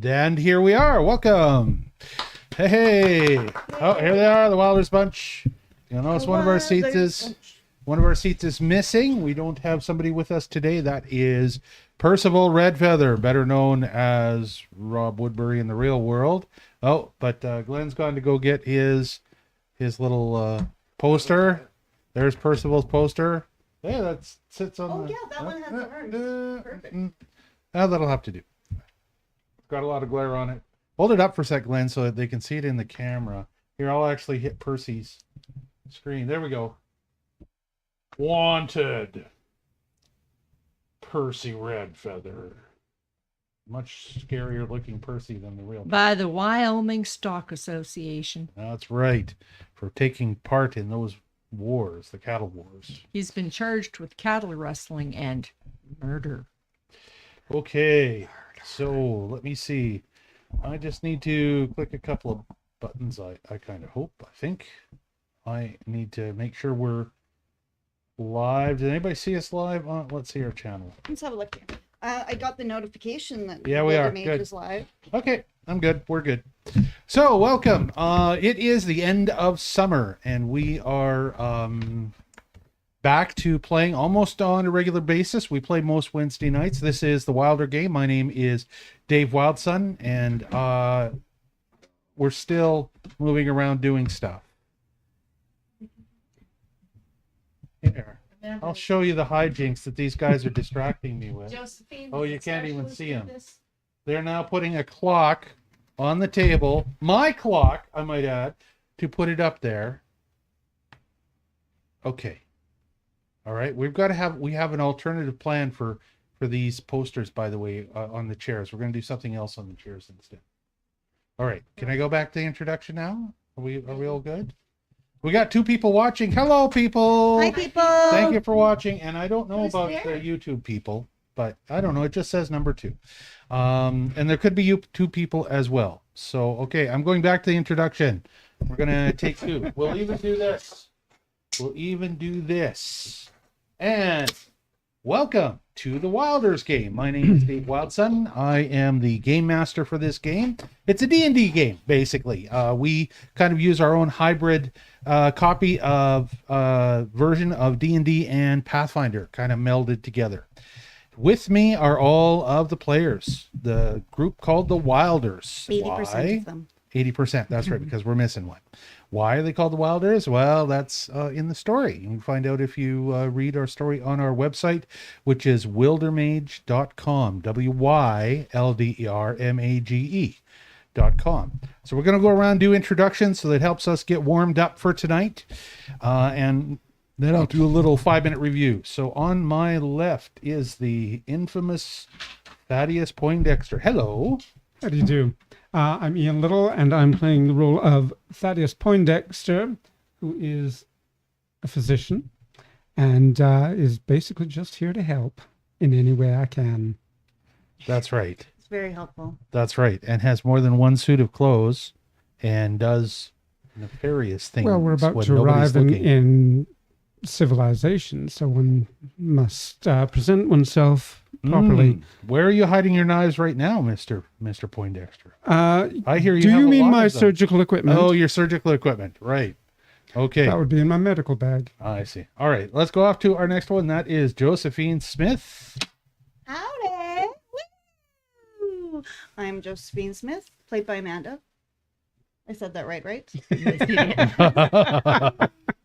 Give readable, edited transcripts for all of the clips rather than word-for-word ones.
And here we are. Welcome. Hey. Oh, here they are, the Wylders bunch. You'll notice one of our seats is missing. We don't have somebody with us today. That is Percival Redfeather, better known as Rob Woodbury in the real world. Oh, but Glenn's gone to go get his little poster. There's Percival's poster. Yeah, that sits on. Oh, yeah, that one has the arms. Perfect. That'll have to do. Got a lot of glare on it. Hold it up for a sec, Glenn, so that they can see it in the camera. Here, I'll actually hit Percy's screen. There we go. Wanted. Percy Redfeather. Much scarier looking Percy than the real. By the Wyoming Stock Association. That's right. For taking part in those wars, the cattle wars. He's been charged with cattle rustling and murder. Okay, so let me see. I just need to click a couple of buttons. I kind of hope. I think I need to make sure we're live. Did anybody see us live on? Let's see our channel. Let's have a look here. I got the notification that we are good. Is live. Okay, I'm good. We're good. So welcome. It is the end of summer, and we are back to playing almost on a regular basis. We play most Wednesday nights. This is the Wilder game. My name is Dave Wildson, and we're still moving around doing stuff. Here, I'll show you the hijinks that these guys are distracting me with. Josephine, oh, you can't even see them. They're now putting a clock on the table, my clock, I might add, to put it up there. Okay. All right, we have an alternative plan for these posters, by the way, on the chairs. We're going to do something else on the chairs instead. All right, can I go back to the introduction now? Are we all good? We got 2 people watching. Hello, people. Hi, people. Thank you for watching. And I don't know about the YouTube people, but I don't know. It just says number 2. And there could be 2 people as well. So, okay, I'm going back to the introduction. We're going to take 2. We'll even do this. And welcome to the Wylders game. My name is Dave Wildson. I am the game master for this game. It's a D&D game, basically. We kind of use our own hybrid copy of version of D&D and Pathfinder, kind of melded together. With me are all of the players, the group called the Wylders. 80% of them. 80%, that's right, because we're missing one. Why are they called the Wylders? Well, that's in the story. You can find out if you read our story on our website, which is wildermage.com, WYLDERMAGE.com. So we're going to go around and do introductions, so that helps us get warmed up for tonight. And then I'll do a little 5-minute review. So on my left is the infamous Thaddeus Poindexter. Hello. How do you do? I'm Ian Little, and I'm playing the role of Thaddeus Poindexter, who is a physician and is basically just here to help in any way I can. That's right. It's very helpful. That's right, and has more than one suit of clothes and does nefarious things. Well, we're about to arrive in civilization, so one must present oneself properly. Where are you hiding your knives right now, Mr. Poindexter? I hear you. Do you mean my surgical equipment? Oh, your surgical equipment, right? Okay, that would be in my medical bag. I see. All right, let's go off to our next one. That is Josephine Smith. Howdy. Woo! I'm Josephine Smith, played by Amanda. I said that right?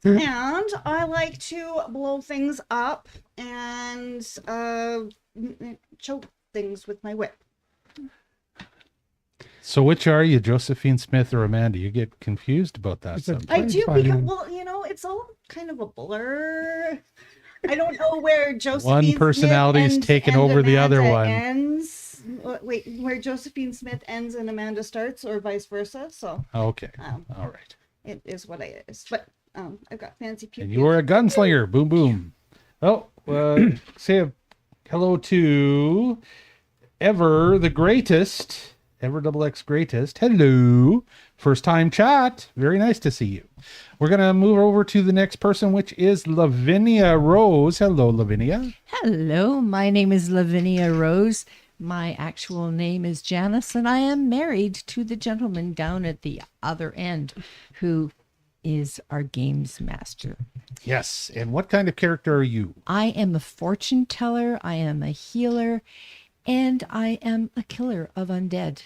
And I like to blow things up and choke things with my whip. So which are you, Josephine Smith or Amanda? You get confused about that sometimes. I do, because, well, it's all kind of a blur. I don't know where Josephine one personality is taken over the other one. Ends. Wait, where Josephine Smith ends and Amanda starts, or vice versa. So okay, all right. It is what it is, but I've got fancy pew. And you are a gunslinger. Boom, boom. Oh, say hello to Ever the Greatest. Ever XX Greatest. Hello. First time chat. Very nice to see you. We're going to move over to the next person, which is Lavinia Rose. Hello, Lavinia. Hello, my name is Lavinia Rose, My actual name is Janice, and I am married to the gentleman down at the other end who is our games master. Yes. And what kind of character are you? I am a fortune teller, I am a healer, and I am a killer of undead.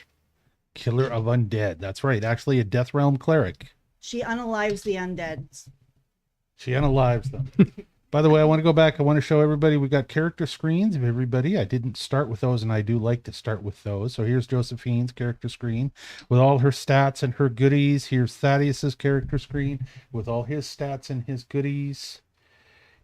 Killer of undead. That's right. Actually, a Death Realm cleric. She unalives the undead. She unalives them. By the way, I want to go back. I want to show everybody. We've got character screens of everybody. I didn't start with those, and I do like to start with those. So here's Josephine's character screen with all her stats and her goodies. Here's Thaddeus's character screen with all his stats and his goodies.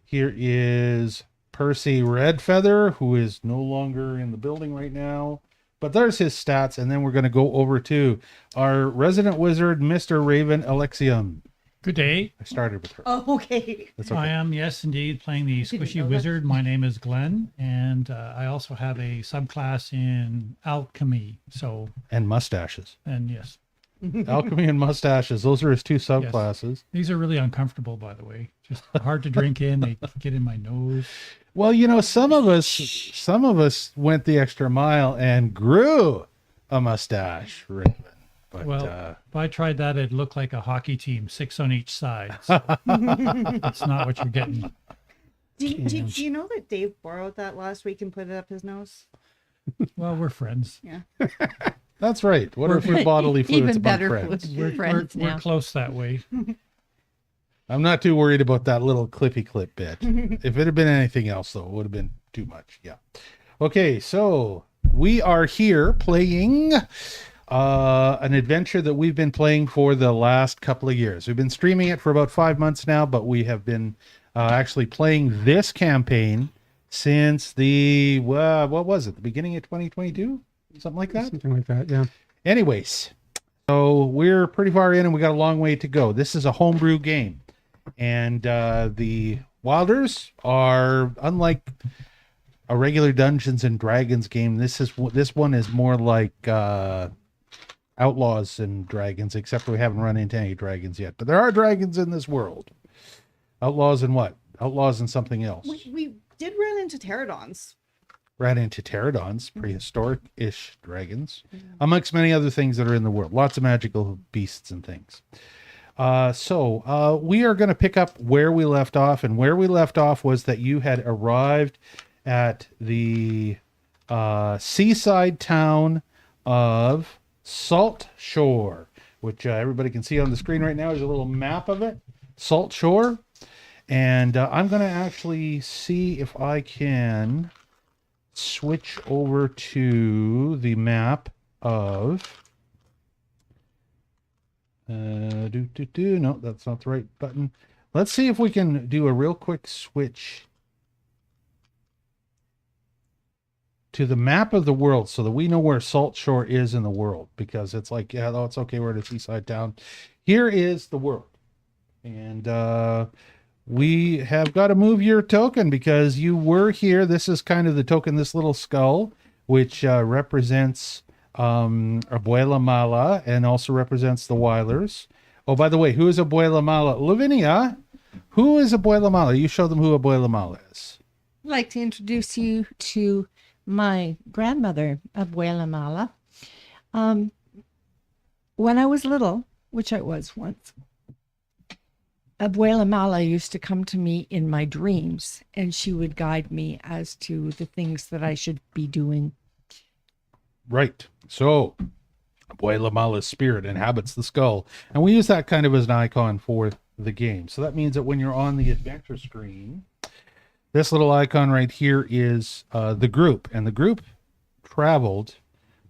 Here is Percy Redfeather, who is no longer in the building right now. But there's his stats, and then we're going to go over to our resident wizard, Mr. Raven Alexium. Good day. I started with her. Oh, okay. That's I okay. am, yes, indeed, playing the Squishy know that. Wizard. My name is Glenn, and I also have a subclass in Alchemy. So, And mustaches. and yes, Alchemy and mustaches. Those are his two subclasses. these are really uncomfortable, by the way. Just hard to drink in. They get in my nose. Well, you know, some of us went the extra mile and grew a mustache, Raven. But Well, if I tried that, it'd look like a hockey team, 6 on each side. So that's not what you're getting. Did you know that Dave borrowed that last week and put it up his nose? Well, we're friends. Yeah. that's right. What if your bodily fluids Even better friends? with We're, friends we're now. close that way. I'm not too worried about that little clippy clip bit. If it had been anything else, though, it would have been too much. Yeah. Okay, so we are here playing an adventure that we've been playing for the last couple of years. We've been streaming it for about 5 months now, but we have been actually playing this campaign since the, what was it, the beginning of 2022? Something like that? Something like that, yeah. Anyways, so we're pretty far in and we got a long way to go. This is a homebrew game. And the Wylders are, unlike a regular Dungeons and Dragons game, this one is more like Outlaws and Dragons, except we haven't run into any dragons yet. But there are dragons in this world. Outlaws and what? Outlaws and something else. We did run into pterodons. Ran into pterodons, prehistoric-ish dragons, amongst many other things that are in the world. Lots of magical beasts and things. So we are going to pick up where we left off, and where we left off was that you had arrived at the seaside town of Saltshore, which everybody can see on the screen right now. There's a little map of it, Saltshore. And I'm going to actually see if I can switch over to the map of... No, that's not the right button. Let's see if we can do a real quick switch to the map of the world so that we know where Saltshore is in the world, because it's like, yeah, no, it's okay, we're at a seaside town. Here is the world. And we have got to move your token because you were here. This is kind of the token, this little skull, which represents Abuela Mala and also represents the Wylders. Oh, by the way, who is Abuela Mala? Lavinia, who is Abuela Mala? You show them who Abuela Mala is. I'd like to introduce you to my grandmother, Abuela Mala. When I was little, which I was once, Abuela Mala used to come to me in my dreams, and she would guide me as to the things that I should be doing. Right. So, Abuela Mala's spirit inhabits the skull, and we use that kind of as an icon for the game. So that means that when you're on the adventure screen, this little icon right here is the group, and the group traveled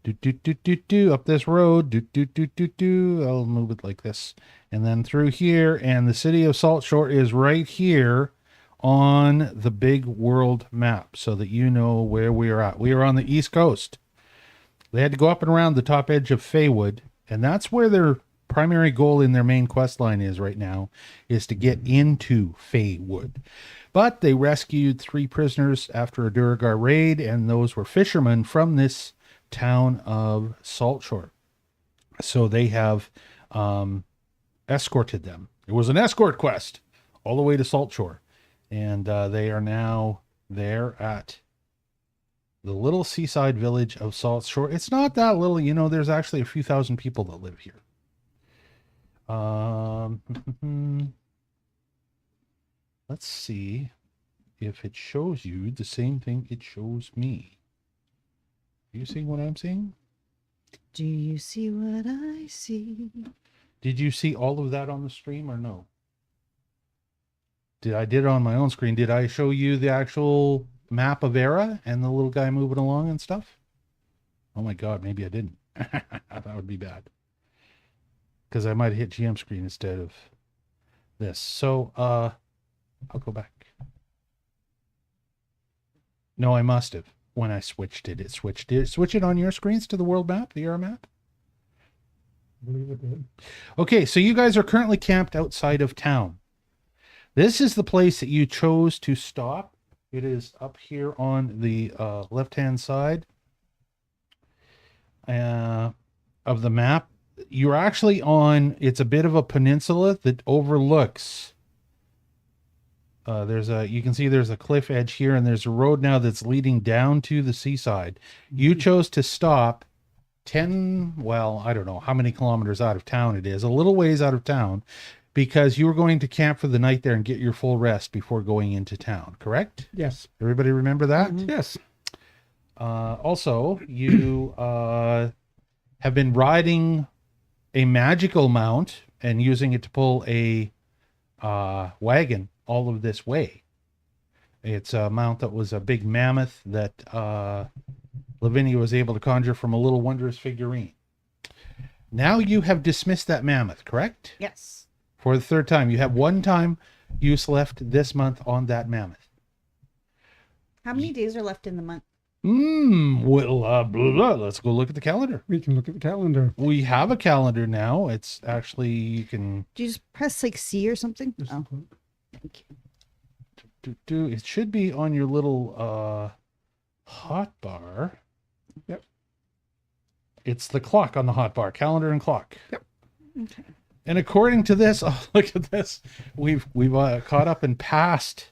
up this road. I'll move it like this, and then through here, and the city of Saltshore is right here on the big world map, so that you know where we are at. We are on the East Coast. They had to go up and around the top edge of Feywood, and that's where their primary goal in their main quest line is right now, is to get into Feywood. But they rescued 3 prisoners after a Duragar raid, and those were fishermen from this town of Saltshore. So they have escorted them. It was an escort quest all the way to Saltshore, and they are now there at the little seaside village of Saltshore. It's not that little, you know, there's actually a few thousand people that live here. Let's see if it shows you the same thing it shows me. Are you seeing what I'm seeing? Do you see what I see? Did you see all of that on the stream or no? I did it on my own screen. Did I show you the actual map of Era and the little guy moving along and stuff? Oh my God, maybe I didn't. That would be bad. Because I might hit GM screen instead of this. So, I'll go back. No, I must have. When I switched it, it switched. Did it switch it on your screens to the world map, the Era map? I believe it did. Okay, so you guys are currently camped outside of town. This is the place that you chose to stop. It is up here on the left-hand side of the map. You're actually on, it's a bit of a peninsula that overlooks. You can see there's a cliff edge here, and there's a road now that's leading down to the seaside. You chose to stop 10, well, I don't know how many kilometers out of town it is, a little ways out of town, because you were going to camp for the night there and get your full rest before going into town, correct? Yes. Everybody remember that? Yes. Also, you have been riding a magical mount and using it to pull a wagon all of this way. It's a mount that was a big mammoth that Lavinia was able to conjure from a little wondrous figurine. Now you have dismissed that mammoth, correct? Yes. For the third time. You have one time use left this month on that mammoth. How many days are left in the month? Well, blah, blah. Let's go look at the calendar. We can look at the calendar. We have a calendar now. It's actually, you can Do you just press like C or something? Oh, thank you. it should be on your little hot bar. Yep. It's the clock on the hot bar, calendar and clock. Yep. Okay. And according to this, oh, look at this. We've caught up and passed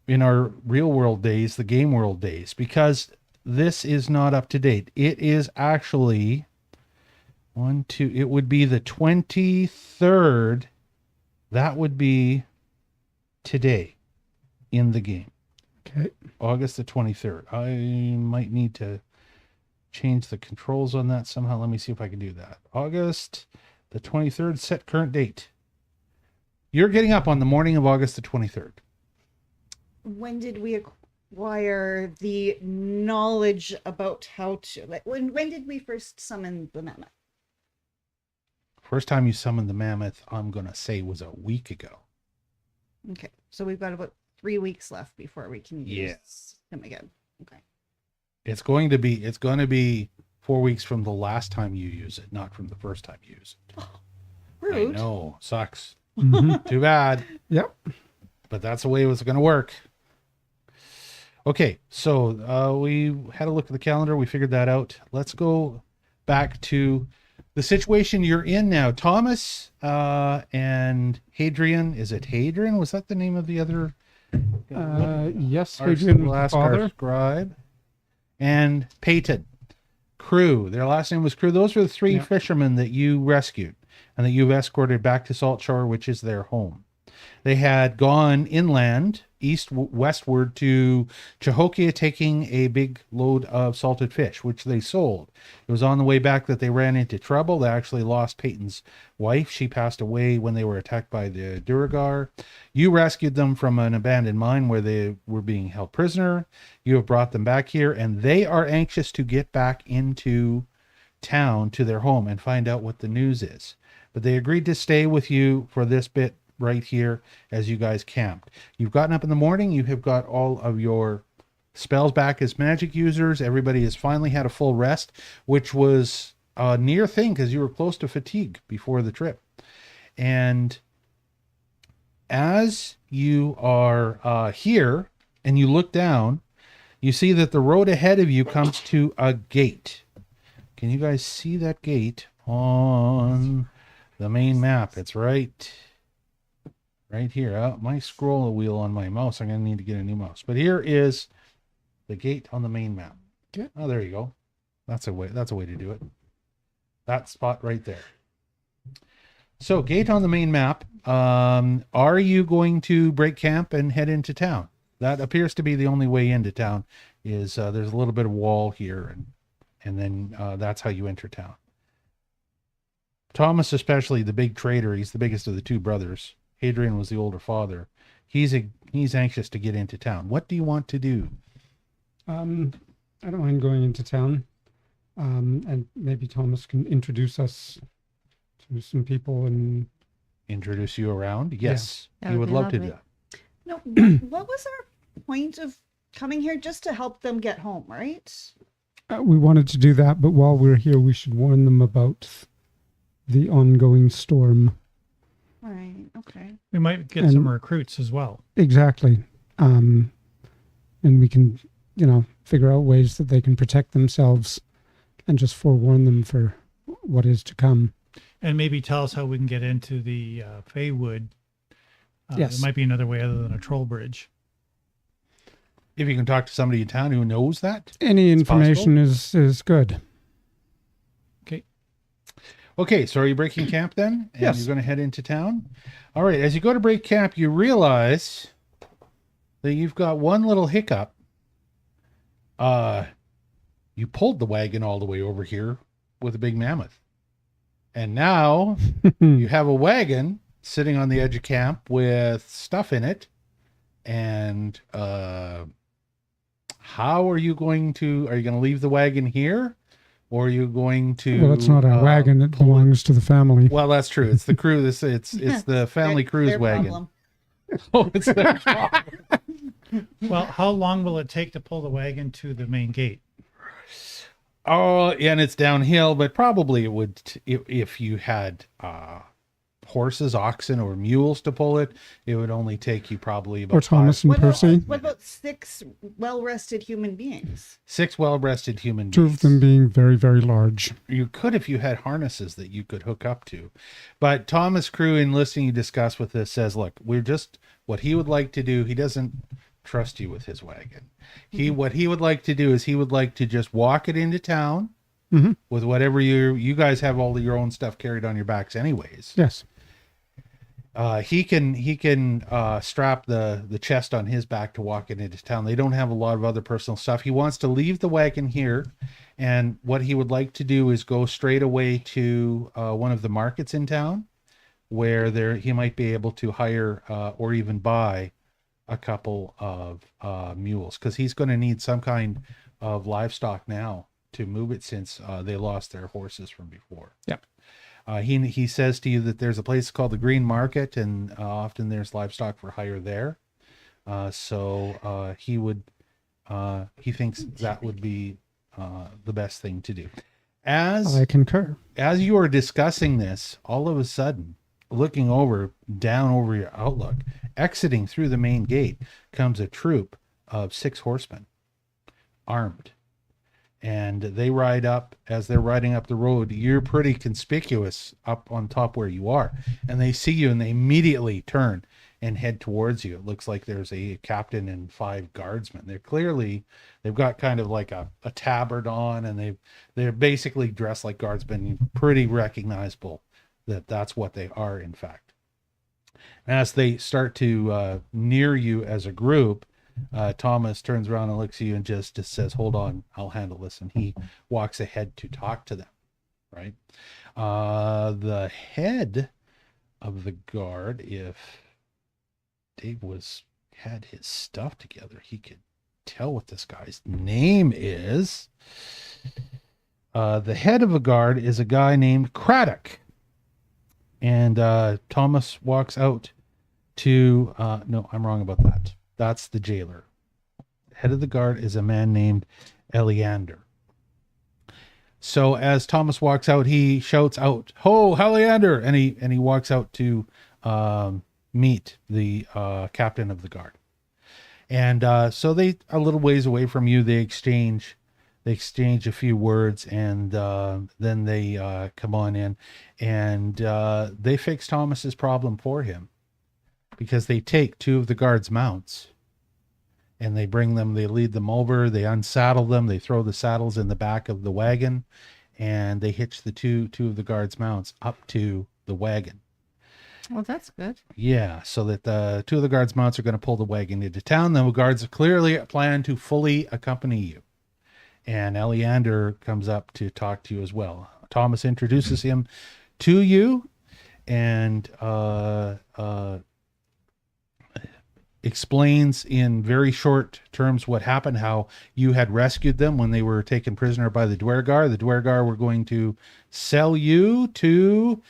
in our real world days, the game world days, because this is not up to date. It is actually it would be the 23rd. That would be today in the game. Okay. August the 23rd. I might need to change the controls on that somehow. Let me see if I can do that. August the 23rd, set current date. You're getting up on the morning of August the 23rd. When did we acquire the knowledge about how to, like, when did we first summon the mammoth? First time you summoned the mammoth, I'm going to say was a week ago. Okay. So we've got about 3 weeks left before we can use Yes. him again. Okay. It's going to be 4 weeks from the last time you use it, not from the first time you use it. Rude. I know, sucks. Mhm. Too bad. Yep. But that's the way it was going to work. Okay, so we had a look at the calendar. We figured that out. Let's go back to the situation you're in now. Thomas and Hadrian. Is it Hadrian? Was that the name of the other? Yes, Our Hadrian's last father. scribe. And Peyton. Crew. Their last name was Crew. Those were the three Yeah. fishermen that you rescued and that you've escorted back to Saltshore, which is their home. They had gone inland, westward to Cahokia, taking a big load of salted fish, which they sold. It was on the way back that they ran into trouble. They actually lost Peyton's wife. She passed away when they were attacked by the Duragar. You rescued them from an abandoned mine where they were being held prisoner. You have brought them back here, and they are anxious to get back into town to their home and find out what the news is. But they agreed to stay with you for this bit right here as you guys camped. You've gotten up in the morning. You have got all of your spells back as magic users. Everybody has finally had a full rest, which was a near thing because you were close to fatigue before the trip. And as you are here and you look down, you see that the road ahead of you comes to a gate. Can you guys see that gate on the main map? It's right here. My scroll wheel on my mouse. I'm going to need to get a new mouse. But here is the gate on the main map. Okay. Oh, there you go. That's a way to do it. That spot right there. So, gate on the main map. Are you going to break camp and head into town? That appears to be the only way into town. Is there's a little bit of wall here, and then that's how you enter town. Thomas, especially the big trader, he's the biggest of the two brothers. Hadrian was the older father. He's anxious to get into town. What do you want to do? I don't mind going into town, and maybe Thomas can introduce us to some people and Introduce you around? Yes, That he would would be love to do lovely. that. No, what was our point of coming here? Just to help them get home, right? we wanted to do that. But while we're here, we should warn them about the ongoing storm. Right. Okay. We might get And- some recruits as well. Exactly, and we can, figure out ways that they can protect themselves, and just forewarn them for what is to come. And maybe tell us how we can get into the Feywood. Yes. There might be another way other than a troll bridge. If you can talk to somebody in town who knows that. Any It's information is good. Okay. Okay, so are you breaking camp then? And Yes. you're going to head into town? All right, as you go to break camp, you realize that you've got one little hiccup. You pulled the wagon all the way over here with a big mammoth. And now you have a wagon sitting on the edge of camp with stuff in it. And how are you going to leave the wagon here? Or are you going to Well, it's not a wagon; it belongs to the family. Well, that's true. It's the crew. It's the family cruise Their wagon. problem. Oh, it's their problem. Well, how long will it take to pull the wagon to the main gate? Oh, and it's downhill, but probably it would if you had horses, oxen, or mules to pull it. It would only take you probably about Or Thomas and What about, Percy, what about 6 well-rested human beings? 6 well-rested human two beings. of them being very, very large. You could if you had harnesses that you could hook up to. But Thomas Crew, in listening you discuss with this, says, look, we're just what he would like to do. He doesn't trust you with his wagon. What he would like to do is he would like to just walk it into town Mhm. with whatever you guys have all of your own stuff carried on your backs anyways. Yes. He can strap the chest on his back to walk it into town. They don't have a lot of other personal stuff. He wants to leave the wagon here, and what he would like to do is go straight away to one of the markets in town, where he might be able to hire or even buy a couple of mules, because he's going to need some kind of livestock now to move it, since they lost their horses from before. Yep. He says to you that there's a place called the Green Market, and often there's livestock for hire there. So he thinks that would be the best thing to do. I concur. As you are discussing this, all of a sudden, looking down over your outlook, exiting through the main gate, comes a troop of 6 horsemen, armed. And they ride up. As they're riding up the road, you're pretty conspicuous up on top where you are. And they see you, and they immediately turn and head towards you. It looks like there's a captain and 5 guardsmen. They've got kind of like a tabard on, and they're basically dressed like guardsmen. Pretty recognizable that's what they are, in fact. As they start to near you as a group, Thomas turns around and looks at you and just says, hold on, I'll handle this. And he walks ahead to talk to them, right? The head of the guard, if Dave had his stuff together, he could tell what this guy's name is. The head of the guard is a guy named Craddock. And Thomas walks out to, no, I'm wrong about that. That's the jailer. Head of the guard is a man named Eleander. So as Thomas walks out, he shouts out, "Ho, Eleander!" And he walks out to meet the captain of the guard. And so they, a little ways away from you, they exchange a few words, and then they come on in, and they fix Thomas's problem for him, because they take 2 of the guards' mounts and they bring them, they lead them over, they unsaddle them, they throw the saddles in the back of the wagon, and they hitch the two of the guards' mounts up to the wagon. Well, that's good. Yeah, so that the two of the guards' mounts are going to pull the wagon into town. The guards clearly plan to fully accompany you. And Eleander comes up to talk to you as well. Thomas introduces him to you and explains in very short terms what happened, how you had rescued them when they were taken prisoner by the Dwergar. The Dwergar were going to sell you to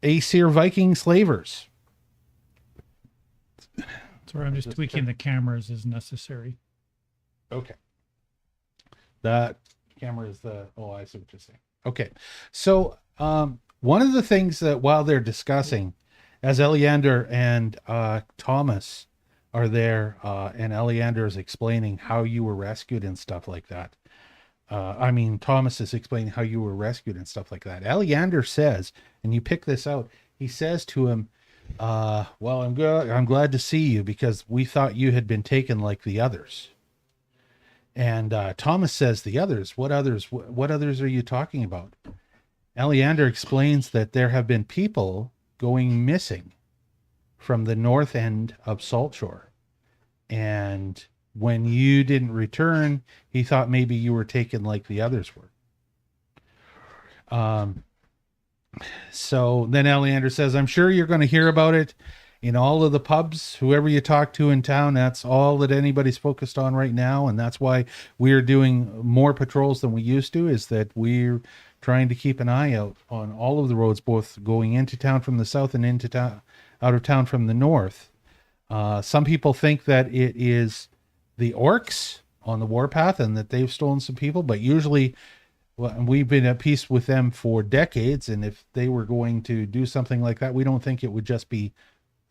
Aesir Viking slavers. Sorry, I'm just tweaking the cameras as necessary. Okay. That camera is the, oh, I see what you're saying. Okay. So, one of the things that while they're discussing, as Eleander and Thomas are there, and Eleander is explaining how you were rescued and stuff like that. Thomas is explaining how you were rescued and stuff like that. Eleander says, and you pick this out, he says to him, well, I'm glad to see you because we thought you had been taken like the others. And Thomas says, the others? What others? What others are you talking about? Eleander explains that there have been people going missing from the north end of Saltshore. And when you didn't return, he thought maybe you were taken like the others were. So then Eleander says, I'm sure you're going to hear about it in all of the pubs, whoever you talk to in town. That's all that anybody's focused on right now. And that's why we're doing more patrols than we used to, is that we're trying to keep an eye out on all of the roads, both going into town from the south and into town, out of town from the north. Some people think that it is the orcs on the warpath and that they've stolen some people, but usually we've been at peace with them for decades. And if they were going to do something like that, we don't think it would just be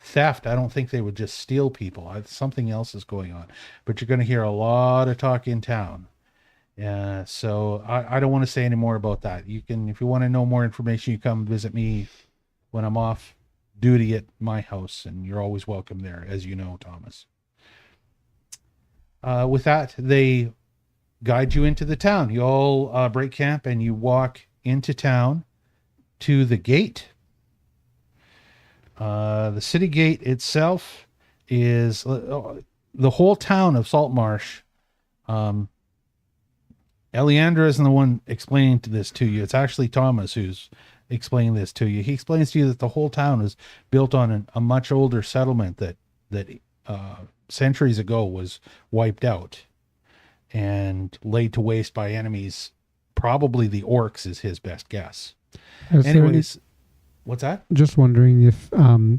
theft. I don't think they would just steal people. Something else is going on, but you're going to hear a lot of talk in town. So I don't want to say any more about that. You can, if you want to know more information, you come visit me when I'm off duty at my house, and you're always welcome there, as you know, Thomas. With that, they guide you into the town. You all break camp and you walk into town to the gate. The city gate itself is the whole town of Saltmarsh. Eleander isn't the one explaining this to you. It's actually Thomas who's explaining this to you. He explains to you that the whole town is built on a much older settlement that centuries ago was wiped out and laid to waste by enemies. Probably the orcs is his best guess. Anyways, what's that? Just wondering if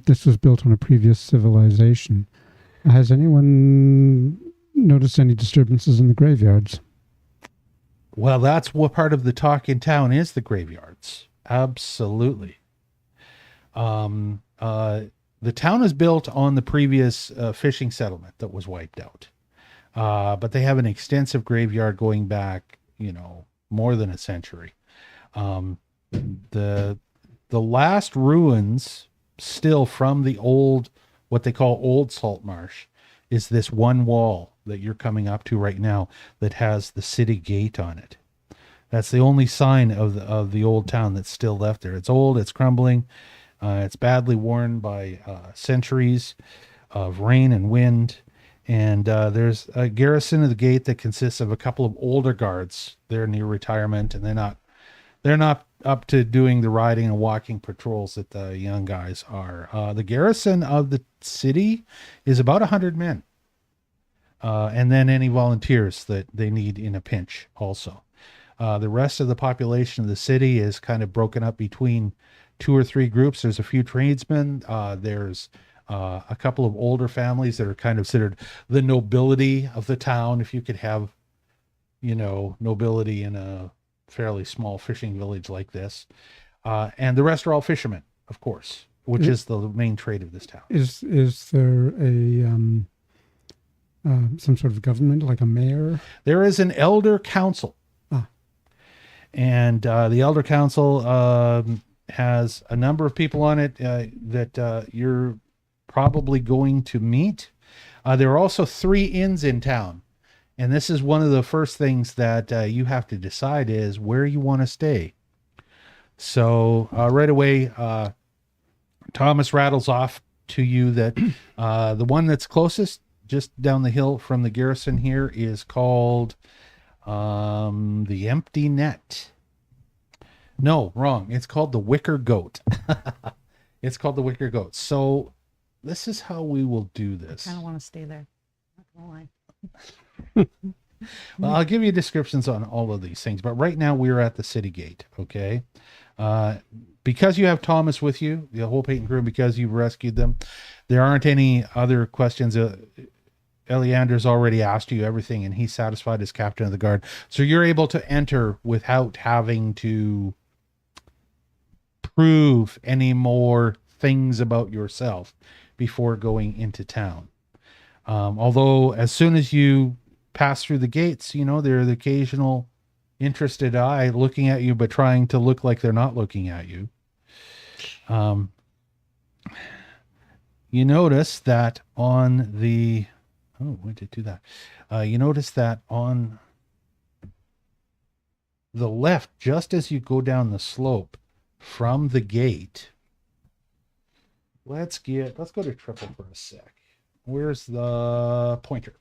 this was built on a previous civilization. Has anyone noticed any disturbances in the graveyards? Well, that's what part of the talk in town is, the graveyards. Absolutely. The town is built on the previous fishing settlement that was wiped out. But they have an extensive graveyard going back, more than a century. The last ruins still from the old, what they call Old Saltmarsh, is this one wall that you're coming up to right now that has the city gate on it. That's the only sign of the old town that's still left there. It's old, it's crumbling, it's badly worn by centuries of rain and wind. And there's a garrison of the gate that consists of a couple of older guards. They're near retirement, and they're not up to doing the riding and walking patrols that the young guys are. The garrison of the city is about 100 men. And then any volunteers that they need in a pinch also. The rest of the population of the city is kind of broken up between 2 or 3 groups. There's a few tradesmen. There's a couple of older families that are kind of considered the nobility of the town. If you could have, nobility in a fairly small fishing village like this. And the rest are all fishermen, of course, which is the main trade of this town. Is there a some sort of government, like a mayor? There is an elder council. And the elder council has a number of people on it that you're probably going to meet. There are also 3 inns in town. And this is one of the first things that you have to decide is where you want to stay. So right away, Thomas rattles off to you that the one that's closest, just down the hill from the garrison here, is called the Empty Net. No, wrong. It's called the Wicker Goat. It's called the Wicker Goat. So this is how we will do this. I kind of want to stay there. Not gonna lie. Well, I'll give you descriptions on all of these things, but right now we're at the city gate, okay? Because you have Thomas with you, the whole Peyton crew, because you've rescued them, there aren't any other questions. Eleander's already asked you everything, and he's satisfied as captain of the guard. So you're able to enter without having to prove any more things about yourself before going into town. Although as soon as you pass through the gates, you know, there are the occasional interested eye looking at you, but trying to look like they're not looking at you. You notice that on the, oh, why did it do that? You notice that on the left, just as you go down the slope from the gate, let's go to triple for a sec. Where's the pointer?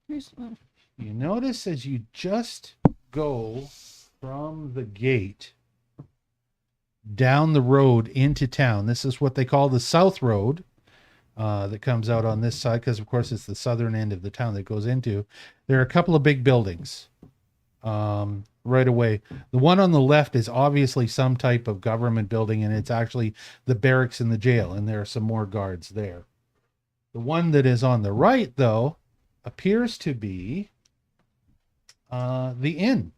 Here's one. You notice as you just go from the gate down the road into town, this is what they call the South Road, that comes out on this side, because of course it's the southern end of the town that goes into. There are a couple of big buildings right away. The one on the left is obviously some type of government building, and it's actually the barracks and the jail, and there are some more guards there. The one that is on the right, though, appears to be the inn.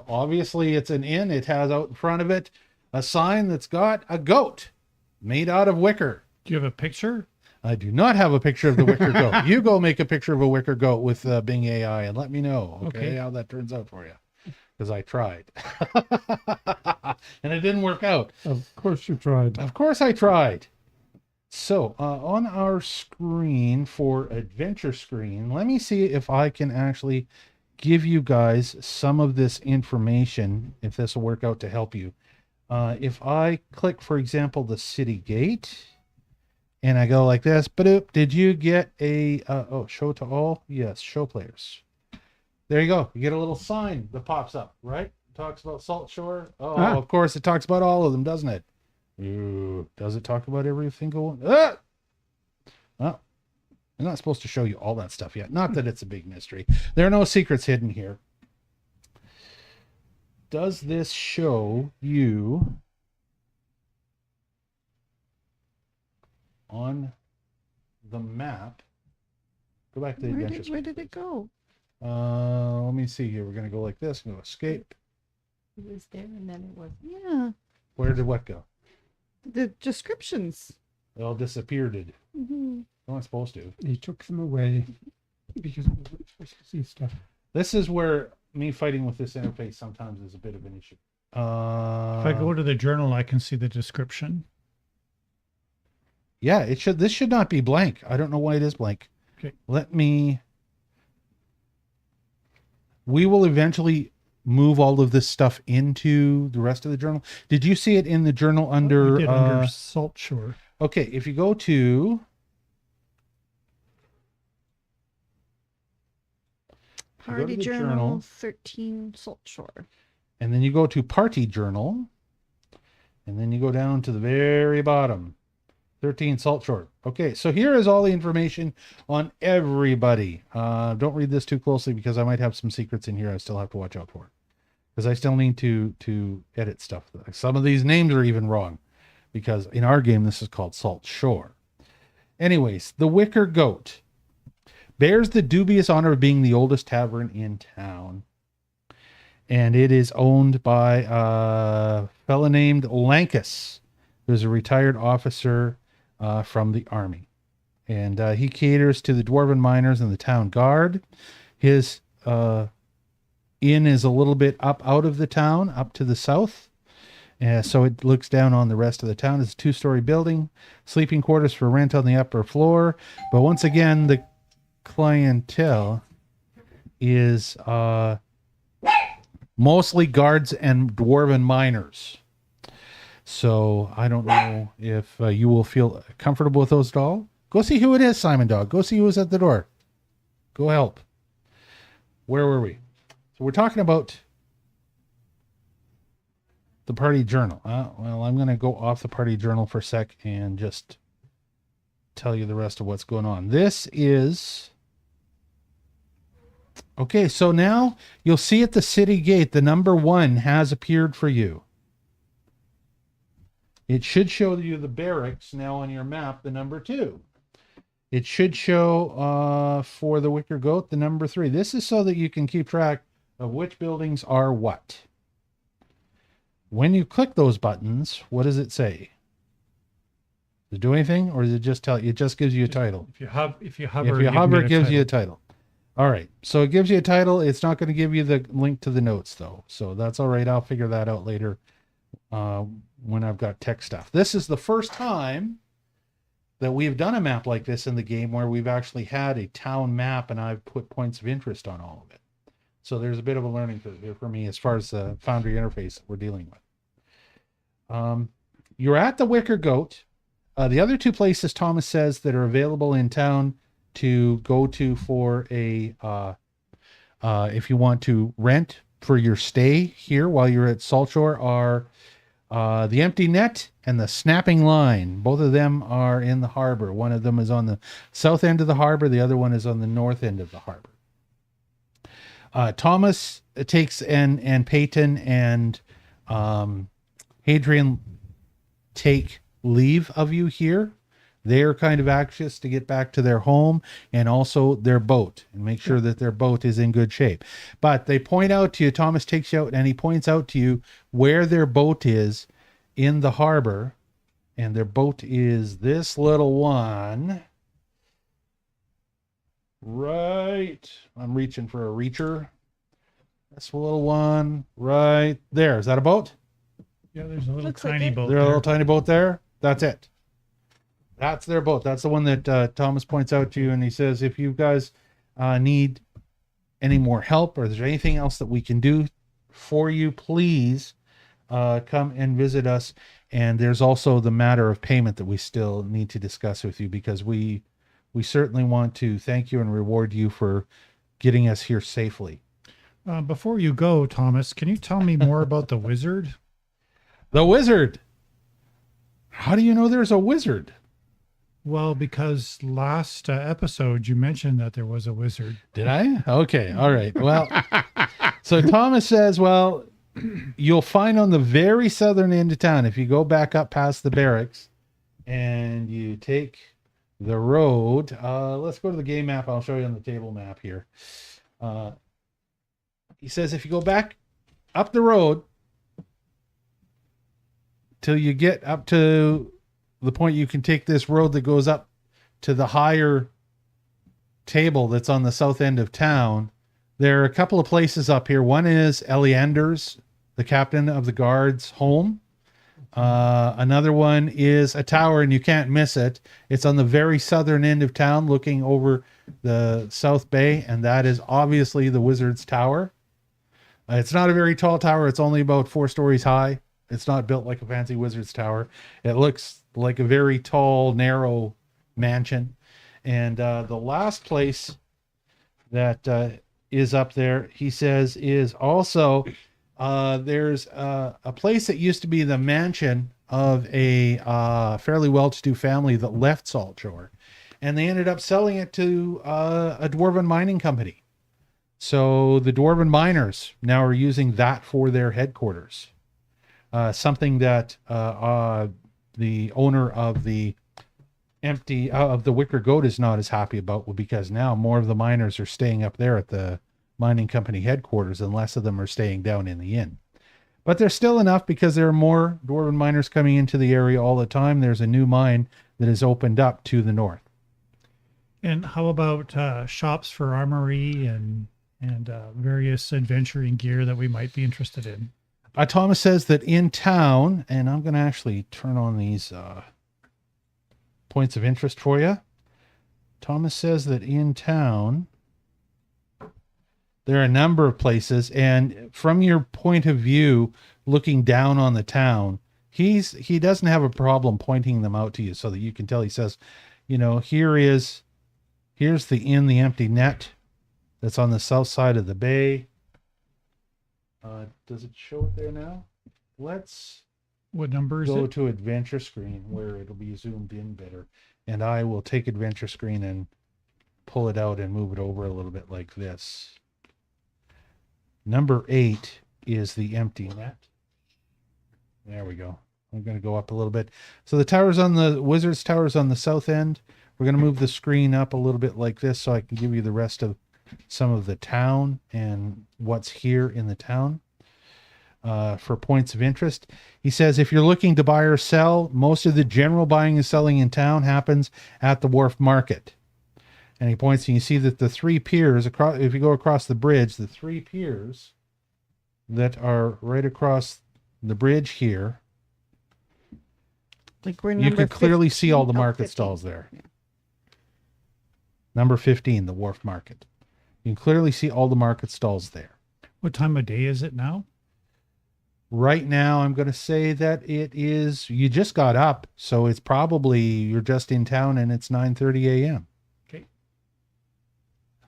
Obviously it's an inn. It has out in front of it a sign that's got a goat made out of wicker. Do you have a picture? I do not have a picture of the wicker goat. You go make a picture of a wicker goat with Bing AI and let me know, okay, how that turns out for you. Because I tried. And it didn't work out. Of course you tried. Of course I tried. So on our screen for adventure screen, let me see if I can actually give you guys some of this information, if this will work out to help you. If I click, for example, the city gate, and I go like this, ba-doop, did you get a, show to all? Yes, show players. There you go. You get a little sign that pops up, right? It talks about Saltshore. Oh, Of course it talks about all of them, doesn't it? Ooh, does it talk about every single one? Well, I'm not supposed to show you all that stuff yet. Not that it's a big mystery. There are no secrets hidden here. Does this show you on the map? Go back to the adventure. Where did it go? Let me see here. We're going to go like this. Go escape. It was there and then it was. Yeah. Where did what go? The descriptions. It all disappeared. Mm-hmm. It's not supposed to. He took them away because we weren't supposed to see stuff. This is where me fighting with this interface sometimes is a bit of an issue. If I go to the journal, I can see the description. Yeah, this should not be blank. I don't know why it is blank. Okay. We will eventually move all of this stuff into the rest of the journal. Did you see it in the journal under, under Saltshore? Okay, if you go to Party the journal, journal. 13 Saltshore. and then you go to party journal, and then you go down to the very bottom, 13 Saltshore. Okay, so here is all the information on everybody. Don't read this too closely because I might have some secrets in here I still have to watch out for, because I still need to edit stuff. Some of these names are even wrong, because in our game this is called Saltshore. Anyways, the Wicker Goat bears the dubious honor of being the oldest tavern in town, and it is owned by a fella named Lankus, who's a retired officer from the army, and he caters to the dwarven miners and the town guard. His inn is a little bit up out of the town, up to the south, So it looks down on the rest of the town. It's a 2-story building, sleeping quarters for rent on the upper floor. But once again, the clientele is mostly guards and dwarven miners. So I don't know if you will feel comfortable with those at all. Go see who it is, Simon Dog. Go see who's at the door. Go help. Where were we? So we're talking about the party journal. Well, I'm going to go off the party journal for a sec and just tell you the rest of what's going on. This is... Okay, so now you'll see at the city gate, the number 1 has appeared for you. It should show you the barracks now on your map, the number 2. It should show for the Wicker Goat, the number 3. This is so that you can keep track of which buildings are what. When you click those buttons, what does it say? Does it do anything, or does it just tell you? It just gives you a title. If you hover, If you hover, it gives you a title. All right. So it gives you a title. It's not going to give you the link to the notes, though. So that's all right. I'll figure that out later when I've got tech stuff. This is the first time that we've done a map like this in the game where we've actually had a town map and I've put points of interest on all of it. So there's a bit of a learning curve here for me as far as the Foundry interface that we're dealing with. You're at the Wicker Goat. The other 2 places Thomas says that are available in town to go to for a if you want to rent for your stay here while you're at Saltshore are the Empty Net and the Snapping Line. Both of them are in the harbor. One of them is on the south end of the harbor. The other one is on the north end of the harbor. Thomas takes and Peyton and Hadrian take leave of you here. They're kind of anxious to get back to their home and also their boat and make sure that their boat is in good shape. But they point out to you, Thomas takes you out and he points out to you where their boat is in the harbor. And their boat is this little one. Right. I'm reaching for a reacher. This little one right there. Is that a boat? Yeah, there's a little Looks like tiny it. boat There's a there. little tiny boat there. That's it. That's their boat. That's the one that Thomas points out to you. And he says, if you guys need any more help or there's anything else that we can do for you, please come and visit us. And there's also the matter of payment that we still need to discuss with you because we certainly want to thank you and reward you for getting us here safely. Before you go, Thomas, can you tell me more about the wizard? The wizard. How do you know there's a wizard? Well, because last episode you mentioned that there was a wizard. Did I? Okay. All right. Well, so Thomas says, well, you'll find on the very southern end of town, if you go back up past the barracks and you take the road, let's go to the game map. I'll show you on the table map here. He says, if you go back up the road till you get up to the point you can take this road that goes up to the higher table that's on the south end of town. There are a couple of places up here. One is Eliander's, the captain of the guard's home. Another one is a tower, and you can't miss it. It's on the very southern end of town looking over the South Bay, and that is obviously the Wizard's Tower. It's not a very tall tower. It's only about 4 stories high. It's not built like a fancy Wizard's Tower. It looks like a very tall, narrow mansion. And the last place that is up there, he says, is also there's a place that used to be the mansion of a fairly well-to-do family that left Saltshore. And they ended up selling it to a dwarven mining company. So the dwarven miners now are using that for their headquarters. Something that the owner of the Wicker Goat is not as happy about, because now more of the miners are staying up there at the mining company headquarters and less of them are staying down in the inn. But there's still enough because there are more dwarven miners coming into the area all the time. There's a new mine that is opened up to the north. And how about shops for armory and various adventuring gear that we might be interested in? Thomas says that in town, and I'm going to actually turn on these points of interest for you. Thomas says that in town, there are a number of places, and from your point of view, looking down on the town, he doesn't have a problem pointing them out to you so that you can tell. He says, you know, here's the inn, the Empty Net, that's on the south side of the bay. Does it show it there now? Let's What number is go it? to adventure screen where it'll be zoomed in better. And I will take adventure screen and pull it out and move it over a little bit like this. Number 8 is the Empty Net. There we go. I'm going to go up a little bit. So the tower's on the Wizard's Tower's on the south end. We're going to move the screen up a little bit like this so I can give you the rest of some of the town and what's here in the town. For points of interest, he says if you're looking to buy or sell, most of the general buying and selling in town happens at the wharf market. And he points, and you see that the 3 piers across, if you go across the bridge, the 3 piers that are right across the bridge here, Like we're you could clearly see all the 15? Oh, market 15. stalls there. Number 15, the wharf market. You can clearly see all the market stalls there. What time of day is it now? Right now, I'm going to say that it is, you just got up, so it's probably, you're just in town and it's 9:30 a.m. Okay.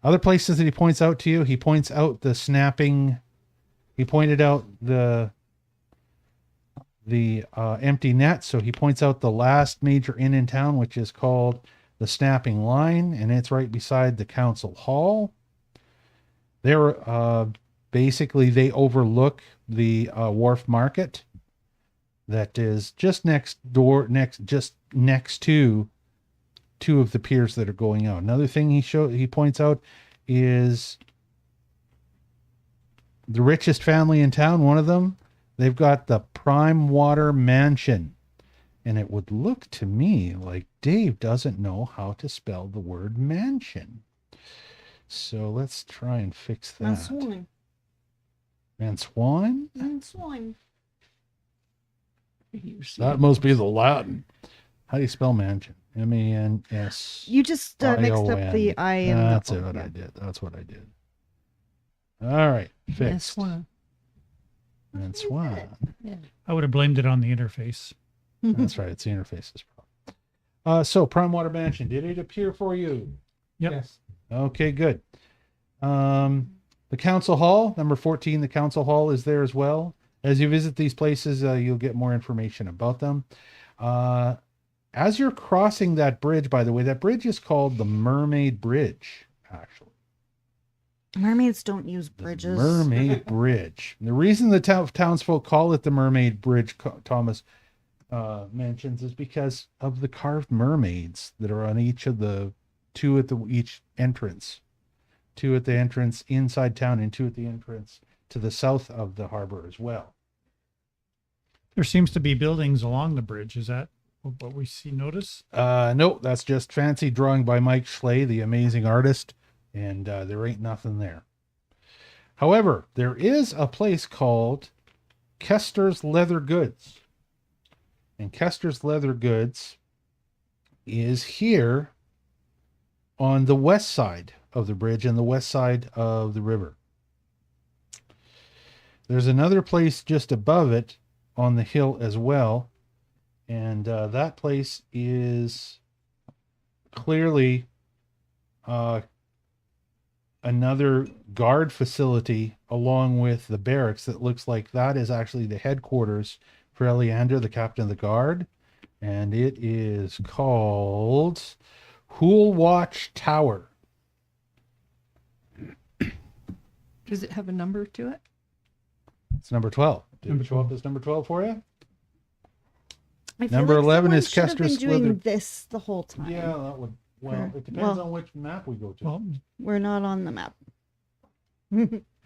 Other places that he points out to you, he points out the snapping, he pointed out the Empty Net, so he points out the last major inn in town, which is called the Snapping Line, and it's right beside the council hall. They're basically, they overlook the wharf market that is just next to 2 of the piers that are going out. Another thing he points out is the richest family in town, one of them, they've got the Prime Water Mansion. And it would look to me like Dave doesn't know how to spell the word mansion. So let's try and fix that. Manswan. Manswan? Manswan. That must be the Latin. How do you spell mansion? M-A-N-S. You just mixed up the I and That's the what O. I did. That's what I did. All right. Yes, Fixed. one. Manswan. I would have blamed it on the interface. That's right. It's the interface's problem. So Prime Water Mansion, did it appear for you? Yep. Yes. Okay, good. The council hall, number 14, the council hall is there as well. As you visit these places, you'll get more information about them. As you're crossing that bridge, by the way, that bridge is called the Mermaid Bridge, actually. Mermaids don't use The bridges. Mermaid Bridge. And the reason the townsfolk call it the Mermaid Bridge, Thomas mentions, is because of the carved mermaids that are on each of the 2 at each entrance. 2 at the entrance inside town and 2 at the entrance to the south of the harbor as well. There seems to be buildings along the bridge. Is that what we see? Notice? No, that's just fancy drawing by Mike Schley, the amazing artist, and there ain't nothing there. However, there is a place called Kester's Leather Goods. And Kester's Leather Goods is here on the west side of the bridge and the west side of the river. There's another place just above it on the hill as well. And that place is clearly another guard facility along with the barracks. That looks like that is actually the headquarters for Eleander, the captain of the guard. And it is called Hool Watch Tower. Does it have a number to it? It's number 12. Did Number it show up as number 12 for you? I feel Number 11 someone is should have been Kester's doing Leather- this the whole time. Yeah, that would. Well, it depends Well- on which map we go to. Well, We're not on the map.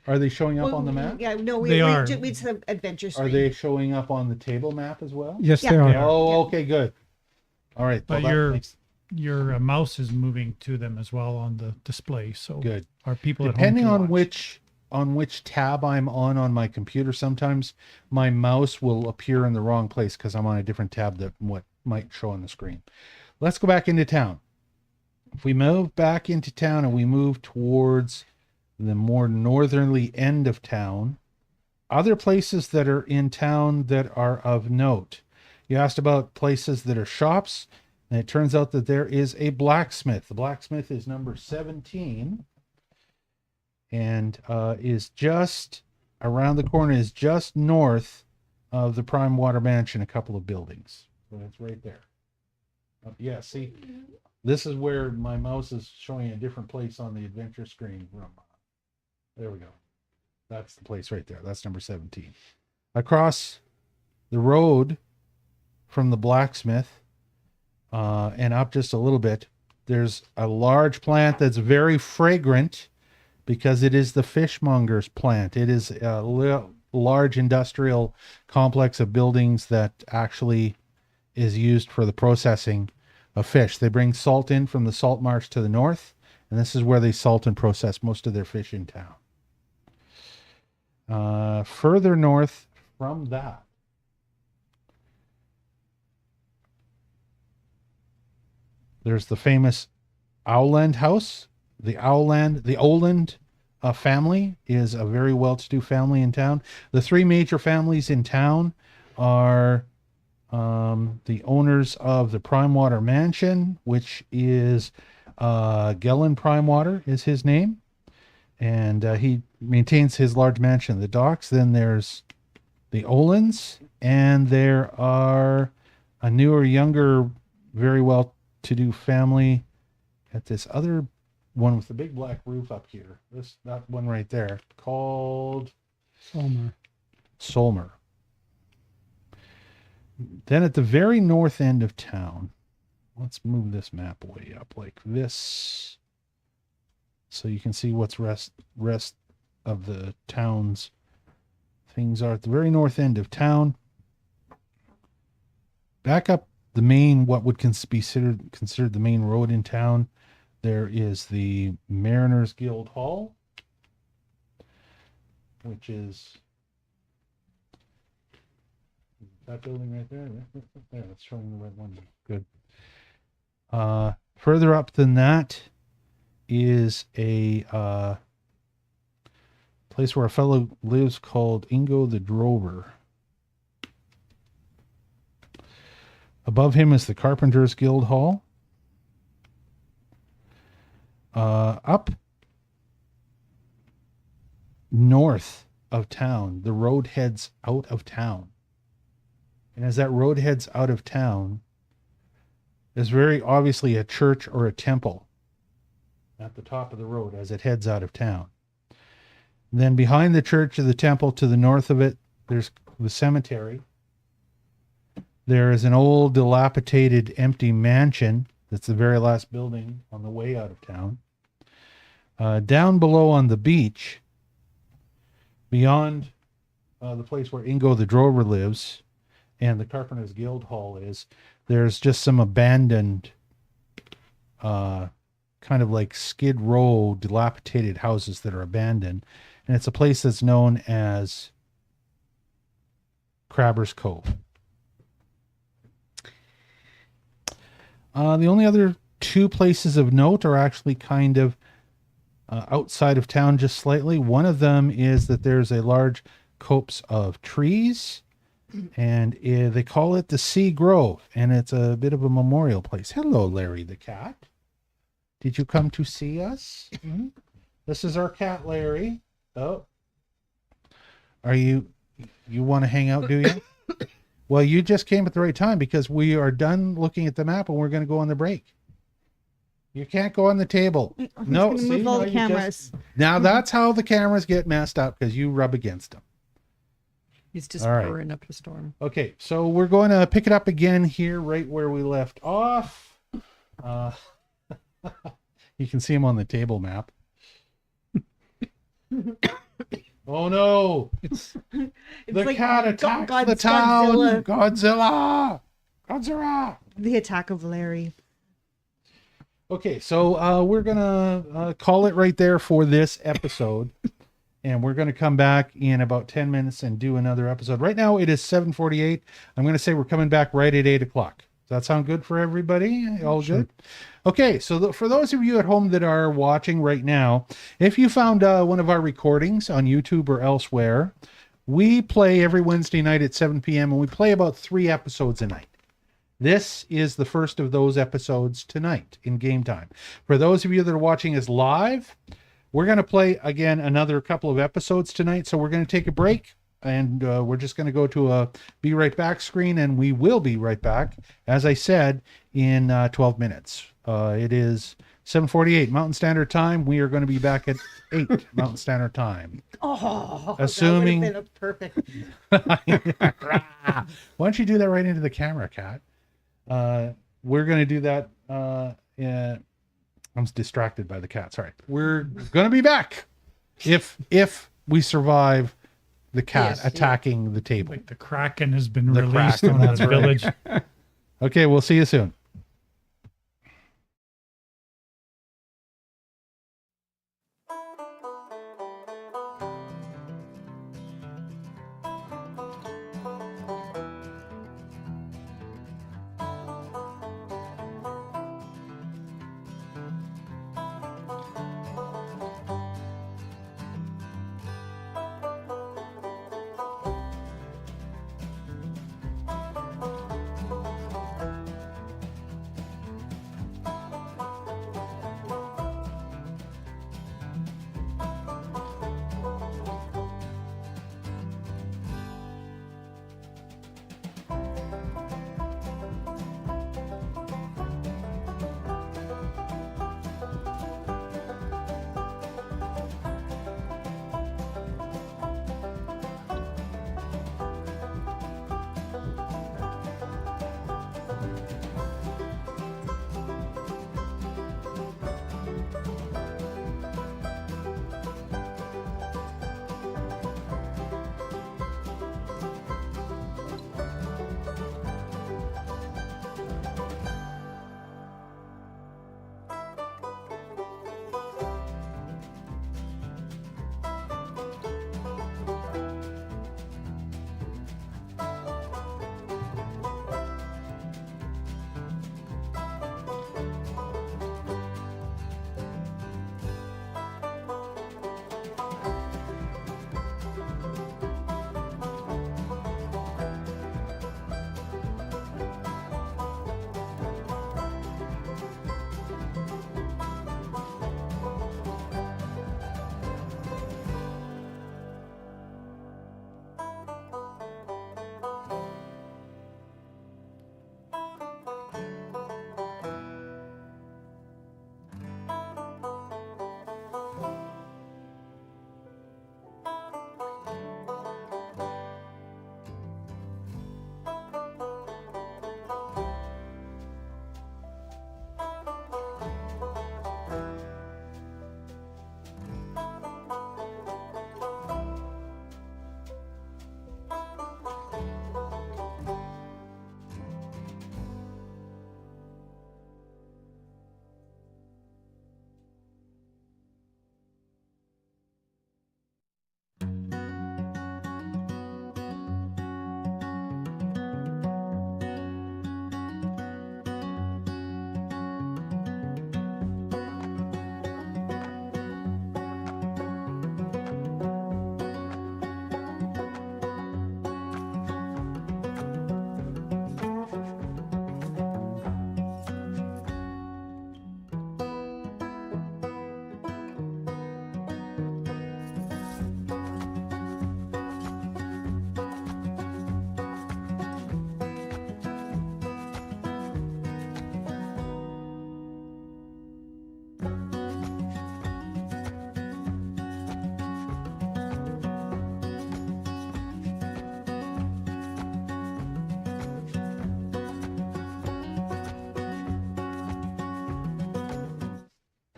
Are they showing up Well, on the map? Yeah, no, They are. we said adventure Are screen. they showing up on the table map as well? Yes, Yeah. they are. Yeah. Oh, okay, good. All right. But well, that makes- your mouse is moving to them as well on the display. So good. our people at home Depending can on watch. which on which tab I'm on my computer. Sometimes my mouse will appear in the wrong place because I'm on a different tab than what might show on the screen. Let's go back into town. If we move back into town and we move towards the more northerly end of town, other places that are in town that are of note. You asked about places that are shops, and it turns out that there is a blacksmith. The blacksmith is number 17 and is just around the corner, is just north of the Prime Water Mansion, a couple of buildings. So it's right there. Yeah, see, this is where my mouse is showing a different place on the adventure screen. There we go. That's the place right there. That's number 17. Across the road from the blacksmith and up just a little bit, there's a large plant that's very fragrant because it is the fishmonger's plant. It is a large industrial complex of buildings that actually is used for the processing of fish. They bring salt in from the salt marsh to the north, and this is where they salt and process most of their fish in town. Further north from that, there's the famous Owland house. The Owland family is a very well-to-do family in town. The three major families in town are the owners of the Prime Water Mansion, which is Gellin Primewater is his name. And he maintains his large mansion at the docks. Then there's the Olands, and there are a newer, younger, very well-to-do family at this other one with the big black roof up here. That one right there, called Solmer. Then at the very north end of town, let's move this map way up like this, so you can see what's rest of the town's things are. At the very north end of town, back up the main, what would be considered the main road in town, there is the Mariners Guild Hall, which is that building right there. Yeah, that's showing the right one. Good. Further up than that is a place where a fellow lives called Ingo the Drover. Above him is the Carpenters Guild Hall. Up north of town, the road heads out of town. And as that road heads out of town, there's very obviously a church or a temple at the top of the road as it heads out of town. And then behind the church or the temple to the north of it, there's the cemetery. There is an old, dilapidated, empty mansion. That's the very last building on the way out of town. Down below on the beach, beyond the place where Ingo the Drover lives and the Carpenters Guild Hall is, there's just some abandoned, kind of like Skid Row, dilapidated houses that are abandoned. And it's a place that's known as Crabber's Cove. The only other two places of note are actually kind of outside of town just slightly. One of them is that there's a large copse of trees, and they call it the Sea Grove, and it's a bit of a memorial place. Hello, Larry the cat. Did you come to see us? Mm-hmm. This is our cat, Larry. Oh. You want to hang out, do you? Well, you just came at the right time because we are done looking at the map and we're going to go on the break. You can't go on the table. No, see, move all the cameras. Now that's how the cameras get messed up, because you rub against them. He's just pouring up a storm. Okay, so we're going to pick it up again here, right where we left off. You can see him on the table map. Oh no! It's the like cat attacks the town. Godzilla! The attack of Larry. Okay, so we're gonna call it right there for this episode, and we're going to come back in about 10 minutes and do another episode. Right now it is 7:48. I'm going to say we're coming back right at 8 o'clock. Does that sound good for everybody? All good? Okay, so for those of you at home that are watching right now, if you found one of our recordings on YouTube or elsewhere, we play every Wednesday night at 7 p.m. and we play about 3 episodes a night. This is the first of those episodes tonight in game time. For those of you that are watching us live, we're going to play again another couple of episodes tonight. So we're going to take a break, and we're just going to go to a be right back screen, and we will be right back, as I said, in 12 minutes. It is 7:48 Mountain Standard Time. We are going to be back at 8 Mountain Standard Time. Oh, Assuming... that would have been a perfect. Why don't you do that right into the camera, Kat? We're going to do that. I'm distracted by the cat. Sorry. We're going to be back if we survive the cat attacking the table. Like the Kraken has been The released Kraken, on the that's right. village. Okay, we'll see you soon.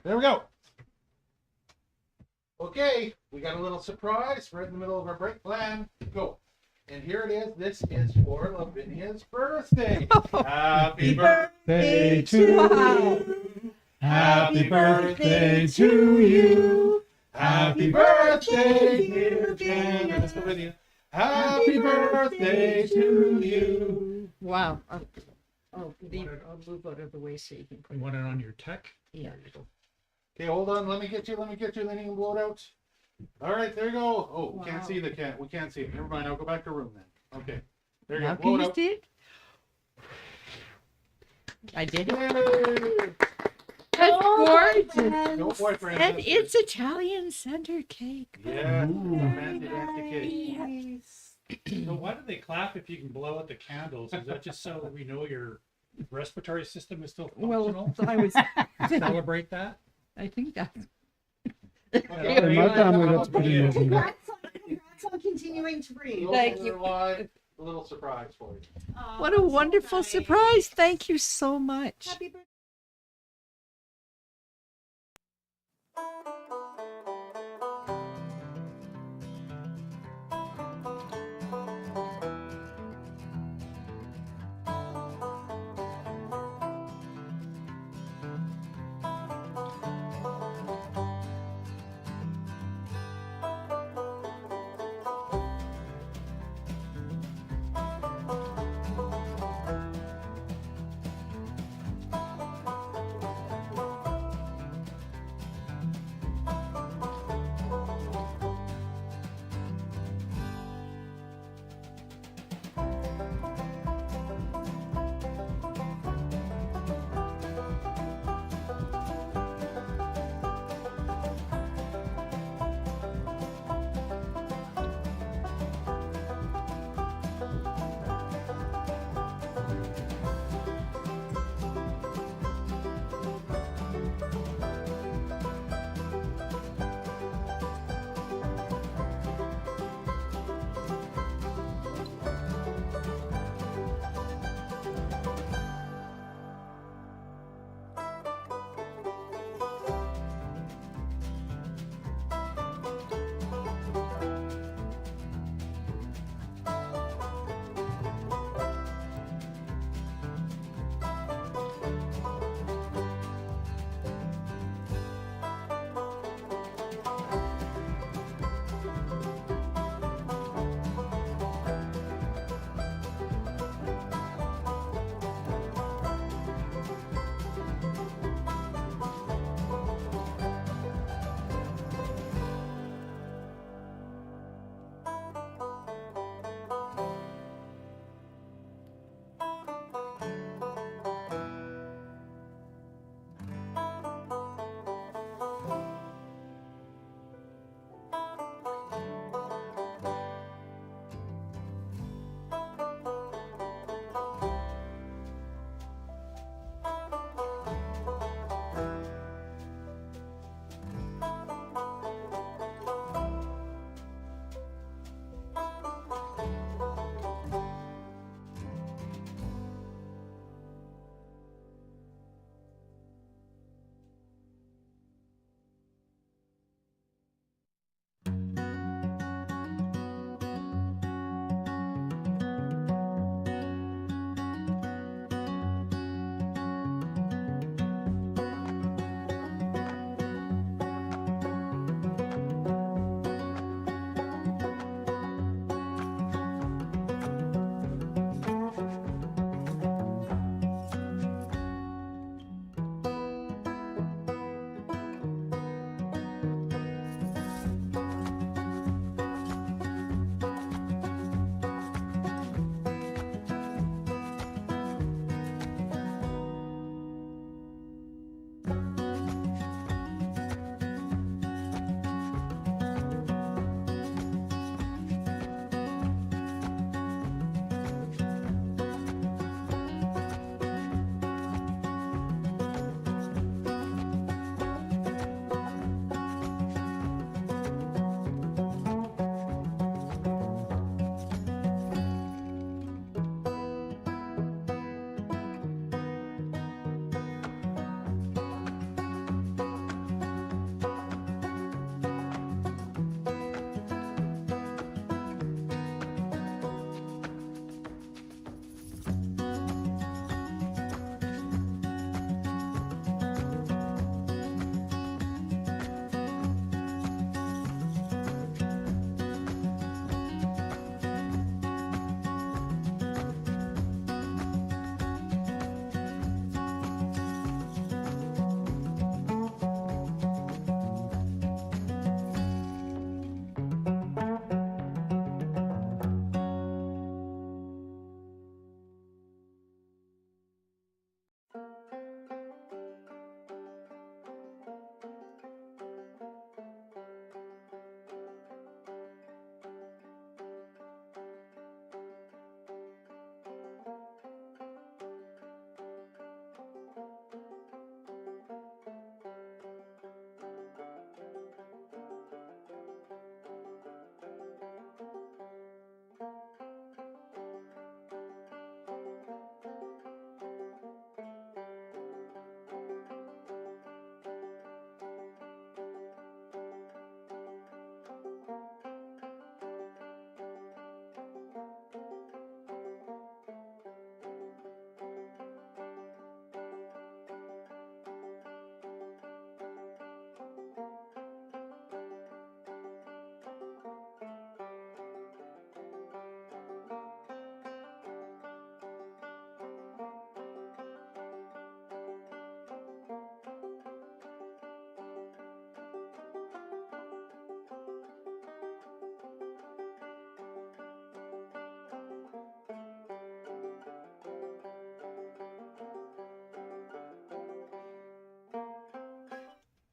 There we go. Okay, we got a little surprise right in the middle of our break plan. Go. And here it is. This is for Lavinia's birthday. Happy birthday to you. Happy birthday to you. Happy birthday, dear Janice. Happy birthday to you. Wow. I'll move out of the way so you can put You it. want it on your tech? Yeah. There you go. Okay, hold on. Let me get you. Then you can blow it out. All right, there you go. Oh, we can't Wow. see the cat. We can't see it. Never mind. I'll go back to room then. Okay. There you Now go. can Blow it you out. see it? I did it. Yay! That's gorgeous. Go boyfriend. And it's Italian center cake. Yeah, fancy cake. Nice. So why do they clap if you can blow out the candles? Is that just so we know your respiratory system is still functional? Well, I was. Celebrate that? I think that's. Okay, In my family, that's pretty amazing. Congrats on continuing to read. Thank you. A little surprise for you. What a That's so wonderful nice. surprise! Thank you so much. Happy birthday.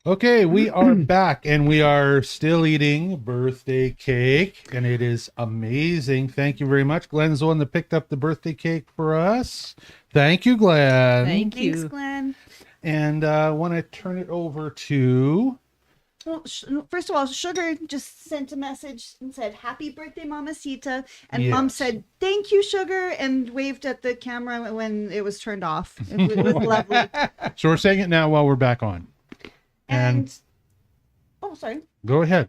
Okay, we are back and we are still eating birthday cake, and it is amazing. Thank you very much. Glenn's the one that picked up the birthday cake for us. Thank you, Glenn. Thank Thanks, you. Glenn. And I want to turn it over to. Well, first of all, Sugar just sent a message and said, "Happy birthday, Mamacita." And Mom Yes. said, "Thank you, Sugar," and waved at the camera when it was turned off. It was lovely. So we're saying it now while we're back on. And, oh, sorry. Go ahead,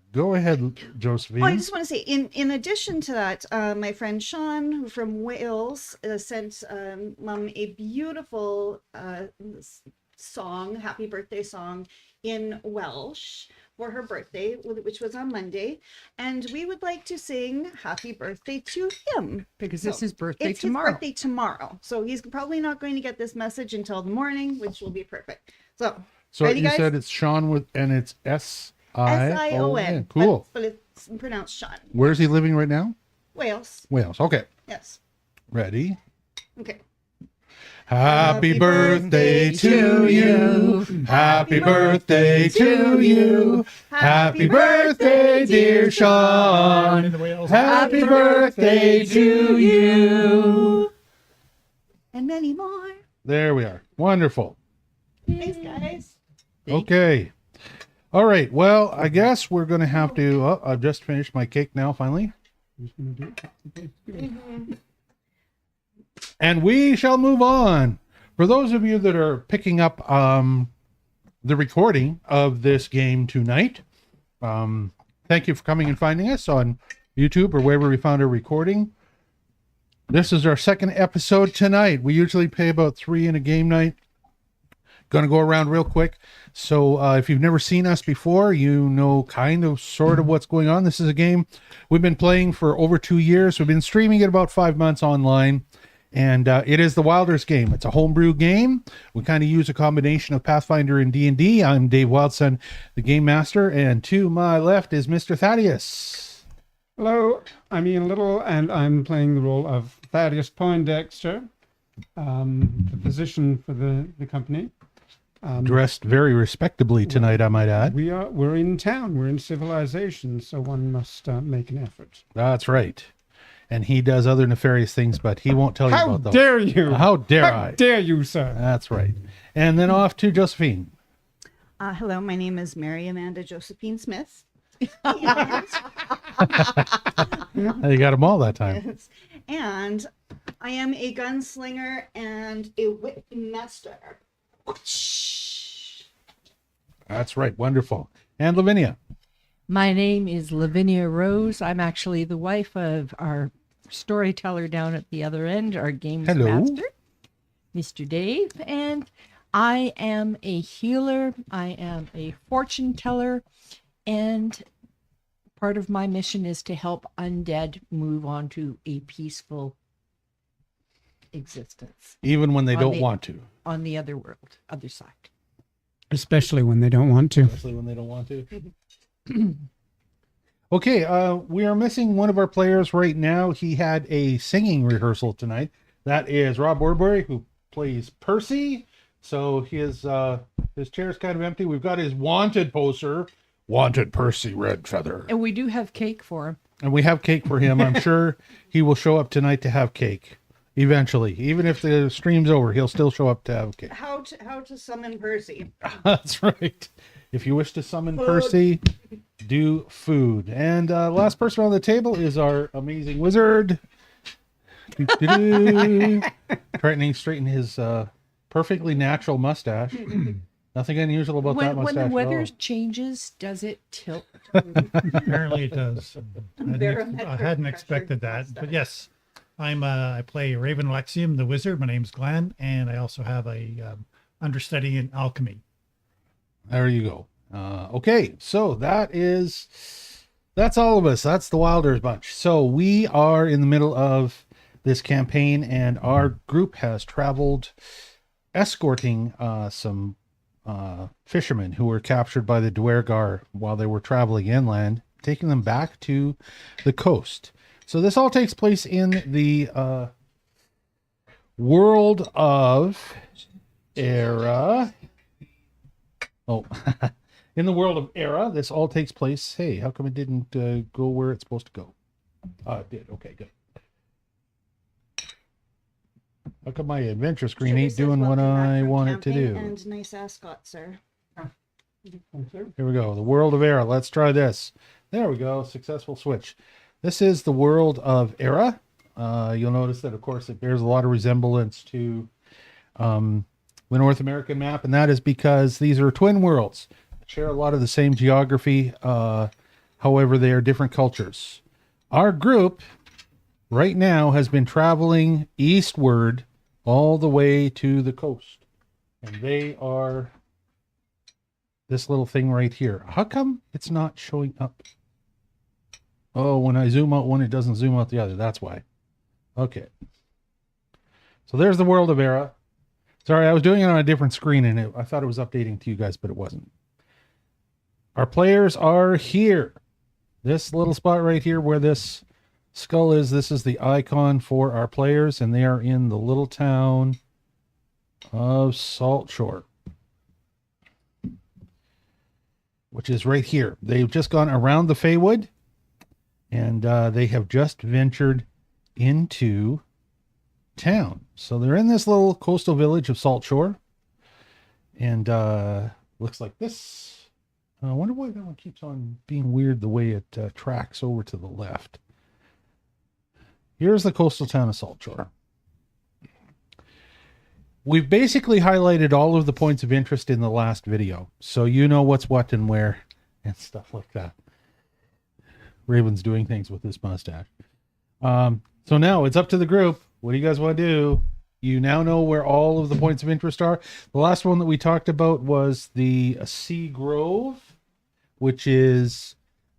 Josephine. Oh, I just want to say, in addition to that, my friend Sean, who from Wales, sent Mum a beautiful song, happy birthday song in Welsh for her birthday, which was on Monday. And we would like to sing happy birthday to him. Because it's So, his birthday It's tomorrow. his birthday tomorrow. So he's probably not going to get this message until the morning, which will be perfect. So ready, you guys? said it's Sean with, and it's S-I-O-N. S-I-O-N. Cool. But it's pronounced Sean. Where's he living right now? Wales. Wales. Okay. Yes. Ready? Okay. Happy birthday to you. Happy birthday to you. Happy birthday, dear Sean. Happy birthday to you. And many more. There we are. Wonderful. Thanks, guys. Okay. All right. Well, I guess we're going to have to. Oh, I've just finished my cake now, finally. And we shall move on. For those of you that are picking up the recording of this game tonight, thank you for coming and finding us on YouTube or wherever we found our recording. This is our second episode tonight. We usually play about 3 in a game night. Going to go around real quick. So if you've never seen us before, you know kind of sort of what's going on. This is a game we've been playing for over 2 years. We've been streaming it about 5 months online. And it is the Wylders game. It's a homebrew game. We kind of use a combination of Pathfinder and D&D. I'm Dave Wildson, the game master. And to my left is Mr. Thaddeus. Hello, I'm Ian Little, and I'm playing the role of Thaddeus Poindexter, the physician for the company. Dressed very respectably tonight, I might add. We're in town. We're in civilization, so one must make an effort. That's right. And he does other nefarious things, but he won't tell you How about those. dare you? How dare How I? dare you, sir? That's right. And then off to Josephine. Hello, my name is Mary Amanda Josephine Smith. You got them all that time. And I am a gunslinger and a whip master. That's right. Wonderful. And Lavinia. My name is Lavinia Rose. I'm actually the wife of our storyteller down at the other end, our games Hello. master, Mr. Dave. And I am a healer. I am a fortune teller. And part of my mission is to help undead move on to a peaceful existence Even when they On don't the- want to. on the other world, other side. Especially when they don't want to. Especially when they don't want to. Okay, we are missing one of our players right now. He had a singing rehearsal tonight. That is Rob Warbury, who plays Percy. So his chair's kind of empty. We've got his wanted poster. Wanted Percy Redfeather. And we do have cake for him. And we have cake for him. I'm sure he will show up tonight to have cake. Eventually. Even if the stream's over, he'll still show up to have cake. How to summon Percy? That's right. If you wish to summon Percy, do food. And last person on the table is our amazing wizard. Trying to straighten his perfectly natural mustache. Nothing unusual about that When mustache. the weather at all. changes, does it tilt? Apparently it does. I Barometric hadn't pressure expected that, mustache. but yes, I play Raven Alexium, the wizard. My name's Glenn, and I also have a understudy in alchemy. There you go. Okay, so that's all of us. That's the Wylders bunch. So we are in the middle of this campaign, and our group has traveled escorting some fishermen who were captured by the Duergar while they were traveling inland, taking them back to the coast. So this all takes place in the world of Era. Oh, In the world of Era, this all takes place. Hey, how come it didn't go where it's supposed to go? It did. Okay, good. How come my adventure screen Sugar ain't says, doing what "Welcome back I from want it to camping do? And nice ascot, sir. Here we go. The world of Era. Let's try this. There we go. Successful switch. This is the world of Era. You'll notice that, of course, it bears a lot of resemblance to the North American map, and that is because these are twin worlds. Share a lot of the same geography. However, they are different cultures. Our group right now has been traveling eastward all the way to the coast, and they are this little thing right here. How come it's not showing up? Oh, when I zoom out one, it doesn't zoom out the other. That's why. Okay. So there's the world of Era. Sorry, I was doing it on a different screen, and I thought it was updating to you guys, but it wasn't. Our players are here. This little spot right here where this skull is, this is the icon for our players, and they are in the little town of Saltshore, which is right here. They've just gone around the Feywood, and they have just ventured into town. So they're in this little coastal village of Saltshore, and looks like this. I wonder why that one keeps on being weird the way it tracks over to the left. Here's the coastal town of Saltshore. We've basically highlighted all of the points of interest in the last video, so you know what's what and where and stuff like that. Raven's doing things with his mustache. So now it's up to the group. What do you guys want to do? You now know where all of the points of interest are. The last one that we talked about was the Sea Grove, which is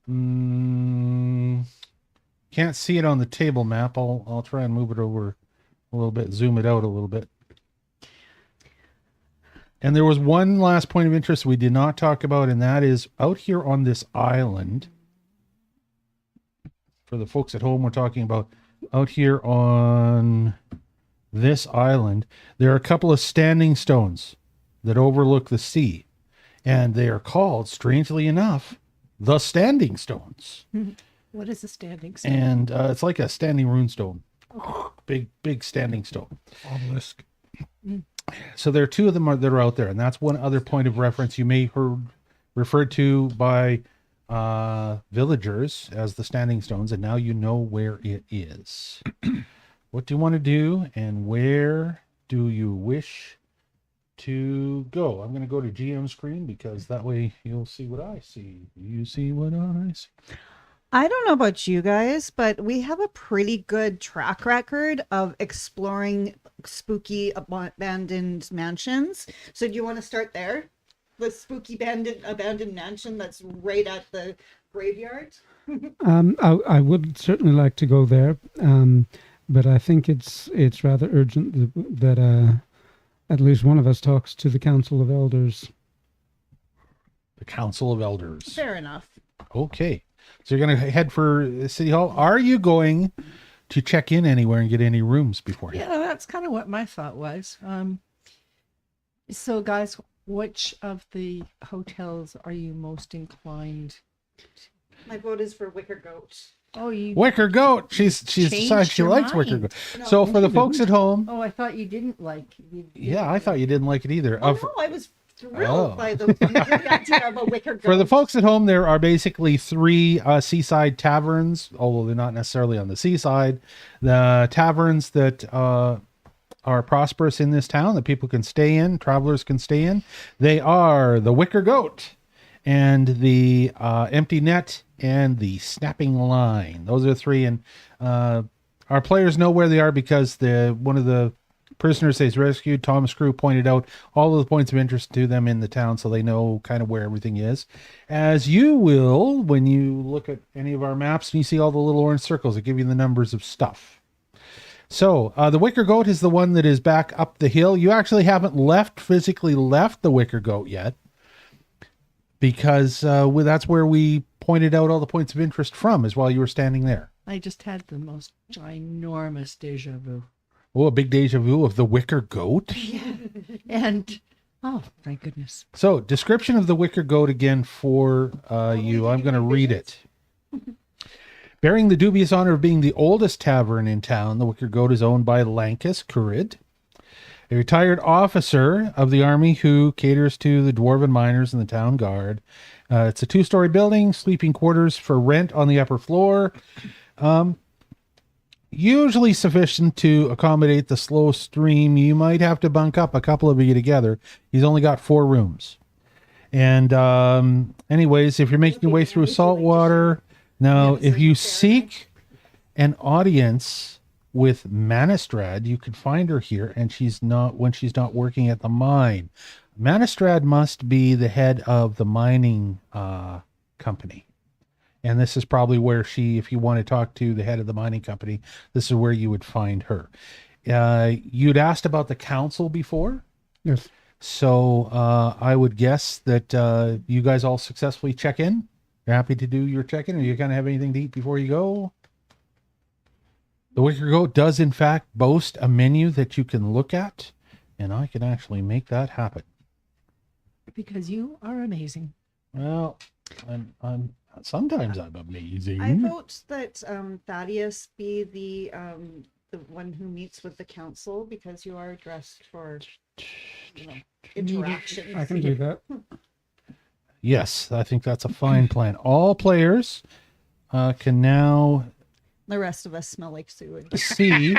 can't see it on the table map. I'll try and move it over a little bit, zoom it out a little bit. And there was one last point of interest we did not talk about, and that is out here on this island. For the folks at home, we're talking about out here on this island, there are a couple of standing stones that overlook the sea, and they are called, strangely enough, the Standing Stones. What is a standing stone? And it's like a standing rune stone. Big standing stone. Obelisk. So there are two of them that are out there, and that's one other point of reference you may heard referred to by villagers as the Standing Stones, and now you know where it is. What do you want to do, and where do you wish to go? I'm going to go to GM screen because that way you'll see what I see. You see what I see. I don't know about you guys, but we have a pretty good track record of exploring spooky abandoned mansions. So do you want to start there? The spooky abandoned mansion that's right at the graveyard? I would certainly like to go there, but I think it's rather urgent that at least one of us talks to the Council of Elders. The Council of Elders. Fair enough. Okay. So you're going to head for City Hall. Are you going to check in anywhere and get any rooms beforehand? Yeah, that's kind of what my thought was. So, guys, which of the hotels are you most inclined? My vote is for Wicker Goat. Oh, you. Wicker Goat. She's decided she your likes mind. Wicker Goat. No. So for the folks at home, Oh, I thought you didn't like. yeah, I thought you didn't like it either. Oh, no, I was thrilled Oh. by the idea of a Wicker Goat. For the folks at home, there are basically three seaside taverns, although they're not necessarily on the seaside. The taverns that are prosperous in this town that people can stay in, travelers can stay in. They are the Wicker Goat and the Empty Net and the Snapping Line. Those are three, and our players know where they are because one of the prisoners they've rescued, Thomas Crew, pointed out all of the points of interest to them in the town, so they know kind of where everything is. As you will when you look at any of our maps and you see all the little orange circles that give you the numbers of stuff. So the Wicker Goat is the one that is back up the hill. You actually haven't physically left the Wicker Goat yet, because that's where we pointed out all the points of interest from, is while you were standing there. I just had the most ginormous deja vu. Oh, a big deja vu of the Wicker Goat? And Oh, thank goodness. So, description of the Wicker Goat again for you. I'm going to read it. Bearing the dubious honor of being the oldest tavern in town, the Wicker Goat is owned by Lankus Curid, a retired officer of the army who caters to the dwarven miners and the town guard. It's a 2-story building, sleeping quarters for rent on the upper floor. Usually sufficient to accommodate the slow stream. You might have to bunk up a couple of you together. He's only got 4 rooms. And anyways, if you're making your way through saltwater, now if you seek an audience with Manistrad, you can find her here, and she's not working at the mine. Manistrad must be the head of the mining company. And this is probably where if you want to talk to the head of the mining company, this is where you would find her. You'd asked about the council before. Yes. So I would guess that you guys all successfully check in. You're happy to do your check-in, or you kind of have anything to eat before you go? The Wicker Goat does, in fact, boast a menu that you can look at, and I can actually make that happen. Because you are amazing. Well, I'm sometimes I'm amazing. I vote that Thaddeus be the one who meets with the council, because you are dressed for, interactions. I can do that. Yes, I think that's a fine plan. All players can now The rest of us smell like sewage. see.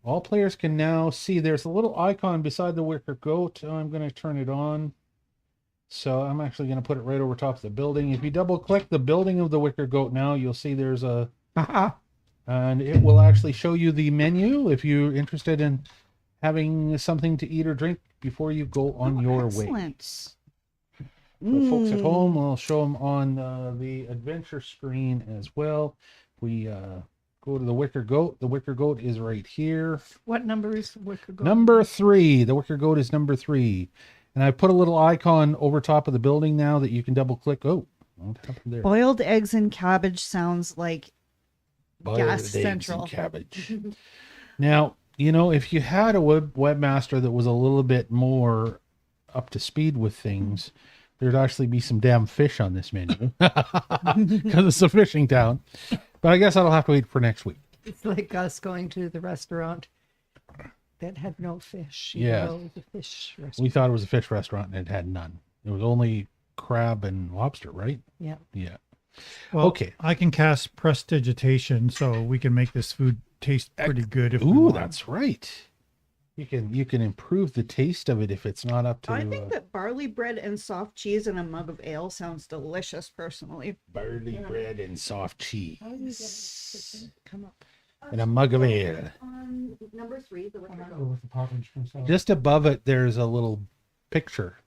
All players can now see. There's a little icon beside the Wicker Goat. I'm going to turn it on. So I'm actually going to put it right over top of the building. If you double click the building of the Wicker Goat now, you'll see there's a... and it will actually show you the menu if you're interested in having something to eat or drink before you go on your way. Excellent. For folks at home, I'll show them on the adventure screen as well. We go to the Wicker Goat. The Wicker Goat is right here. What number is the Wicker Goat? Number 3. The Wicker Goat is number 3. And I put a little icon over top of the building now that you can double click. Oh, what happened there? Boiled eggs and cabbage sounds like Boiled Gas eggs Central. and cabbage. Now, if you had a webmaster that was a little bit more up to speed with things, there'd actually be some damn fish on this menu because it's a fishing town. But I guess that'll have to wait for next week. It's like us going to the restaurant that had no fish. Yeah. It was a fish restaurant. We thought it was a fish restaurant and it had none. It was only crab and lobster, right? Yeah. Yeah. Well, Okay. I can cast prestidigitation, so we can make this food taste pretty good. If we Ooh, want. that's right. You can improve the taste of it if it's not up to I think that barley bread and soft cheese and a mug of ale sounds delicious, personally. barley bread and soft cheese How do you get it to come up? and a mug of ale. On number 3, the Wicker Goat. With the pottage myself. Just above it, there's a little picture.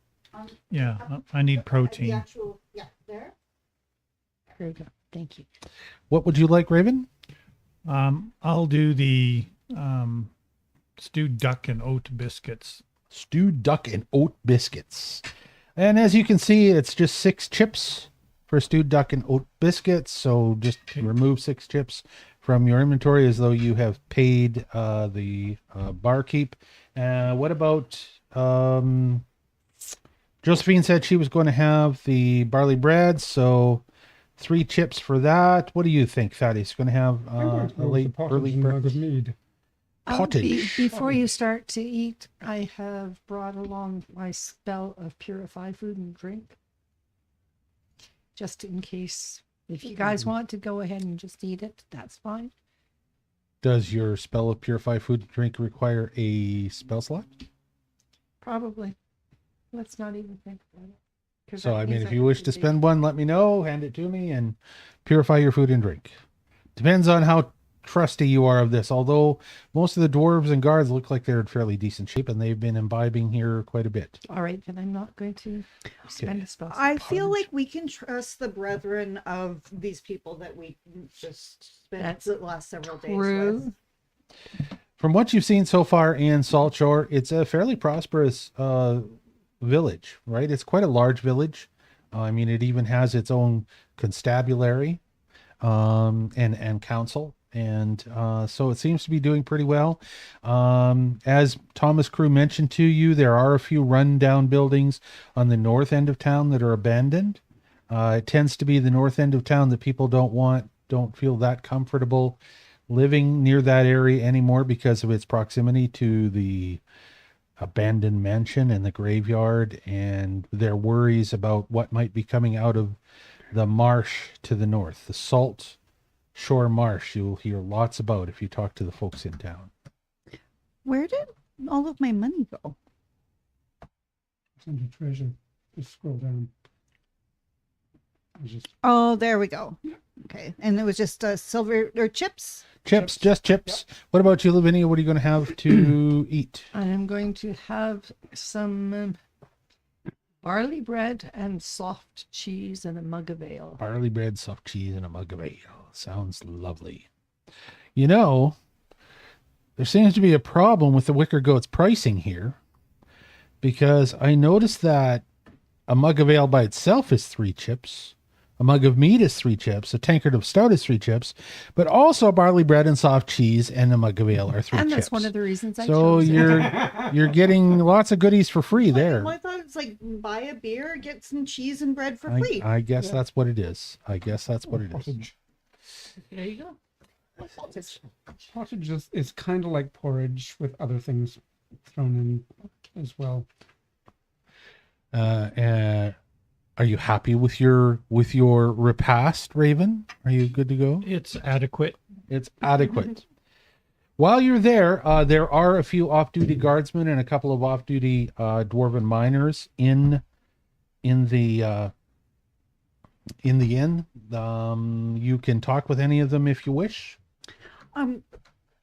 Yeah, I need The protein. actual, there. Here we go. Thank you. What would you like, Raven? I'll do the stewed duck and oat biscuits. Stewed duck and oat biscuits. And as you can see, it's just 6 chips for stewed duck and oat biscuits. So just remove 6 chips from your inventory as though you have paid the barkeep. What about Josephine said she was going to have the barley bread, so 3 chips for that. What do you think, Thaddeus? Going to have a late early mug of breakfast? mead. Pottage. Before you start to eat, I have brought along my spell of purify food and drink. Just in case, if you guys want to go ahead and just eat it, that's fine. Does your spell of purify food and drink require a spell slot? Probably. Let's not even think about it. 'Cause So, that I mean, means if I you have wish to do- spend one, let me know, hand it to me, and purify your food and drink. Depends on how trusty you are of this, although most of the dwarves and guards look like they're in fairly decent shape, and they've been imbibing here quite a bit. All right, then I'm not going to spend Okay. a spell. I feel like we can trust the brethren of these people that we just spent That's the last several days True. with. From what you've seen so far in Saltshore, it's a fairly prosperous village, right? It's quite a large village. I mean, it even has its own constabulary and council. And so it seems to be doing pretty well. As Thomas Crew mentioned to you, there are a few rundown buildings on the north end of town that are abandoned. It tends to be the north end of town that people don't feel that comfortable living near that area anymore because of its proximity to the abandoned mansion and the graveyard, and their worries about what might be coming out of the marsh to the north, the Saltshore marsh. You'll hear lots about if you talk to the folks in town. Where did all of my money go? It's under treasure. Just scroll down. Oh, there we go. Okay, and it was just silver or chips. Chips, just chips. What about you, Lavinia? What are you going to have to eat? I am going to have some barley bread and soft cheese and a mug of ale. Barley bread, soft cheese, and a mug of ale. Sounds lovely. You know, there seems to be a problem with the Wicker Goat's pricing here, because I noticed that a mug of ale by itself is 3 chips. A mug of meat is 3 chips. A tankard of stout is 3 chips. But also barley bread and soft cheese and a mug of ale are 3 chips. And that's one of the reasons I so chose it. you're getting lots of goodies for free there. Well, I thought it's like buy a beer, get some cheese and bread for free. I guess that's what it is. I guess that's what it is. Pottage. There you go. Pottage is kind of like porridge with other things thrown in as well. Are you happy with your repast, Raven? Are you good to go? It's adequate. It's adequate. While you're there, there are a few off-duty guardsmen and a couple of off-duty dwarven miners in the inn. You can talk with any of them if you wish.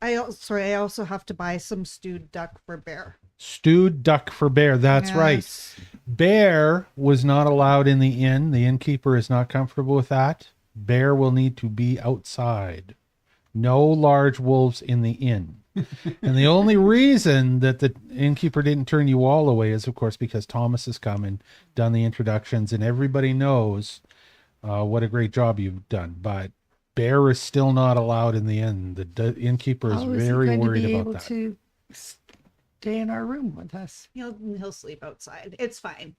I also have to buy some stewed duck for Bear. Stewed duck for Bear. That's right. Yes. Bear was not allowed in the inn. The innkeeper is not comfortable with that. Bear will need to be outside. No large wolves in the inn. And the only reason that the innkeeper didn't turn you all away is, of course, because Thomas has come and done the introductions, and everybody knows what a great job you've done. But Bear is still not allowed in the inn. The innkeeper is very worried about that. To stay in our room with us. He'll sleep outside. It's fine.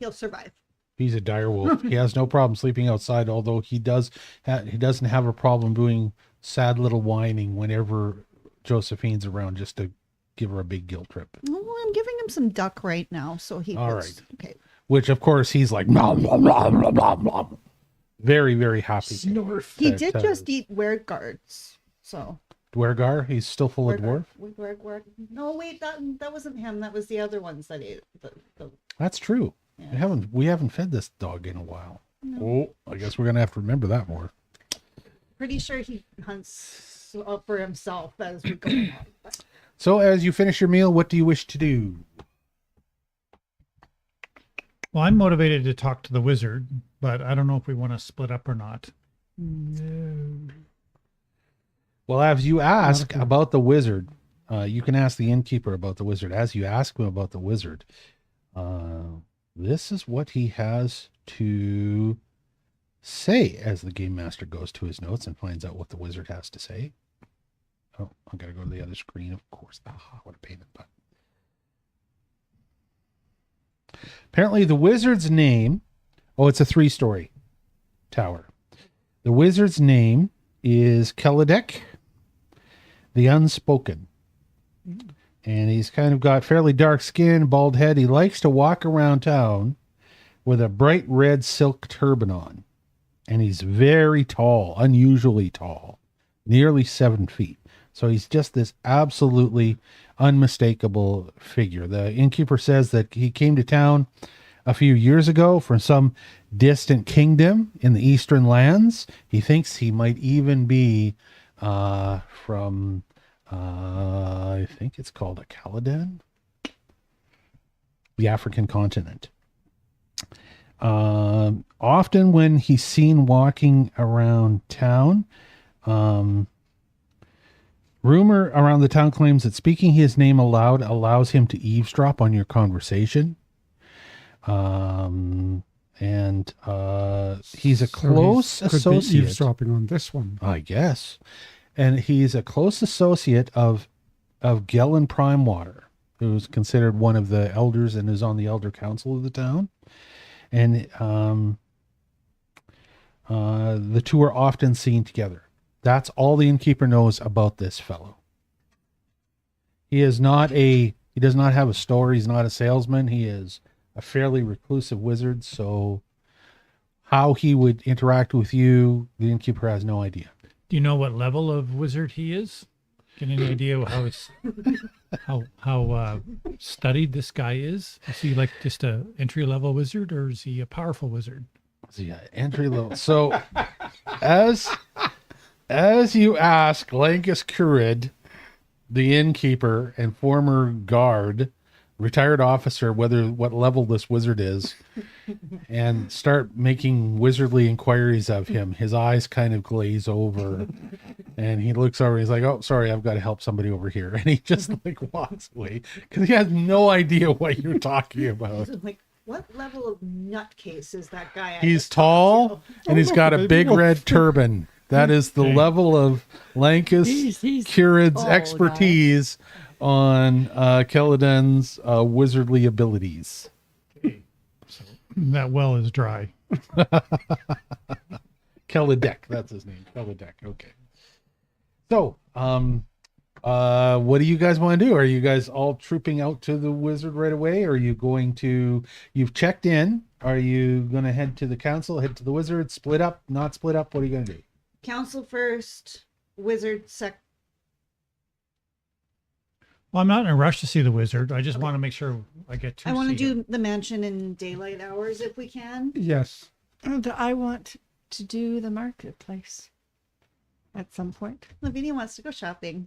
He'll survive. He's a dire wolf. He has no problem sleeping outside, although he doesn't have a problem doing sad little whining whenever Josephine's around, just to give her a big guilt trip. Well, I'm giving him some duck right now, so he All was, right. okay. Which, of course, he's like, blah, blah, blah, blah, blah, blah. Very, very happy. Snorf. He that, did just eat guards, so. Dwergar, he's still full of dwarf. No, wait, that wasn't him. That was the other ones that ate. That's true. Yeah. We haven't fed this dog in a while. No. Oh, I guess we're gonna have to remember that more. Pretty sure he hunts for himself as we go along. But So, as you finish your meal, what do you wish to do? Well, I'm motivated to talk to the wizard, but I don't know if we want to split up or not. Well, as you ask about the wizard, you can ask the innkeeper about the wizard. As you ask him about the wizard, this is what he has to say as the game master goes to his notes and finds out what the wizard has to say. Oh, I gotta go to the other screen, of course. Ah, what a pain in the butt. Apparently the wizard's name, it's a 3-story tower. The wizard's name is Keladek the Unspoken. And he's kind of got fairly dark skin, bald head. He likes to walk around town with a bright red silk turban on. And he's very tall, unusually tall, nearly 7 feet. So he's just this absolutely unmistakable figure. The innkeeper says that he came to town a few years ago from some distant kingdom in the eastern lands. He thinks he might even be from, I think it's called a Caladan, the African continent. Often when he's seen walking around town, rumor around the town claims that speaking his name aloud allows him to eavesdrop on your conversation. And he's a close Could be associate. eavesdropping on this one. I guess. and he's a close associate of Gellin Primewater, who's considered one of the elders and is on the elder council of the town. And the two are often seen together. That's all the innkeeper knows about this fellow. He does not have a store. He's not a salesman. He is a fairly reclusive wizard. So how he would interact with you, the innkeeper has no idea. Do you know what level of wizard he is? Get any idea how studied this guy is? Is he like just a entry level wizard, or is he a powerful wizard? Yeah, entry level. So as you ask Lankus Curid, the innkeeper and former guard, retired officer, what level this wizard is, and start making wizardly inquiries of him, his eyes kind of glaze over, and he looks over, he's like, oh, sorry, I've got to help somebody over here. And he just like walks away because he has no idea what you're talking about. Like, what level of nutcase is that guy? He's tall and he's got a big red turban. That is the level of Lankus He's Curid's tall expertise on Keladin's wizardly abilities. So that well is dry. Keladek, that's his name. Keladek. Okay. So, what do you guys want to do? Are you guys all trooping out to the wizard right away? Or are you going to, you've checked in. Are you going to head to the council, head to the wizard, split up, not split up? What are you going to do? Council first, wizard sec. Well, I'm not in a rush to see the wizard. I just want to make sure I get to I want to see him. do the mansion in daylight hours if we can. Yes. And I want to do the marketplace at some point. Lavinia wants to go shopping.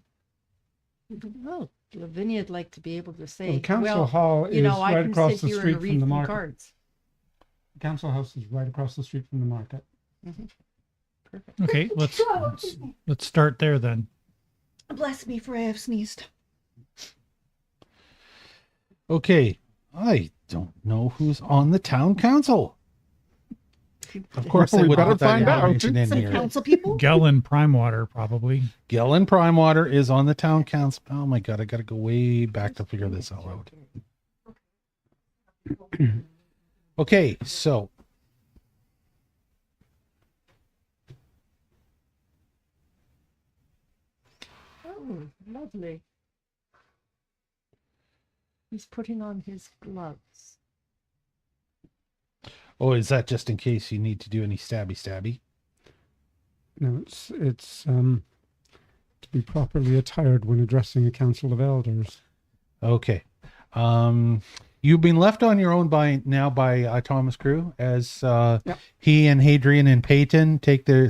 Oh, Lavinia'd like to be able to say, Well, the council well, hall is you know, I right can across sit the here street and from read the from market. cards. The council house is right across the street from the market. Okay, let's start there then. Bless me, for I have sneezed. Okay. I don't know who's on the town council. Of course, they We would better put that find out. information in Some here. council people? Gellin Primewater, probably. Gellin Primewater is on the town council. Oh my god, I gotta go way back to figure this all out. Okay, so Oh, lovely. He's putting on his gloves. oh, is that just in case you need to do any stabby? No, it's to be properly attired when addressing a council of elders. Okay. You've been left on your own by Thomas Crew as he and Hadrian and Peyton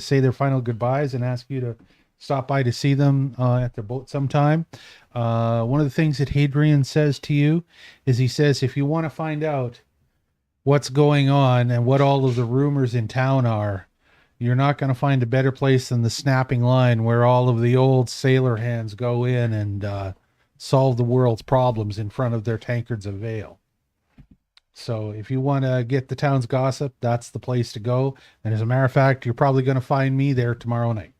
say their final goodbyes and ask you to stop by to see them at their boat sometime. One of the things that Hadrian says to you is he says, if you want to find out what's going on and what all of the rumors in town are, you're not going to find a better place than the Snapping Line, where all of the old sailor hands go in and solve the world's problems in front of their tankards of ale. So if you want to get the town's gossip, that's the place to go. And as a matter of fact, you're probably going to find me there tomorrow night.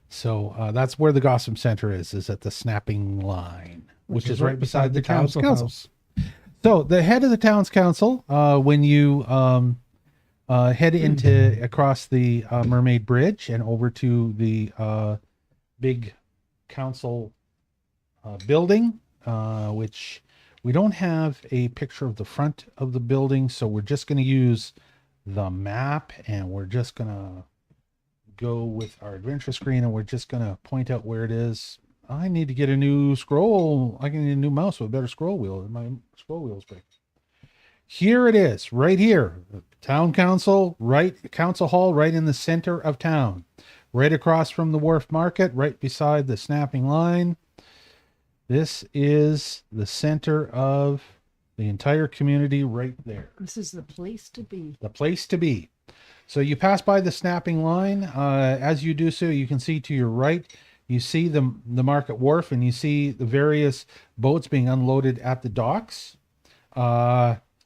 So that's where the gossip center is at the Snapping Line, which is right beside the town's council. house. So the head of the town's council, when you head across the Mermaid Bridge and over to the big council building, which we don't have a picture of the front of the building, so we're just going to use the map, and we're just going to go with our adventure screen, and we're just going to point out where it is. I need to get a new scroll. I can need a new mouse with a better scroll wheel. My scroll wheel's big. Here it is, right here. Town council, council hall, right in the center of town. Right across from the Wharf Market, right beside the Snapping Line. This is the center of the entire community right there. This is the place to be. The place to be. So you pass by the Snapping Line. As you do so, you can see to your right, you see the market wharf, and you see the various boats being unloaded at the docks.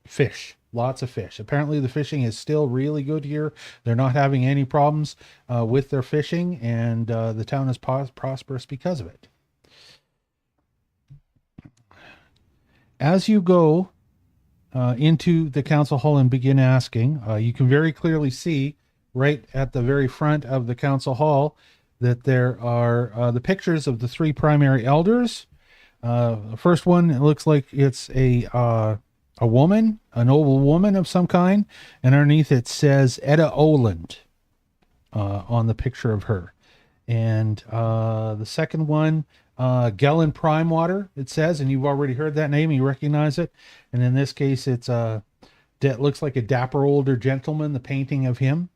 Fish. Lots of fish. Apparently the fishing is still really good here. They're not having any problems with their fishing, and the town is prosperous because of it. As you go into the council hall and begin asking, you can very clearly see right at the very front of the council hall that there are the pictures of the three primary elders. The first one, it looks like it's a woman, a noble woman of some kind, and underneath it says Edda Oland on the picture of her. And the second one, Gellin Primewater, it says, and you've already heard that name, you recognize it. And in this case, it looks like a dapper older gentleman, the painting of him.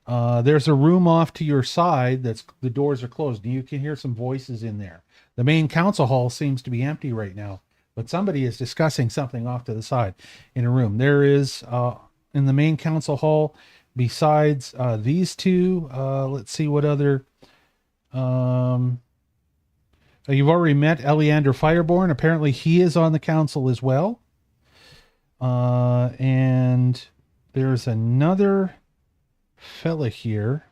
There's a room off to your side the doors are closed, and you can hear some voices in there. The main council hall seems to be empty right now, but somebody is discussing something off to the side in a room. There is, in the main council hall, besides these two, let's see what other... you've already met Eleander Fireborn. Apparently he is on the council as well. And there's another fella here.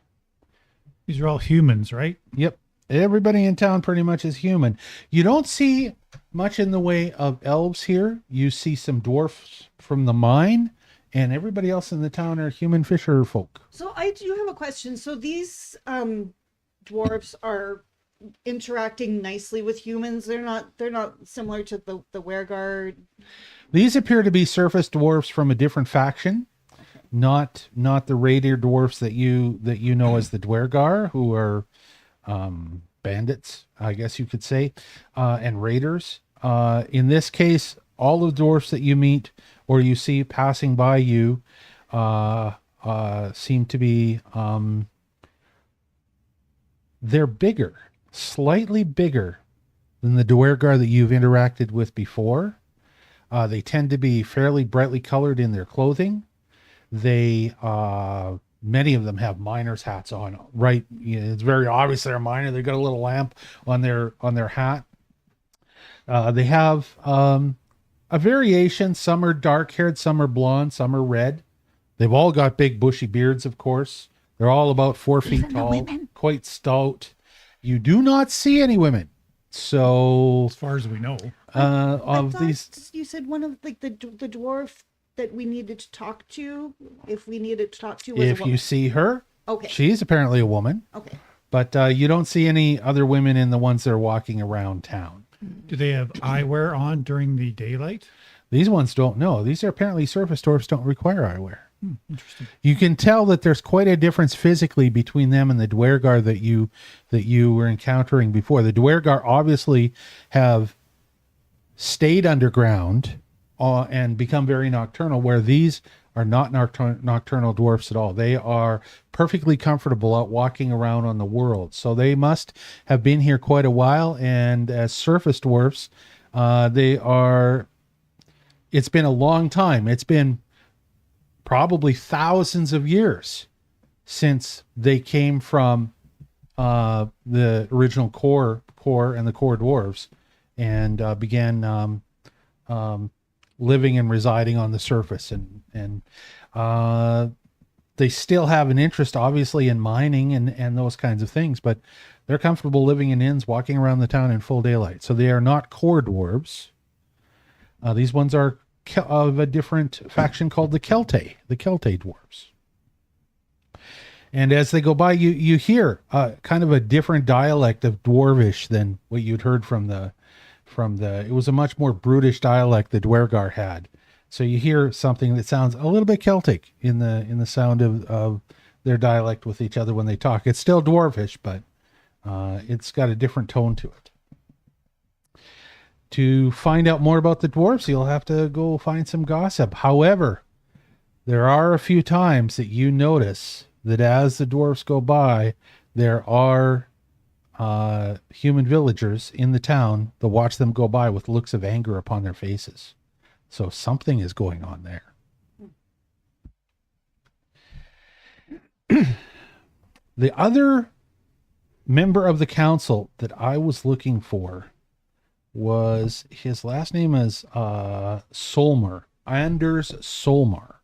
These are all humans, right? Yep. Everybody in town pretty much is human. You don't see much in the way of elves here. You see some dwarfs from the mine, and everybody else in the town are human fisher folk. So I do have a question. So these dwarves are interacting nicely with humans. They're not similar to the wereguard. These appear to be surface dwarfs from a different faction. Okay. Not the raider dwarfs that you know as the Dwergar, who are bandits, I guess you could say, and raiders. In this case, all the dwarfs that you meet or you see passing by you seem to be they're bigger, slightly bigger than the Dwergar that you've interacted with before. They tend to be fairly brightly colored in their clothing. They many of them have miners' hats on, right? It's very obvious they're a miner. They've got a little lamp on their hat. They have a variation. Some are dark-haired, some are blonde, some are red. They've all got big bushy beards, of course. They're all about 4 feet tall, quite stout. You do not see any women. So, as far as we know, I these, you said one of like the dwarf that we needed to talk to, if we needed to talk to, was if you see her, okay, she's apparently a woman. Okay, but you don't see any other women in the ones that are walking around town. Do they have eyewear on during the daylight? These ones don't know. These are apparently surface dwarfs, don't require eyewear. Interesting. You can tell that there's quite a difference physically between them and the Dwergar that you were encountering before. The Dwergar obviously have stayed underground and become very nocturnal, where these are not nocturnal dwarfs at all. They are perfectly comfortable out walking around on the world. So they must have been here quite a while, and as surface dwarfs, it's been a long time. It's been probably thousands of years since they came from the original core and the core dwarves and began living and residing on the surface. And they still have an interest, obviously, in mining and those kinds of things, but they're comfortable living in inns, walking around the town in full daylight. So they are not core dwarves. These ones are of a different faction called the Keltae dwarves. And as they go by, you hear kind of a different dialect of dwarvish than what you'd heard from the. It was a much more brutish dialect the Dwergar had. So you hear something that sounds a little bit Celtic in the sound of their dialect with each other when they talk. It's still dwarvish, but it's got a different tone to it. To find out more about the dwarves, you'll have to go find some gossip. However, there are a few times that you notice that as the dwarves go by, there are human villagers in the town that watch them go by with looks of anger upon their faces. So something is going on there. The other member of the council that I was looking for was, his last name is Solmer. Anders Solmar.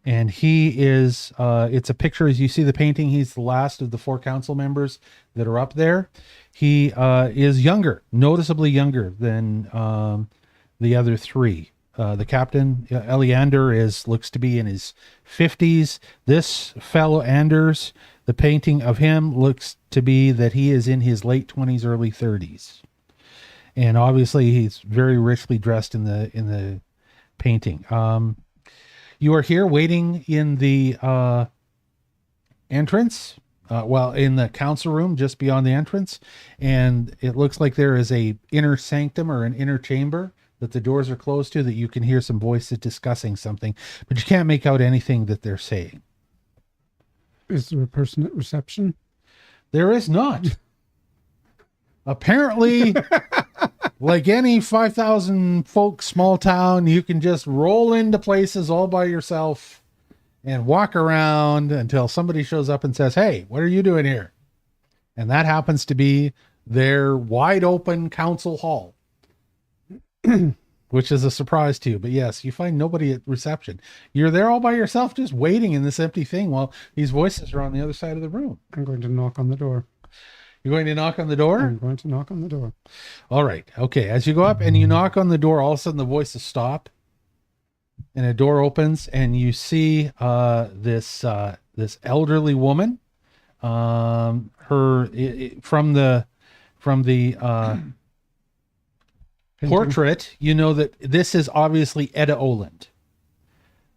And he is, it's a picture, as you see the painting, he's the last of the 4 council members that are up there. He is younger, noticeably younger than the other 3. The captain, Eleander, looks to be in his 50s. This fellow Anders, the painting of him looks to be that he is in his late 20s, early 30s. And obviously he's very richly dressed in the painting. You are here waiting in the entrance, in the council room just beyond the entrance. And it looks like there is a inner sanctum or an inner chamber that the doors are closed to, that you can hear some voices discussing something, but you can't make out anything that they're saying. Is there a person at reception? There is not. Apparently, like any 5,000 folk small town, you can just roll into places all by yourself and walk around until somebody shows up and says, "Hey, what are you doing here?" And that happens to be their wide open council hall, which is a surprise to you. But yes, you find nobody at reception. You're there all by yourself, just waiting in this empty thing while these voices are on the other side of the room. I'm going to knock on the door. You're going to knock on the door? I'm going to knock on the door. All right. Okay. As you go up and you knock on the door, all of a sudden the voices stop and a door opens and you see this elderly woman. From the portrait, you know that this is obviously Edda Oland.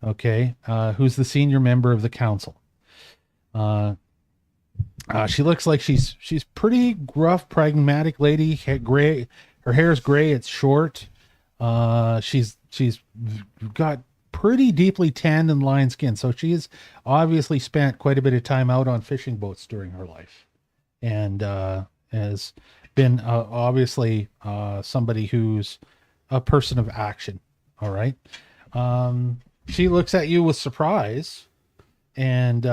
Okay. Who's the senior member of the council. She looks like she's pretty gruff, pragmatic lady. Her hair's gray. It's short. She's got pretty deeply tanned and lined skin. So she has obviously spent quite a bit of time out on fishing boats during her life, and has been obviously somebody who's a person of action. All right. She looks at you with surprise, and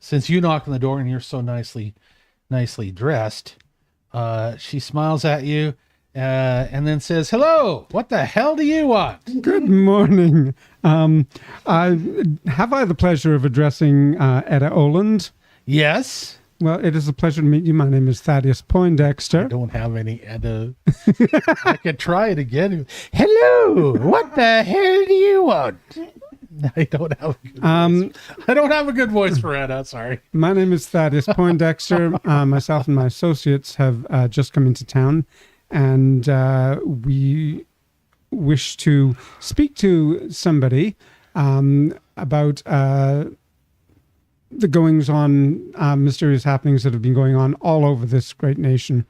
since you knock on the door and you're so nicely dressed, she smiles at you and then says, "Hello, what the hell do you want?" Good morning. Have I the pleasure of addressing Edda Oland? Yes. Well, it is a pleasure to meet you. My name is Thaddeus Poindexter. I don't have any Edda. I could try it again. Hello, what the hell do you want? I don't have a good voice. I don't have a good voice for Edda. Sorry. My name is Thaddeus Poindexter. Myself and my associates have just come into town, and we wish to speak to somebody about the goings on, mysterious happenings that have been going on all over this great nation.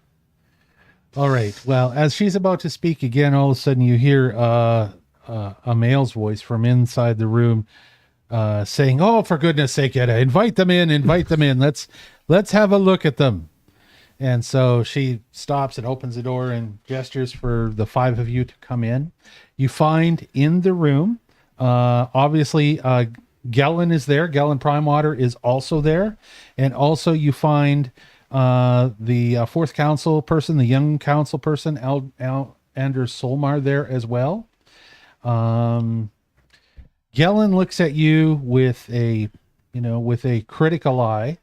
All right. Well, as she's about to speak again, all of a sudden you hear a male's voice from inside the room saying, "Oh, for goodness sake, Edda, invite them in. Let's have a look at them." And so she stops and opens the door and gestures for the 5 of you to come in. You find in the room, obviously, Gellin is there. Gellin Primewater is also there. And also you find the 4th council person, the young council person, Anders Solmar there as well. Gellin looks at you with a critical eye.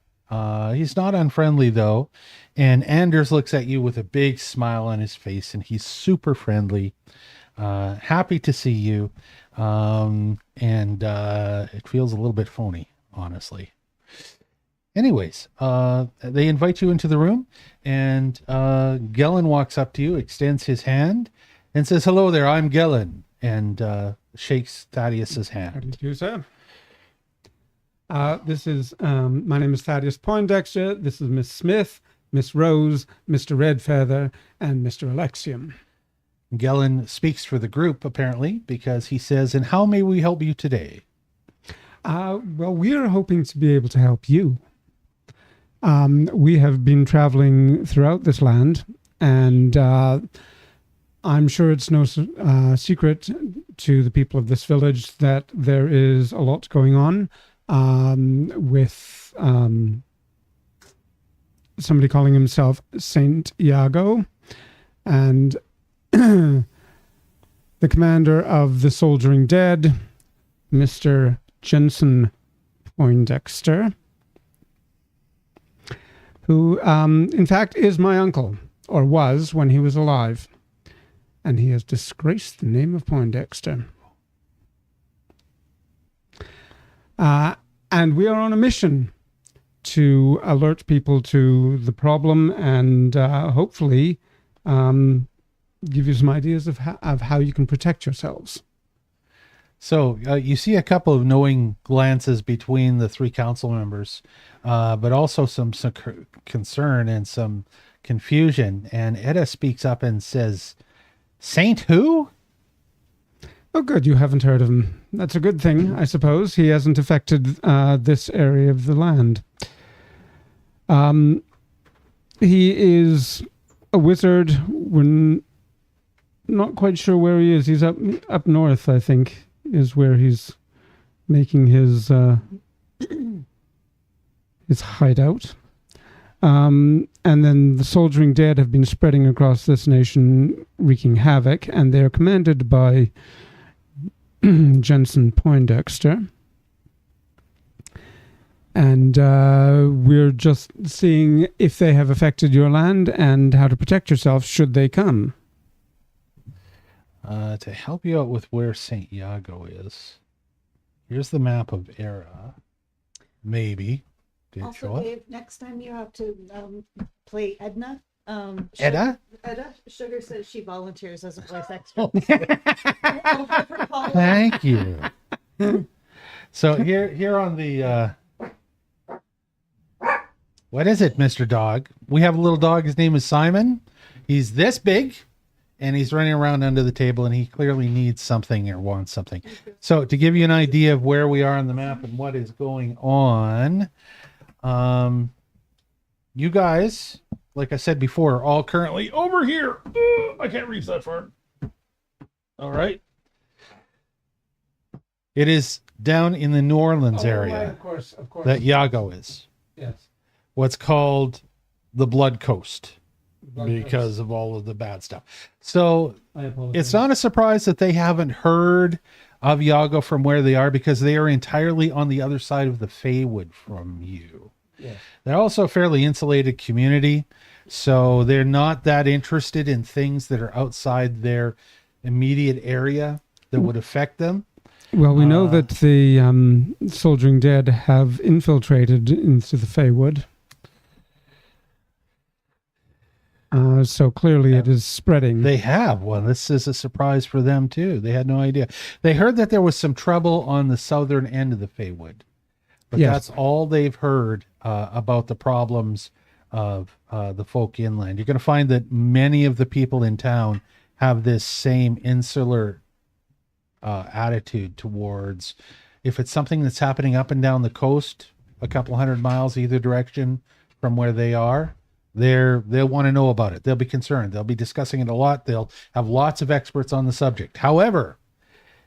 He's not unfriendly though. And Anders looks at you with a big smile on his face, and he's super friendly, happy to see you. And it feels a little bit phony, honestly. Anyways, they invite you into the room, and Gellin walks up to you, extends his hand, and says, "Hello there, I'm Gellin," and shakes Thaddeus's hand. How do you do, sir? This is my name is Thaddeus Poindexter. This is Miss Smith, Miss Rose, Mr. Redfeather, and Mr. Alexium. Gellin speaks for the group, apparently, because he says, "And how may we help you today?" Well, we are hoping to be able to help you. We have been traveling throughout this land, and I'm sure it's no secret to the people of this village that there is a lot going on with somebody calling himself Saint Iago, and the commander of the Soldiering Dead, Mr. Jensen Poindexter, who, in fact, is my uncle, or was when he was alive. And he has disgraced the name of Poindexter. And we are on a mission to alert people to the problem and hopefully give you some ideas of how you can protect yourselves. So you see a couple of knowing glances between the three council members, but also some concern and some confusion. And Edda speaks up and says, "Saint who?" Oh, good. You haven't heard of him. That's a good thing, I suppose. He hasn't affected this area of the land. He is a wizard. We're not quite sure where he is. He's up north, I think, is where he's making his hideout. And then the Soldiering Dead have been spreading across this nation, wreaking havoc, and they're commanded by Jensen Poindexter. And we're just seeing if they have affected your land and how to protect yourself should they come. To help you out with where St. Iago is, here's the map of Era. Maybe. Did Also, show up? Dave, next time you have to play Edna. Edda? Edda? Sugar says she volunteers as a voice extra. Thank you. So here on the what is it, Mr. Dog? We have a little dog. His name is Simon. He's this big, and he's running around under the table, and he clearly needs something or wants something. So to give you an idea of where we are on the map and what is going on, you guys, like I said before, are all currently over here. I can't reach that far. All right. It is down in the New Orleans area Right, of course. that Iago is. Yes. What's called the Blood Coast Blood because of all of the bad stuff. So I apologize. it's not a surprise that they haven't heard of Iago from where they are because they are entirely on the other side of the Feywood from you. Yes. They're also a fairly insulated community, so they're not that interested in things that are outside their immediate area that would affect them. Well, we know that the Soldiering Dead have infiltrated into the Feywood. So clearly it is spreading. They have. Well, this is a surprise for them, too. They had no idea. They heard that there was some trouble on the southern end of the Feywood. But Yes. that's all they've heard about the problems of the folk inland. You're going to find that many of the people in town have this same insular attitude towards if it's something that's happening up and down the coast, a couple hundred miles either direction from where they are, they'll want to know about it. They'll be concerned. They'll be discussing it a lot. They'll have lots of experts on the subject. However,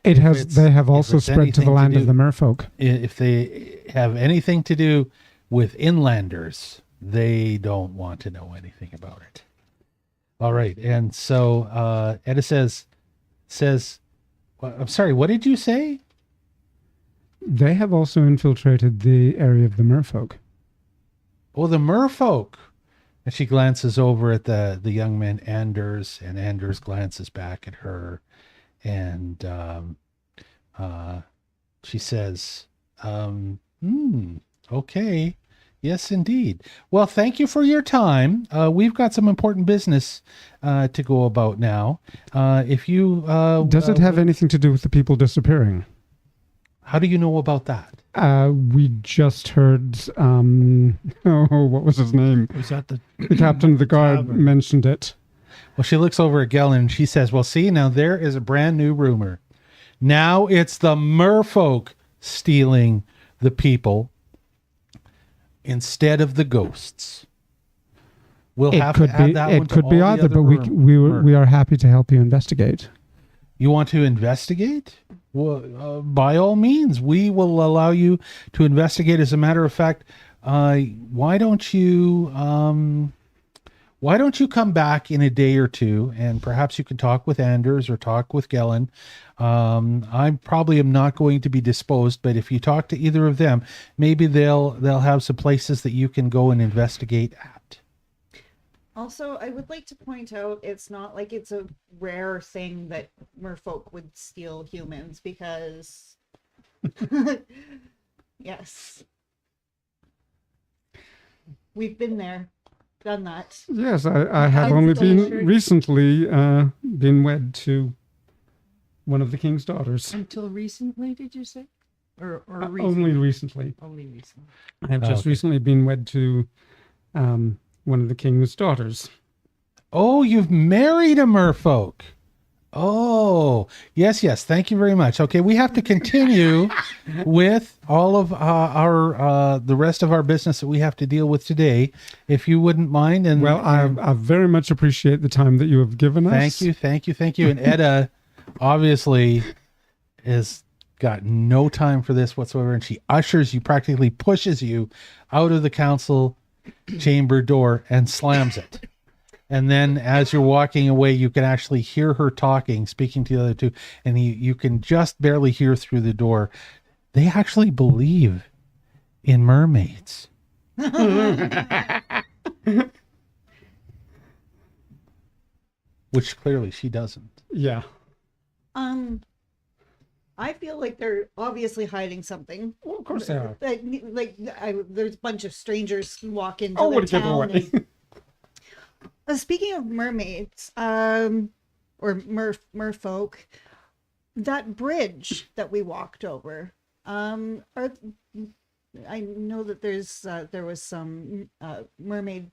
They have also it's spread to anything the to land do- of the merfolk. if they have anything to do with inlanders, they don't want to know anything about it. All right. And so Edda says, I'm sorry, what did you say? They have also infiltrated the area of the merfolk. Oh, the merfolk. And she glances over at the young man Anders, and Anders glances back at her. And she says, okay. Yes, indeed. Well, thank you for your time. We've got some important business to go about now. If you Does it have anything to do with the people disappearing? How do you know about that? We just heard, what was his name? Was that the The captain of the guard Tavern. mentioned it. Well, she looks over at Gellin and she says, well, see, now there is a brand new rumor. Now it's the merfolk stealing the people instead of the ghosts. We'll have to add that one It to could be all the either, other but we are happy to help you investigate. You want to investigate? Well, by all means, we will allow you to investigate. As a matter of fact, why don't you why don't you come back in a day or two, and perhaps you can talk with Anders or talk with Gellin. I probably am not going to be disposed, but if you talk to either of them, maybe they'll have some places that you can go and investigate at. Also, I would like to point out it's not like it's a rare thing that merfolk would steal humans, because yes, we've been there, done that. Yes, I have only been recently been wed to one of the king's daughters. Until recently, did you say? Or recently? Only recently. Only recently. I have just recently been wed to one of the king's daughters. Oh, you've married a merfolk. Oh, yes. Thank you very much. Okay, we have to continue with all of our the rest of our business that we have to deal with today, if you wouldn't mind. And well, I very much appreciate the time that you have given us. Thank you. And Edda obviously has got no time for this whatsoever, and she ushers you, practically pushes you out of the council chamber door and slams it. And then as you're walking away, you can actually hear her speaking to the other two, and you can just barely hear through the door. They actually believe in mermaids. Which clearly she doesn't. Yeah. I feel like they're obviously hiding something. Well, of course they are. There's a bunch of strangers who walk into what the a town. giveaway. Speaking of mermaids, or merfolk, that bridge that we walked over, I know that there was some mermaid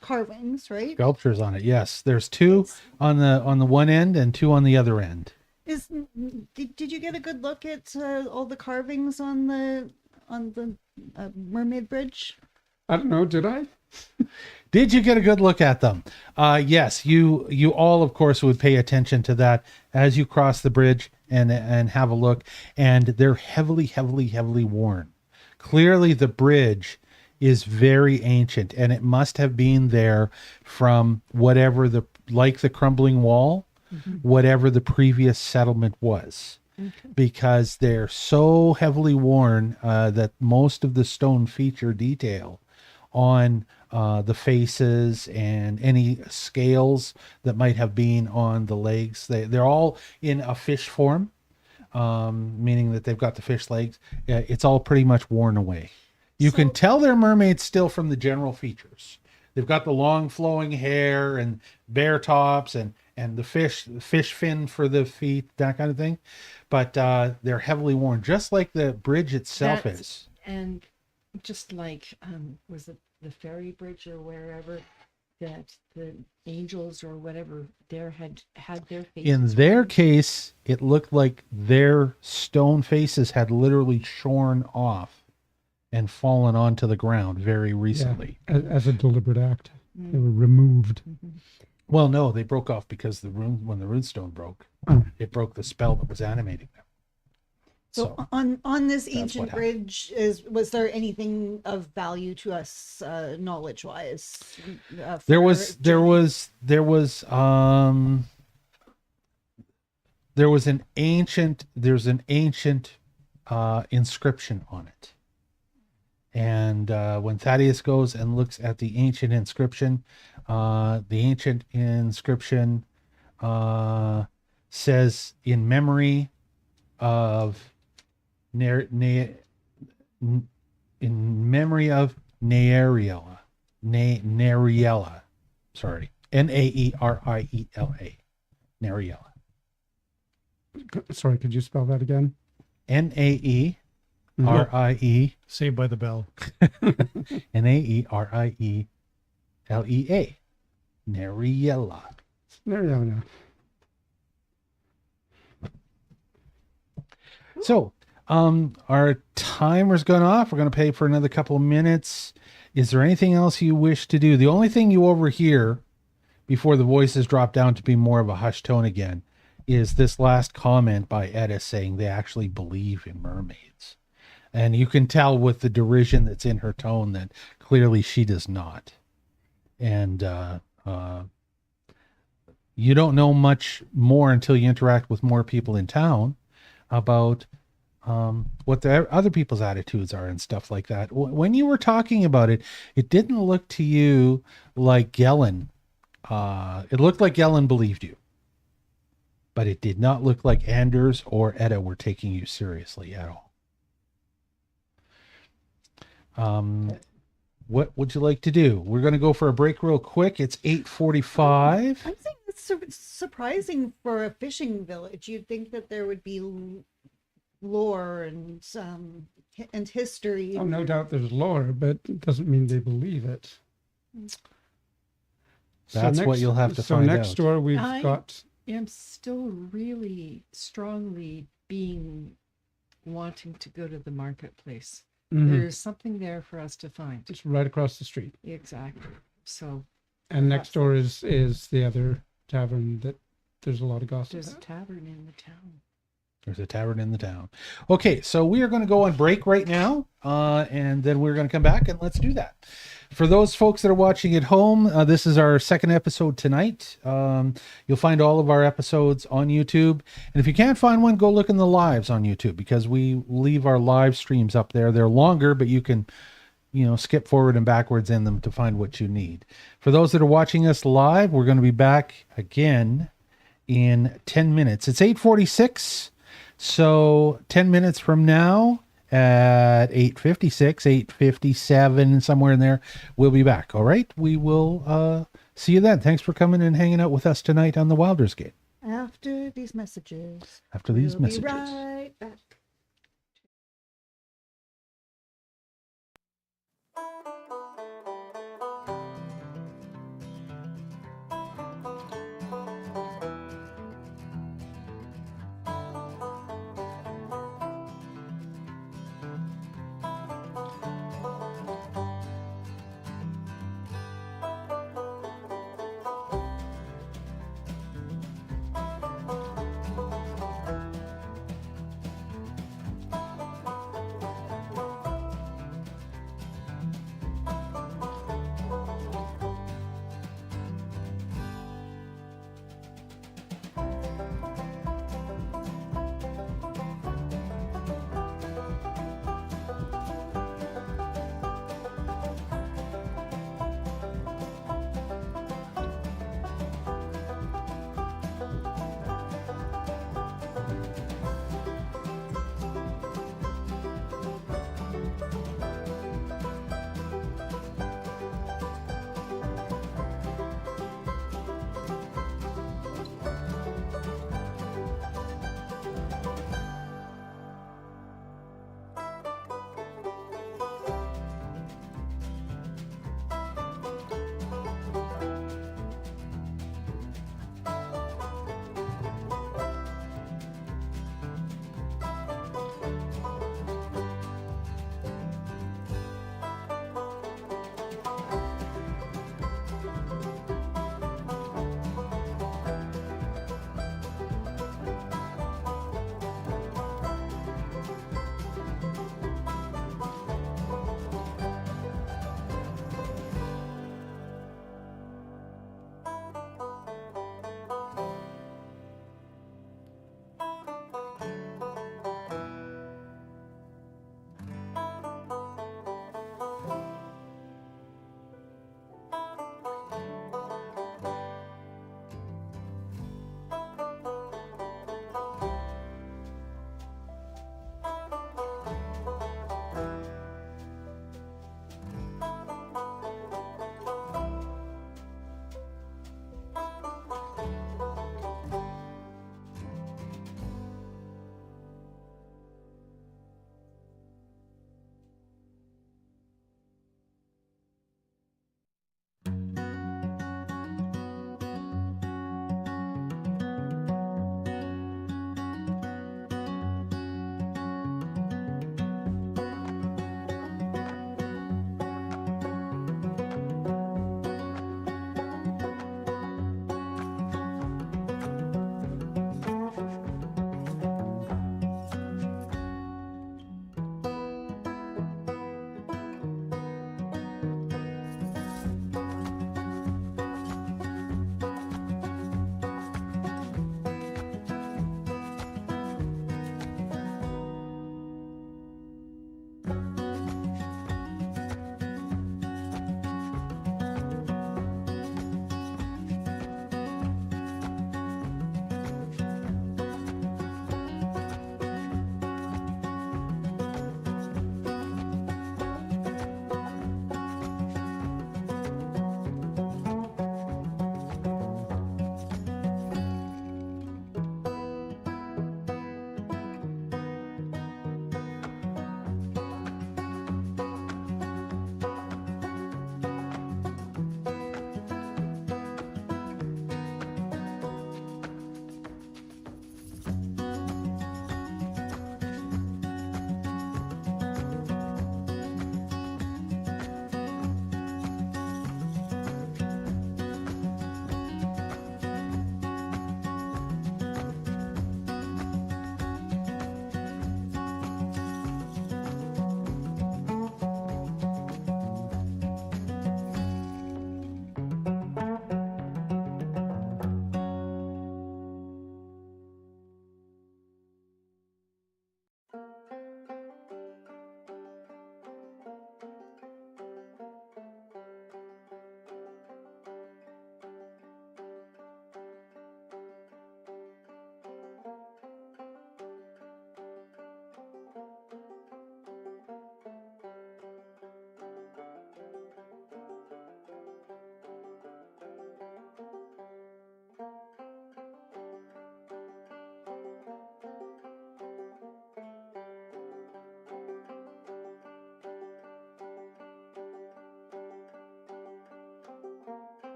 carvings, right? Sculptures on it. Yes, there's two on the one end and two on the other end. Did you get a good look at all the carvings on the mermaid bridge? I don't know. Did I? Did you get a good look at them? Yes, you all, of course, would pay attention to that as you cross the bridge and have a look. And they're heavily worn. Clearly, the bridge is very ancient, and it must have been there from whatever the crumbling wall, whatever the previous settlement was. Okay. Because they're so heavily worn that most of the stone feature detail on the faces and any scales that might have been on the legs. They're all in a fish form, meaning that they've got the fish legs. It's all pretty much worn away. You can tell they're mermaids still from the general features. They've got the long flowing hair and bare tops and the fish fin for the feet, that kind of thing. But they're heavily worn, just like the bridge itself is. And just like, was it the ferry bridge or wherever that the angels or whatever there had their faces? In their case, it looked like their stone faces had literally shorn off and fallen onto the ground very recently. Yeah, as a deliberate act. They were removed. Well, no, they broke off because when the runestone broke, it broke the spell that was animating them. So on this ancient bridge, was there anything of value to us knowledge wise? There's an ancient inscription on it. And when Thaddeus goes and looks at the ancient inscription says, in memory of Neariella, sorry, Naeriela, Neariella. Sorry, could you spell that again? Naerie. Saved by the Bell. Naerielea. Neariella. Neariella. So, our timer's gone off. We're going to pay for another couple of minutes. Is there anything else you wish to do? The only thing you overhear before the voices drop down to be more of a hushed tone again is this last comment by Edda saying they actually believe in mermaids. And you can tell with the derision that's in her tone that clearly she does not. and you don't know much more until you interact with more people in town about what the other people's attitudes are and stuff like that. When you were talking about it, it didn't look to you like Gellin. It looked like Gellin believed you, but it did not look like Anders or Etta were taking you seriously at all. What would you like to do? We're going to go for a break real quick. It's 8:45. I think it's surprising for a fishing village. You'd think that there would be lore and history. Oh, no doubt there's lore, but it doesn't mean they believe it. That's what you'll have to find So next out. door we've I got... am still really strongly wanting to go to the marketplace. Mhm. There's something there for us to find. It's right across the street. Exactly. So And next door is the other tavern that there's a lot of gossip there's a at. tavern in the town. There's a tavern in the town. Okay, so we are going to go on break right now, and then we're going to come back and let's do that. For those folks that are watching at home, this is our second episode tonight. You'll find all of our episodes on YouTube. And if you can't find one, go look in the lives on YouTube, because we leave our live streams up there. They're longer, but you can, skip forward and backwards in them to find what you need. For those that are watching us live, we're going to be back again in 10 minutes. It's 8:46. So 10 minutes from now at 8:56, 8:57, somewhere in there, we'll be back. All right. We will see you then. Thanks for coming and hanging out with us tonight on the Wylders Gate. After these messages. After these We'll messages. Be right back.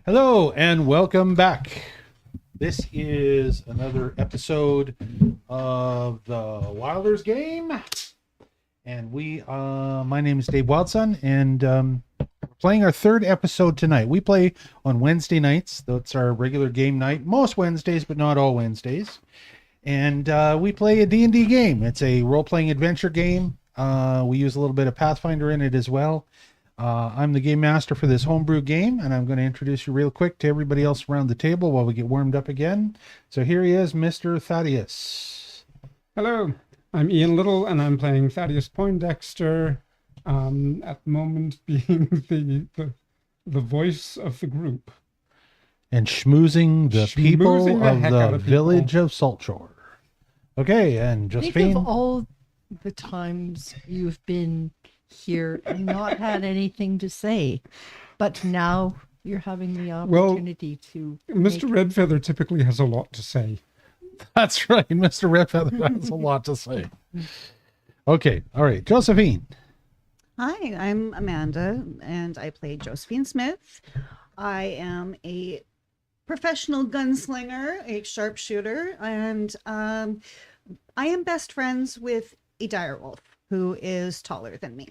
Hello and welcome back. This is another episode of the Wylders game, and my name is Dave Wildson, and we're playing our third episode tonight. We play on Wednesday nights. That's our regular game night, most Wednesdays, but not all Wednesdays. And we play a D&D game. It's a role-playing adventure game. We use a little bit of Pathfinder in it as well. I'm the game master for this homebrew game, and I'm going to introduce you real quick to everybody else around the table while we get warmed up again. So here he is, Mr. Thaddeus. Hello, I'm Ian Little, and I'm playing Thaddeus Poindexter, at the moment being the voice of the group. And schmoozing the people Schmoozing the of heck the out of people. village of Saltshore. Okay, and Think Josephine. of all the times you've been here and not had anything to say, but now you're having the opportunity to. Mr. Redfeather typically has a lot to say. That's right, Mr. Redfeather has a lot to say. Okay, all right, Josephine. Hi, I'm Amanda, and I play Josephine Smith. I am a professional gunslinger, a sharpshooter, and I am best friends with a direwolf who is taller than me.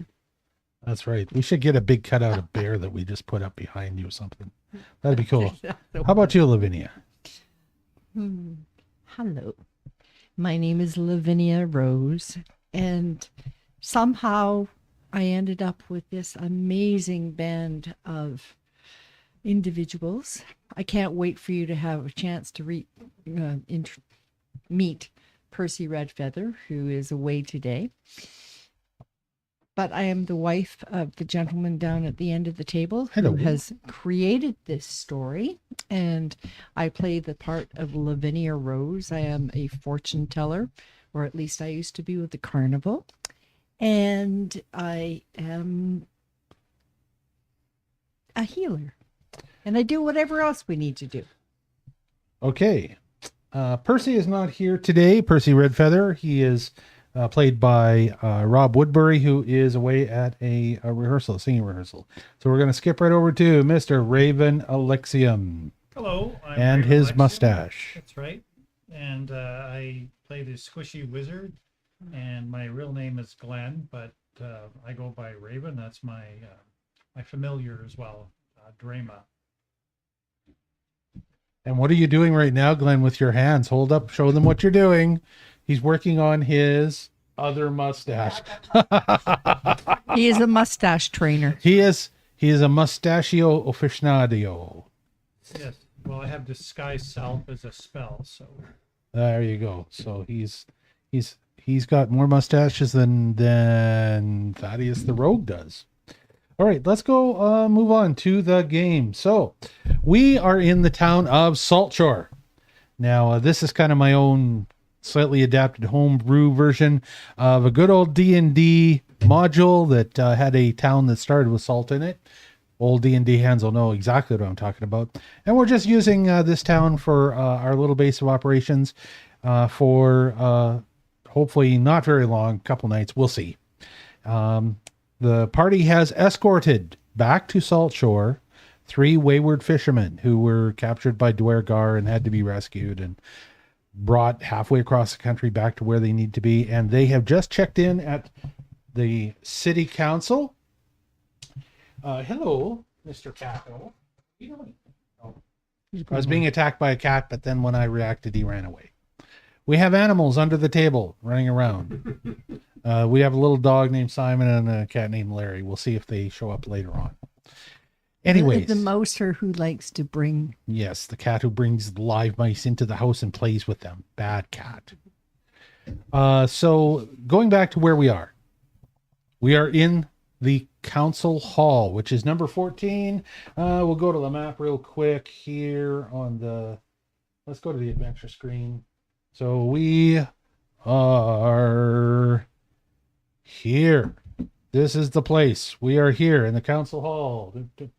That's right. We should get a big cutout of bear that we just put up behind you or something. That'd be cool. How about you, Lavinia? Hello, my name is Lavinia Rose, and somehow I ended up with this amazing band of individuals. I can't wait for you to have a chance to meet Percy Redfeather, who is away today. But I am the wife of the gentleman down at the end of the table Hello. who has created this story. And I play the part of Lavinia Rose. I am a fortune teller, or at least I used to be with the carnival. And I am a healer. And I do whatever else we need to do. Okay. Percy is not here today. Percy Redfeather. He is played by Rob Woodbury, who is away at a singing rehearsal. So we're going to skip right over to Mr. Raven Alexium Hello. I'm and Raven his Alexian. mustache. That's right. And I play the squishy wizard, and my real name is Glenn, but I go by Raven. That's my familiar as well, Drema. And what are you doing right now, Glenn, with your hands? Hold up, show them what you're doing. He's working on his other mustache. He is a mustache trainer. He is a mustachio aficionado. Yes. Well, I have disguise self as a spell, so There you go. So he's got more mustaches than Thaddeus the Rogue does. All right, let's go move on to the game. So we are in the town of Saltshore. Now, this is kind of my own slightly adapted homebrew version of a good old D&D module that had a town that started with salt in it. Old D&D hands will know exactly what I'm talking about. And we're just using this town for our little base of operations for hopefully not very long, couple nights. We'll see. The party has escorted back to Saltshore 3 wayward fishermen who were captured by Dwergar and had to be rescued and brought halfway across the country back to where they need to be. And they have just checked in at the city council. Hello, Mr. Cat. What are you doing? Oh. I was being attacked by a cat, but then when I reacted, he ran away. We have animals under the table running around. We have a little dog named Simon and a cat named Larry. We'll see if they show up later on. Anyways. The mouser who likes to bring. Yes, the cat who brings live mice into the house and plays with them. Bad cat. So going back to where we are in the council hall, which is number 14. We'll go to the map real quick here let's go to the adventure screen. So we are here. This is the place. We are here in the council hall.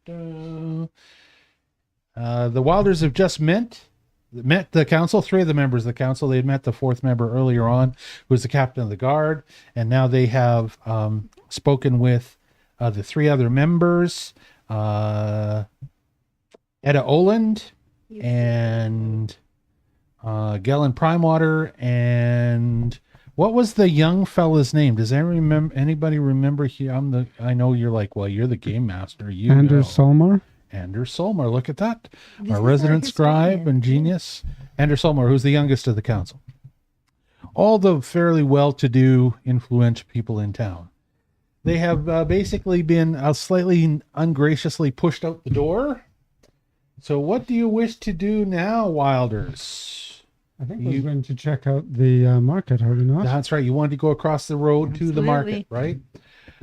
The Wylders have just met the council. 3 of the members of the council. They had met the 4th member earlier on, who was the captain of the guard, and now they have spoken with the 3 other members. Edda Oland and Gellin Primewater, and what was the young fella's name? Does anybody remember? I know you're like, well, you're the game master. You Anders know. Solmar. Anders Solmar, look at that. This Our is resident our scribe historian. and genius. Anders Solmar, who's the youngest of the council. All the fairly well-to-do, influential people in town. They have basically been slightly ungraciously pushed out the door. So what do you wish to do now, Wilders? I think we're going to check out the market, are we not? That's right. You wanted to go across the road to the market, Absolutely. right?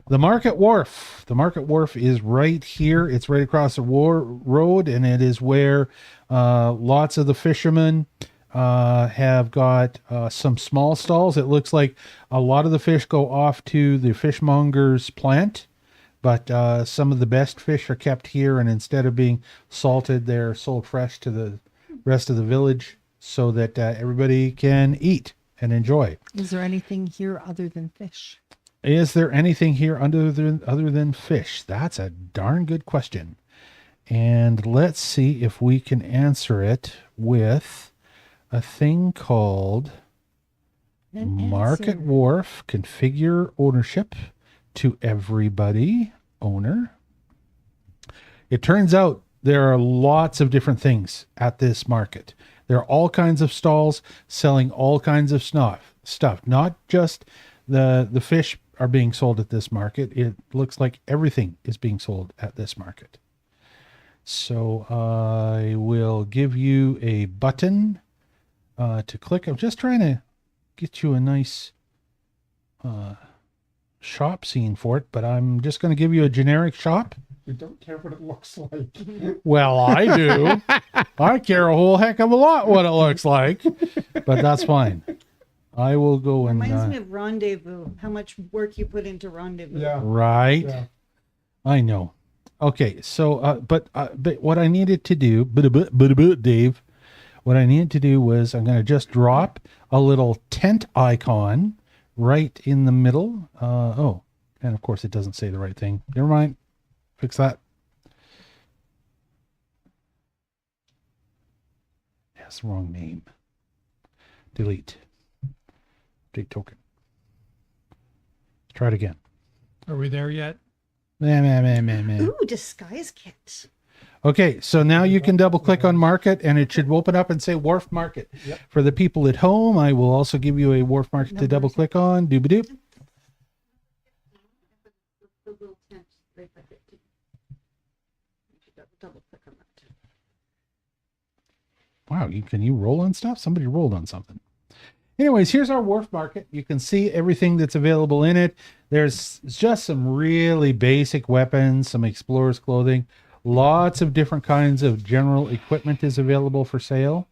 The Market Wharf. The Market Wharf is right here. It's right across the road, and it is where lots of the fishermen have got some small stalls. It looks like a lot of the fish go off to the fishmonger's plant, but some of the best fish are kept here, and instead of being salted, they're sold fresh to the rest of the village so that everybody can eat and enjoy. Is there anything here other than fish? Is there anything here other than fish? That's a darn good question. And let's see if we can answer it with a thing called An Market answer. Wharf. Configure ownership to everybody. Owner. It turns out there are lots of different things at this market. There are all kinds of stalls selling all kinds of stuff. Not just the fish are being sold at this market. It looks like everything is being sold at this market. So I will give you a button to click. I'm just trying to get you a nice shop scene for it, but I'm just going to give you a generic shop. We don't care what it looks like. Well, I do. I care a whole heck of a lot what it looks like, but that's fine. I will go and Reminds me of Rendezvous. How much work you put into Rendezvous. Yeah. right. Yeah. I know. Okay, so but what I needed to do, Dave, what I needed to do was I'm going to just drop a little tent icon right in the middle. Oh, and of course it doesn't say the right thing. Never mind. Fix that. That's the wrong name. Delete. Update token. Try it again. Are we there yet? Meh. Ooh, disguise kit. Okay, so now you can double click on market and it should open up and say Wharf Market. Yep. For the people at home, I will also give you a Wharf Market to double click on. Doop-a-doop. The little tent right by it. You should double click on that. Wow, can you roll on stuff? Somebody rolled on something. Anyways, here's our Wharf Market. You can see everything that's available in it. There's just some really basic weapons, some explorer's clothing. Lots of different kinds of general equipment is available for sale.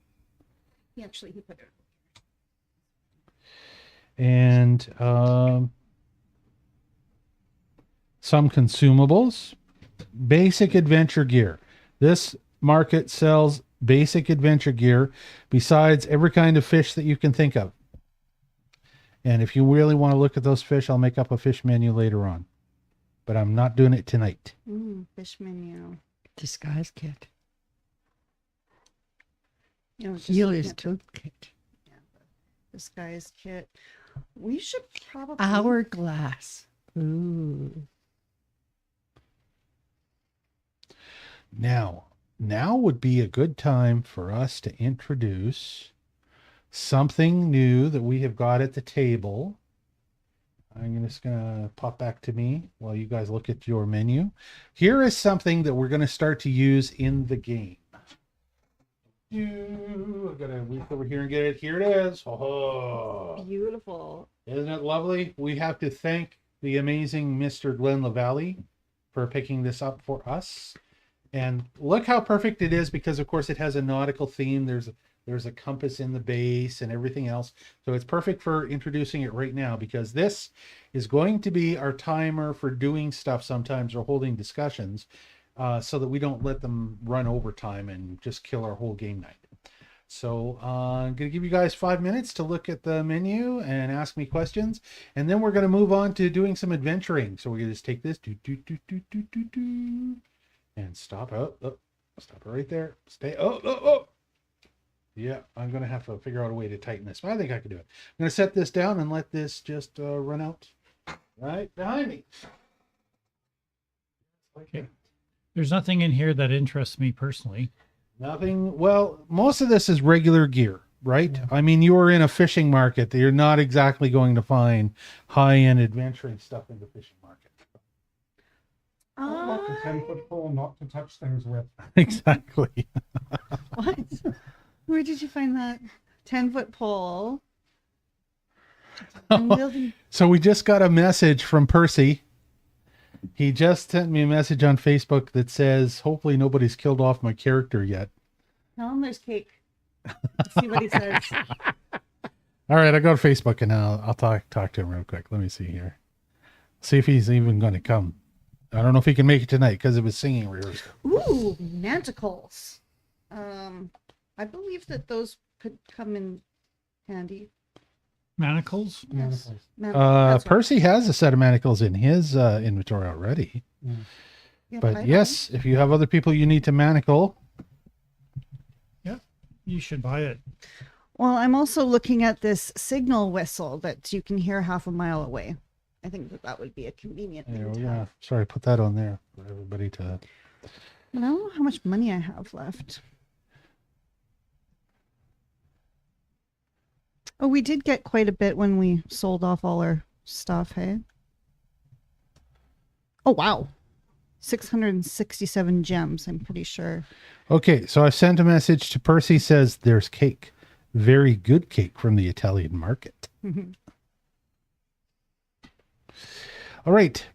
He put it. And some consumables. Basic adventure gear. This market sells basic adventure gear besides every kind of fish that you can think of. And if you really want to look at those fish, I'll make up a fish menu later on. But I'm not doing it tonight. Fish menu. Disguise kit. You know, just Healer's looking at the toolkit. disguise kit. We should probably Hourglass. Ooh. Now would be a good time for us to introduce something new that we have got at the table. I'm just going to pop back to me while you guys look at your menu. Here is something that we're going to start to use in the game. I've got to reach over here and get it. Here it is. Oh, beautiful. isn't it lovely? We have to thank the amazing Mr. Glenn LaValle for picking this up for us. And look how perfect it is because, of course, it has a nautical theme. There's a compass in the base and everything else. So it's perfect for introducing it right now because this is going to be our timer for doing stuff sometimes or holding discussions so that we don't let them run over time and just kill our whole game night. So I'm going to give you guys 5 minutes to look at the menu and ask me questions. And then we're going to move on to doing some adventuring. So we're going to just take this and stop out. Oh, Stop it right there. Stay. Oh. Yeah, I'm going to have to figure out a way to tighten this. But I think I can do it. I'm going to set this down and let this just run out right behind me. Okay. There's nothing in here that interests me personally. Nothing. Well, most of this is regular gear, right? I mean, you're in a fishing market. You're not exactly going to find high-end adventuring stuff in the fishing market. Not a 10-foot pole, not to touch things with. Exactly. What? Where did you find that 10-foot pole? I'm building. So we just got a message from Percy. He just sent me a message on Facebook that says, hopefully nobody's killed off my character yet. Tell him there's cake. Let's see what he says. All right, I go to Facebook and I'll talk to him real quick. Let me see here. See if he's even going to come. I don't know if he can make it tonight because it was singing rehearsal. Ooh, manticles. I believe that those could come in handy. Manacles? Yes. Manacles. That's right. Percy has a set of manacles in his inventory already. Yeah, But I yes, if you have other people you need to manacle. Yeah, you should buy it. Well, I'm also looking at this signal whistle that you can hear half a mile away. I think that would be a convenient There thing we to go. have. Sorry, put that on there for everybody to. I don't know how much money I have left. Oh, we did get quite a bit when we sold off all our stuff, hey? Oh, wow. 667 gems, I'm pretty sure. Okay, so I sent a message to Percy. Says there's cake, very good cake from the Italian market. All right.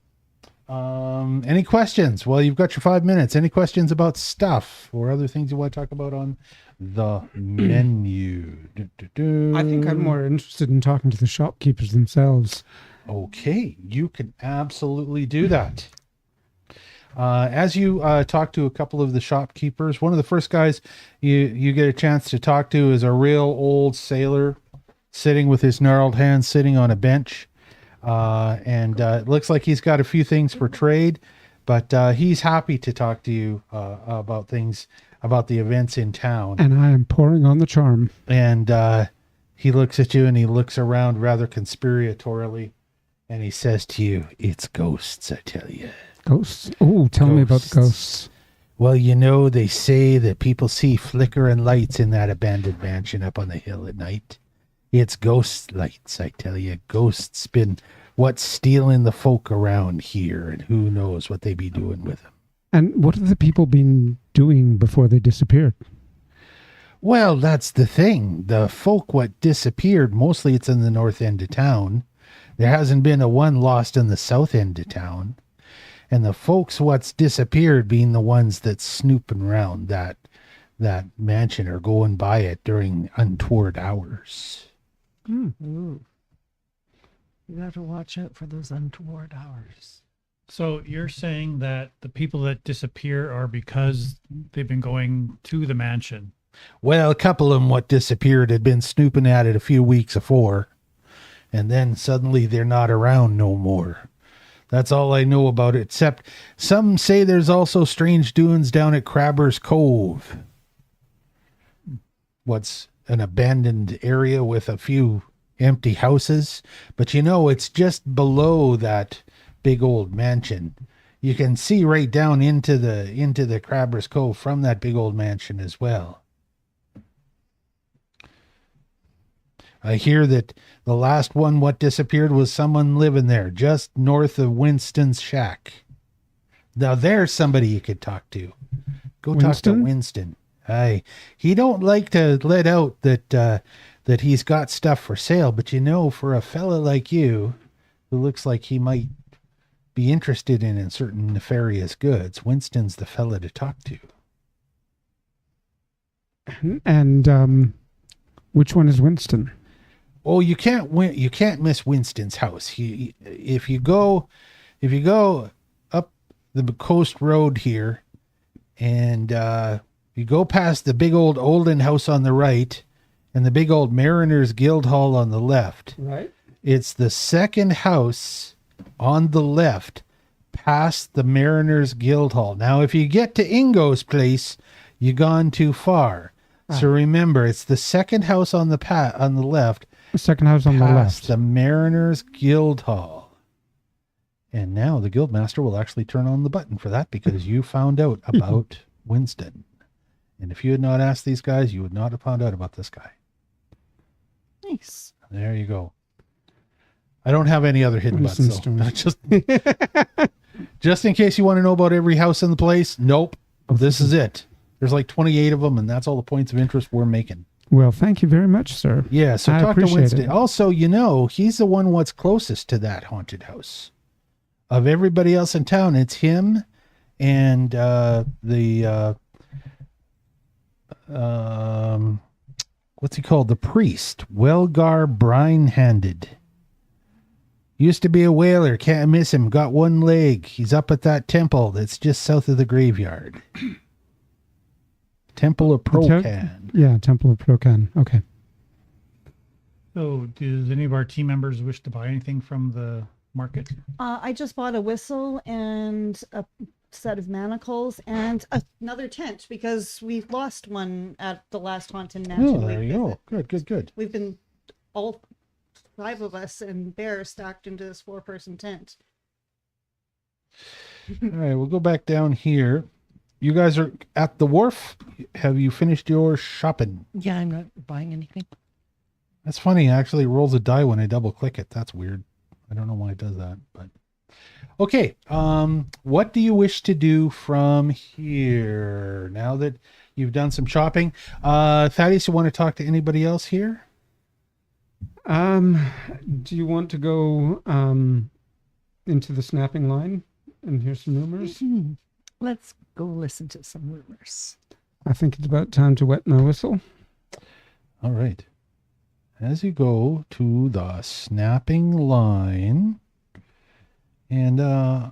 Any questions? Well, you've got your 5 minutes. Any questions about stuff or other things you want to talk about on the menu? I think I'm more interested in talking to the shopkeepers themselves. Okay, you can absolutely do that. As you talk to a couple of the shopkeepers, one of the first guys you get a chance to talk to is a real old sailor sitting with his gnarled hands sitting on a bench. And it looks like he's got a few things for trade, but he's happy to talk to you about things, about the events in town. And I am pouring on the charm. And he looks at you and he looks around rather conspiratorially, and he says to you, "It's ghosts, I tell you." Ghosts? Oh, tell me about the ghosts. Well, you know, they say that people see flickering lights in that abandoned mansion up on the hill at night. It's ghost lights, I tell you. Ghosts been what's stealing the folk around here, and who knows what they be doing with them. And what have the people been doing before they disappeared? Well, that's the thing. The folk what disappeared, mostly it's in the north end of town. There hasn't been a one lost in the south end of town. And the folks what's disappeared being the ones that's snooping around that mansion or going by it during untoward hours. Ooh. You have to watch out for those untoward hours. So you're saying that the people that disappear are because they've been going to the mansion? Well, a couple of them what disappeared had been snooping at it a few weeks afore, and then suddenly they're not around no more. That's all I know about it, except some say there's also strange doings down at Crabber's Cove. What's an abandoned area with a few empty houses, but you know, it's just below that big old mansion. You can see right down into the Crabber's Cove from that big old mansion as well. I hear that the last one what disappeared was someone living there just north of Winston's shack. Now there's somebody you could talk to. Go talk to Winston? Winston. Aye, he don't like to let out that he's got stuff for sale, but you know, for a fella like you who looks like he might be interested in certain nefarious goods, Winston's the fella to talk to. And which one is Winston? Oh, you can't miss Winston's house. If you go up the coast road here, and you go past the big old olden house on the right, and the big old Mariners Guild Hall on the left. Right. It's the second house on the left past the Mariners Guild Hall. Now, if you get to Ingo's place, you've gone too far. So remember, it's the second house on the left. The second house on the past left. the Mariners Guild Hall. And now the Guildmaster will actually turn on the button for that because you found out about Winston. And if you had not asked these guys, you would not have found out about this guy. Nice. There you go. I don't have any other hidden buttons, though. Just in case you want to know about every house in the place. Nope. This is it. There's like 28 of them, and that's all the points of interest we're making. Well, thank you very much, sir. Yeah, so I talk to appreciate Winston. it. Also, he's the one what's closest to that haunted house. Of everybody else in town, it's him and what's he called? The priest, Welgar Brine-Handed. Used to be a whaler, can't miss him, got one leg. He's up at that temple that's just south of the graveyard. Temple of Procan. Yeah, Temple of Procan. Okay. So, does any of our team members wish to buy anything from the market? I just bought a whistle and a set of manacles and another tent because we lost one at the last haunted mansion. Oh, there you go. Good. We've been all 5 of us and Bear stacked into this 4-person tent. All right, we'll go back down here. You guys are at the wharf. Have you finished your shopping? Yeah, I'm not buying anything. That's funny. Actually, it rolls a die when I double click it. That's weird. I don't know why it does that, but okay. What do you wish to do from here now that you've done some shopping? Thaddeus, you want to talk to anybody else here? Do you want to go into the snapping line and hear some rumors? Let's go listen to some rumors. I think it's about time to wet my whistle. All right. As you go to the snapping line, and I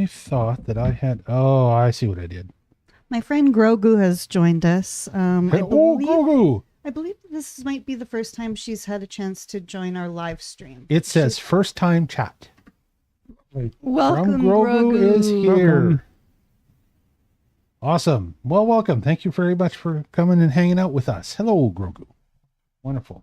thought that I had. Oh, I see what I did. My friend Grogu has joined us. Grogu! I believe this might be the first time she's had a chance to join our live stream. It says first time chat. Welcome, From Grogu Grogu. is here. Welcome. Awesome. Well, welcome. Thank you very much for coming and hanging out with us. Hello, Grogu. Wonderful.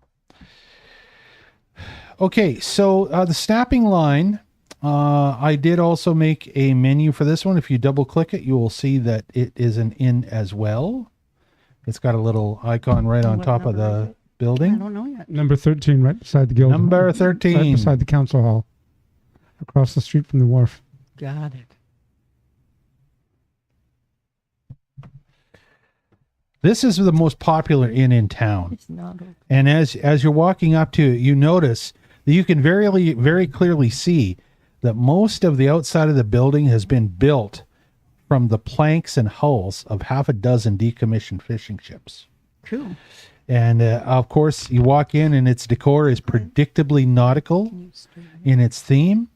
Okay, so the snapping line, I did also make a menu for this one. If you double click it, you will see that it is an inn as well. It's got a little icon right on What top of number is the it? I building. don't know yet. Number 13, right beside the guild. Number Right 13. beside the council hall. Across the street from the wharf. Got it. This is the most popular inn in town. It's not open. And as you're walking up to it, you notice that you can very clearly see that most of the outside of the building has been built from the planks and hulls of half a dozen decommissioned fishing ships. Cool. And of course, you walk in and its decor is predictably nautical in its theme.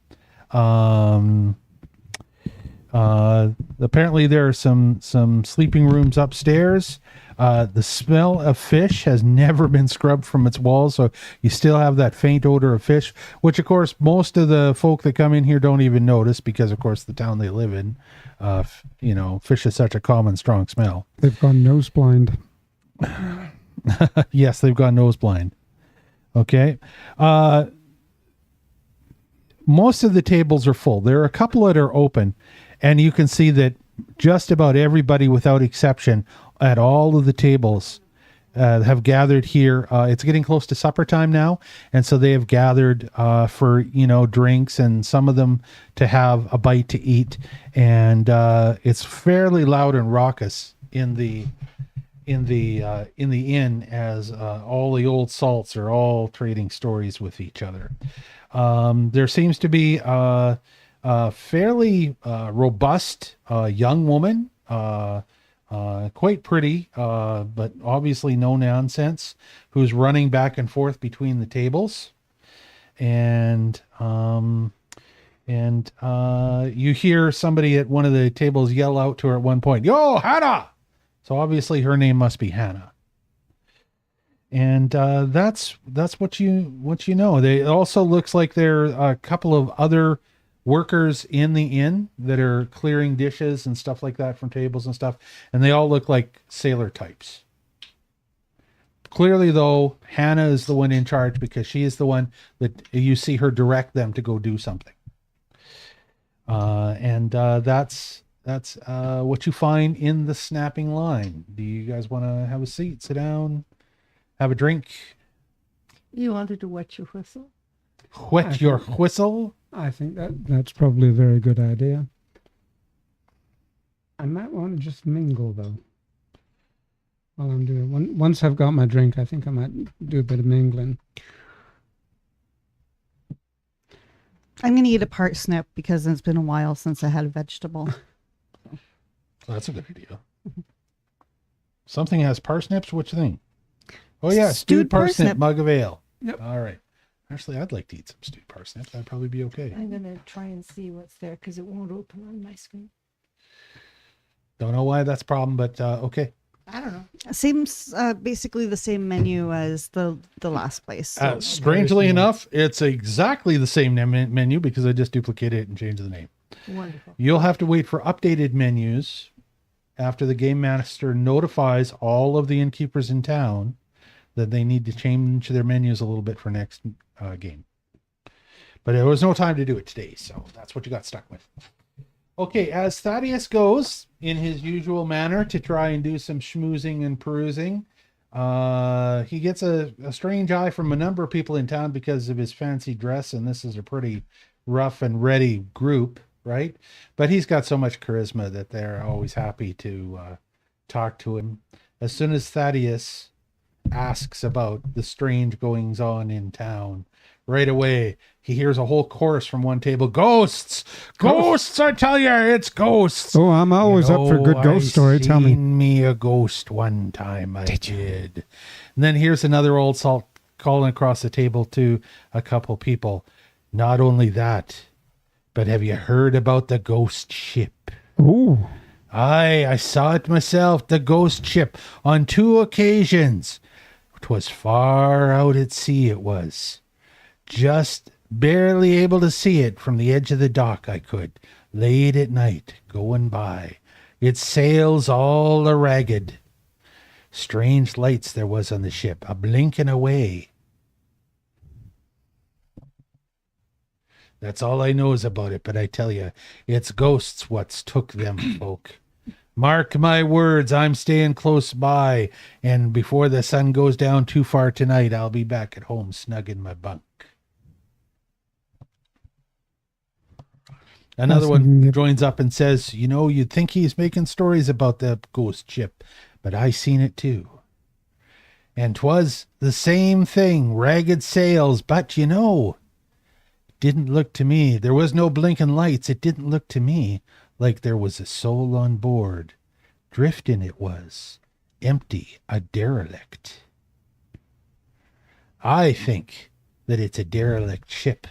Apparently there are some sleeping rooms upstairs. The smell of fish has never been scrubbed from its walls, so you still have that faint odor of fish, which of course most of the folk that come in here don't even notice because of course the town they live in, fish is such a common strong smell. They've gone nose blind. Yes, they've gone nose blind. Okay. Most of the tables are full. There are a couple that are open, and you can see that just about everybody without exception at all of the tables have gathered here. It's getting close to supper time now, and so they have gathered for drinks and some of them to have a bite to eat, and it's fairly loud and raucous in the inn as all the old salts are all trading stories with each other. There seems to be a fairly robust young woman, quite pretty, but obviously no nonsense, who's running back and forth between the tables. And you hear somebody at one of the tables yell out to her at one point, "Yo, Hannah!" So obviously her name must be Hannah. And that's what you know. They also looks like there are a couple of other workers in the inn that are clearing dishes and stuff like that from tables and stuff, and they all look like sailor types. Clearly, though, Hannah is the one in charge because she is the one that you see her direct them to go do something. That's what you find in the snapping line. Do you guys want to have a seat, sit down, have a drink? You wanted to wet your whistle? Wet your whistle? I think that's probably a very good idea. I might want to just mingle, though. While I'm doing once I've got my drink, I think I might do a bit of mingling. I'm going to eat a parsnip because it's been a while since I had a vegetable. Well, that's a good idea. Something has parsnips? Which thing? Oh, yeah, stewed parsnip, mug of ale. Yep. All right. Actually, I'd like to eat some stewed parsnips. That'd probably be okay. I'm going to try and see what's there because it won't open on my screen. Don't know why that's a problem, but okay. I don't know. Seems basically the same menu as the last place. So. Strangely enough, it's exactly the same menu because I just duplicated it and changed the name. Wonderful. You'll have to wait for updated menus after the game master notifies all of the innkeepers in town that they need to change their menus a little bit for next game. But there was no time to do it today, so that's what you got stuck with. Okay, as Thaddeus goes in his usual manner to try and do some schmoozing and perusing, he gets a strange eye from a number of people in town because of his fancy dress, and this is a pretty rough and ready group, right? But he's got so much charisma that they're always happy to talk to him. As soon as Thaddeus asks about the strange goings on in town, right away he hears a whole chorus from one table. Ghosts, I tell you, it's ghosts. Oh, I'm always up for a good ghost story. Tell me. Seen me a ghost one time. I did. And then here's another old salt calling across the table to a couple people. Not only that, but have you heard about the ghost ship? Oh, Aye, I saw it myself, the ghost ship, on 2 occasions. 'Twas far out at sea it was. Just barely able to see it from the edge of the dock I could, late at night, going by. Its sails all a ragged. Strange lights there was on the ship, a blinking away. That's all I knows about it, but I tell you, it's ghosts what's took them folk. Mark my words, I'm staying close by, and before the sun goes down too far tonight, I'll be back at home snug in my bunk. Another one joins up and says, you know, you'd think he's making stories about the ghost ship, but I seen it too. And 'twas the same thing, ragged sails, but you know, didn't look to me, there was no blinking lights, it didn't look to me like there was a soul on board. Drifting it was, empty, a derelict. I think that it's a derelict ship,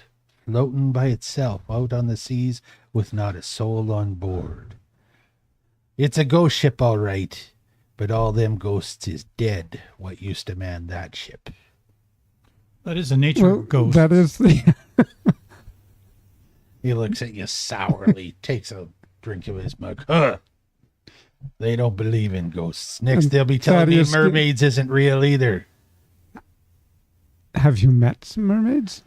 floating by itself out on the seas with not a soul on board. It's a ghost ship, all right, but all them ghosts is dead what used to man that ship. That is the nature of ghosts. that is the... He looks at you sourly, takes a drink of his mug. Huh. They don't believe in ghosts. Next, they'll be telling me mermaids isn't real either. Have you met some mermaids?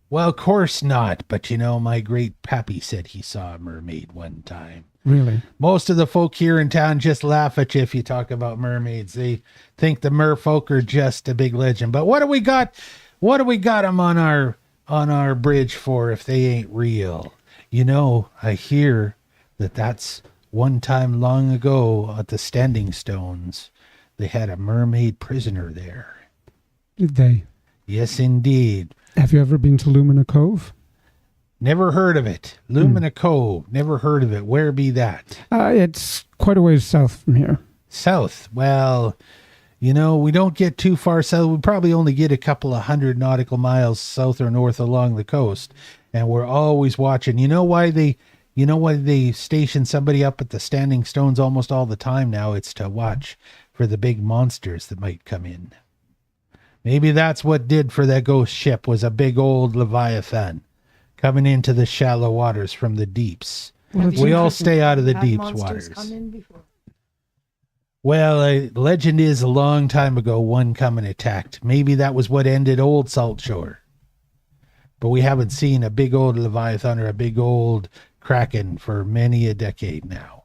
Well, of course not. But you know, my great pappy said he saw a mermaid one time. Really? Most of the folk here in town just laugh at you if you talk about mermaids. They think the merfolk are just a big legend. But what do we got? What do we got them on our bridge for if they ain't real? You know, I hear that's one time long ago at the Standing Stones, they had a mermaid prisoner there. Did they? Yes, indeed. Have you ever been to Lumina Cove? Never heard of it. Lumina Cove. Never heard of it. Where be that? It's quite a ways south from here. South. Well, you know, we don't get too far south. We probably only get a couple of 100 nautical miles south or north along the coast. And we're always watching. You know why they station somebody up at the Standing Stones almost all the time now? It's to watch for the big monsters that might come in. Maybe that's what did for that ghost ship, was a big old Leviathan coming into the shallow waters from the deeps. Well, it's We all interesting. stay out of the Had deep monsters waters. come in before. Well, legend is a long time ago one come and attacked. Maybe that was what ended old Saltshore. But we haven't seen a big old Leviathan or a big old Kraken for many a decade now.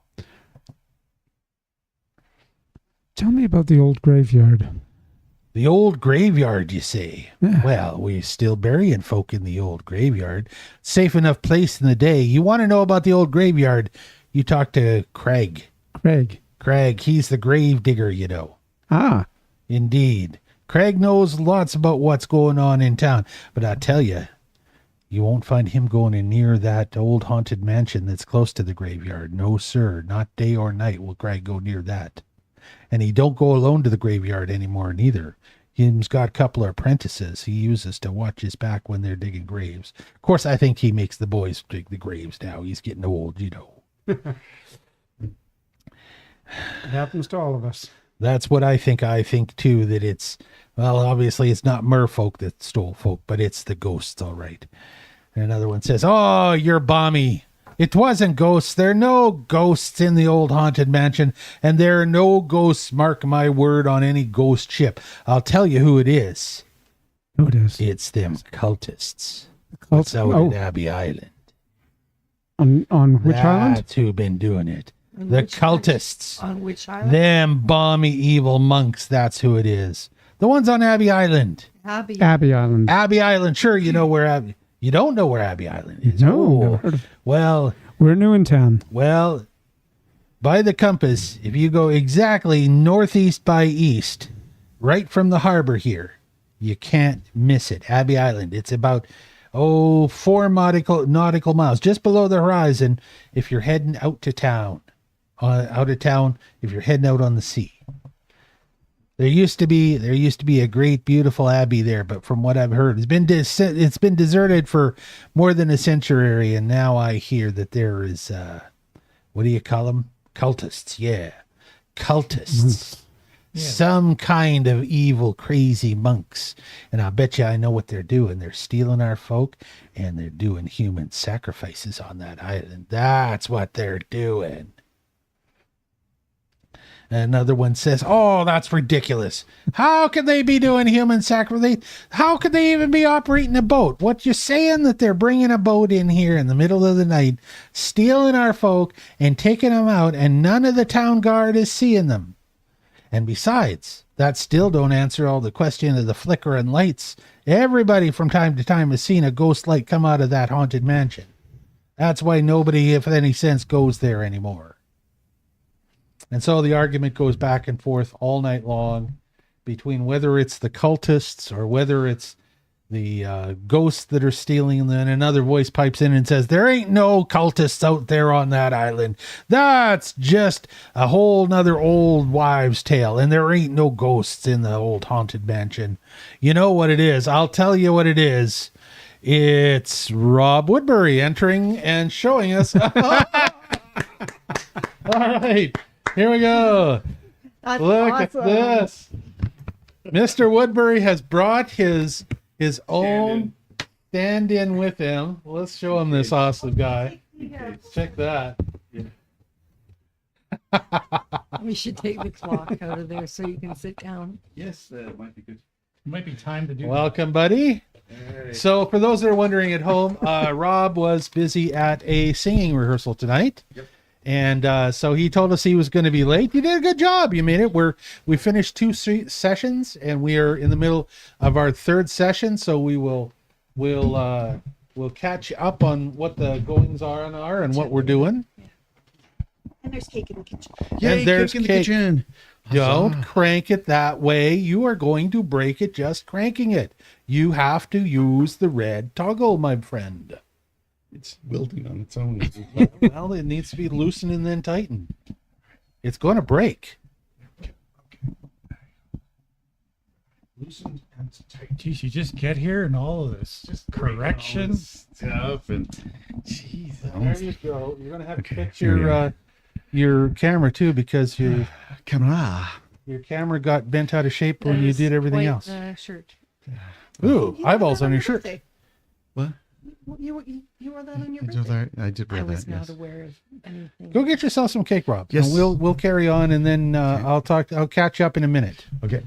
Tell me about the old graveyard. The old graveyard, you say? Yeah. Well, we're still burying folk in the old graveyard. Safe enough place in the day. You want to know about the old graveyard? You talk to Craig. Craig, he's the grave digger, you know. Ah, Indeed. Craig knows lots about what's going on in town. But I tell you, you won't find him going in near that old haunted mansion that's close to the graveyard. No, sir. Not day or night will Craig go near that. And he don't go alone to the graveyard anymore neither. He's got a couple of apprentices he uses to watch his back when they're digging graves. Of course, I think he makes the boys dig the graves now. He's getting old, you know. it happens to all of us. That's what I think. I think, too, that it's, well, obviously it's not merfolk that stole folk, but it's the ghosts, all right. And another one says, oh, you're balmy. It wasn't ghosts. There are no ghosts in the old haunted mansion, and there are no ghosts, mark my word, on any ghost ship. I'll tell you who it is. Who it is? It's them cultists. Cult- It's out oh, at Abbey Island. on which island? That's who been doing it. On The which island? cultists. On which island? Them balmy evil monks, that's who it is. The ones on Abbey Island. Abbey. Abbey Island. Abbey Island, sure, you know where Abbey... You don't know where Abbey Island is. No, Oh, never heard of it. well, We're new in town. by the compass, if you go exactly northeast by east, right from the harbor here, you can't miss it. Abbey Island. It's about 4 nautical miles just below the horizon if you're heading out to town. Out of town if you're heading out on the sea. There used to be a great, beautiful abbey there, but from what I've heard, it's been deserted for more than a century, and now I hear that there is, what do you call them? Cultists, yeah, cultists, some kind of evil, crazy monks, and I bet you I know what they're doing. They're stealing our folk, and they're doing human sacrifices on that island. That's what they're doing. Another one says, oh, that's ridiculous. How could they be doing human sacrifice? How could they even be operating a boat? What you're saying that they're bringing a boat in here in the middle of the night, stealing our folk and taking them out, and none of the town guard is seeing them. And besides, that still don't answer all the question of the flickering lights. Everybody from time to time has seen a ghost light come out of that haunted mansion. That's why nobody, if any sense, goes there anymore. And so the argument goes back and forth all night long between whether it's the cultists or whether it's the ghosts that are stealing. And then another voice pipes in and says, there ain't no cultists out there on that island. That's just a whole nother old wives' tale. And there ain't no ghosts in the old haunted mansion. You know what it is? I'll tell you what it is. It's Rob Woodbury entering and showing us. All right. Here we go. That's Look awesome. at this. Mr. Woodbury has brought his own stand-in with him. Let's show him this awesome guy. Check that. We should take the clock out of there so you can sit down. Yes, that might be good. It might be time to do Welcome, buddy. So for those that are wondering at home, Rob was busy at a singing rehearsal tonight. Yep. And so he told us he was going to be late. You did a good job. You made it. We finished 2 sessions, and we are in the middle of our 3rd session. So we'll catch up on what the goings are and what we're doing. And there's cake in the kitchen. And there's cake in the cake. kitchen. Don't Huzzah. crank it that way. You are going to break it just cranking it. You have to use the red toggle, my friend. It's wilting on its own. Well, it needs to be loosened and then tightened. It's going to break. Loosened and tight. Geez, you just get here and all of this correction. Stuff and jeez. There you go. You're going to have to Okay, fix here we your camera too, because your Camera. camera got bent out of shape when you did everything else. Shirt. Ooh, You eyeballs have on it your shirt. birthday. What? You wore that on your I birthday. did I wear was that. not Yes. aware of anything. Go get yourself some cake, Rob. Yes. And we'll carry on, and then I'll catch you up in a minute. Okay.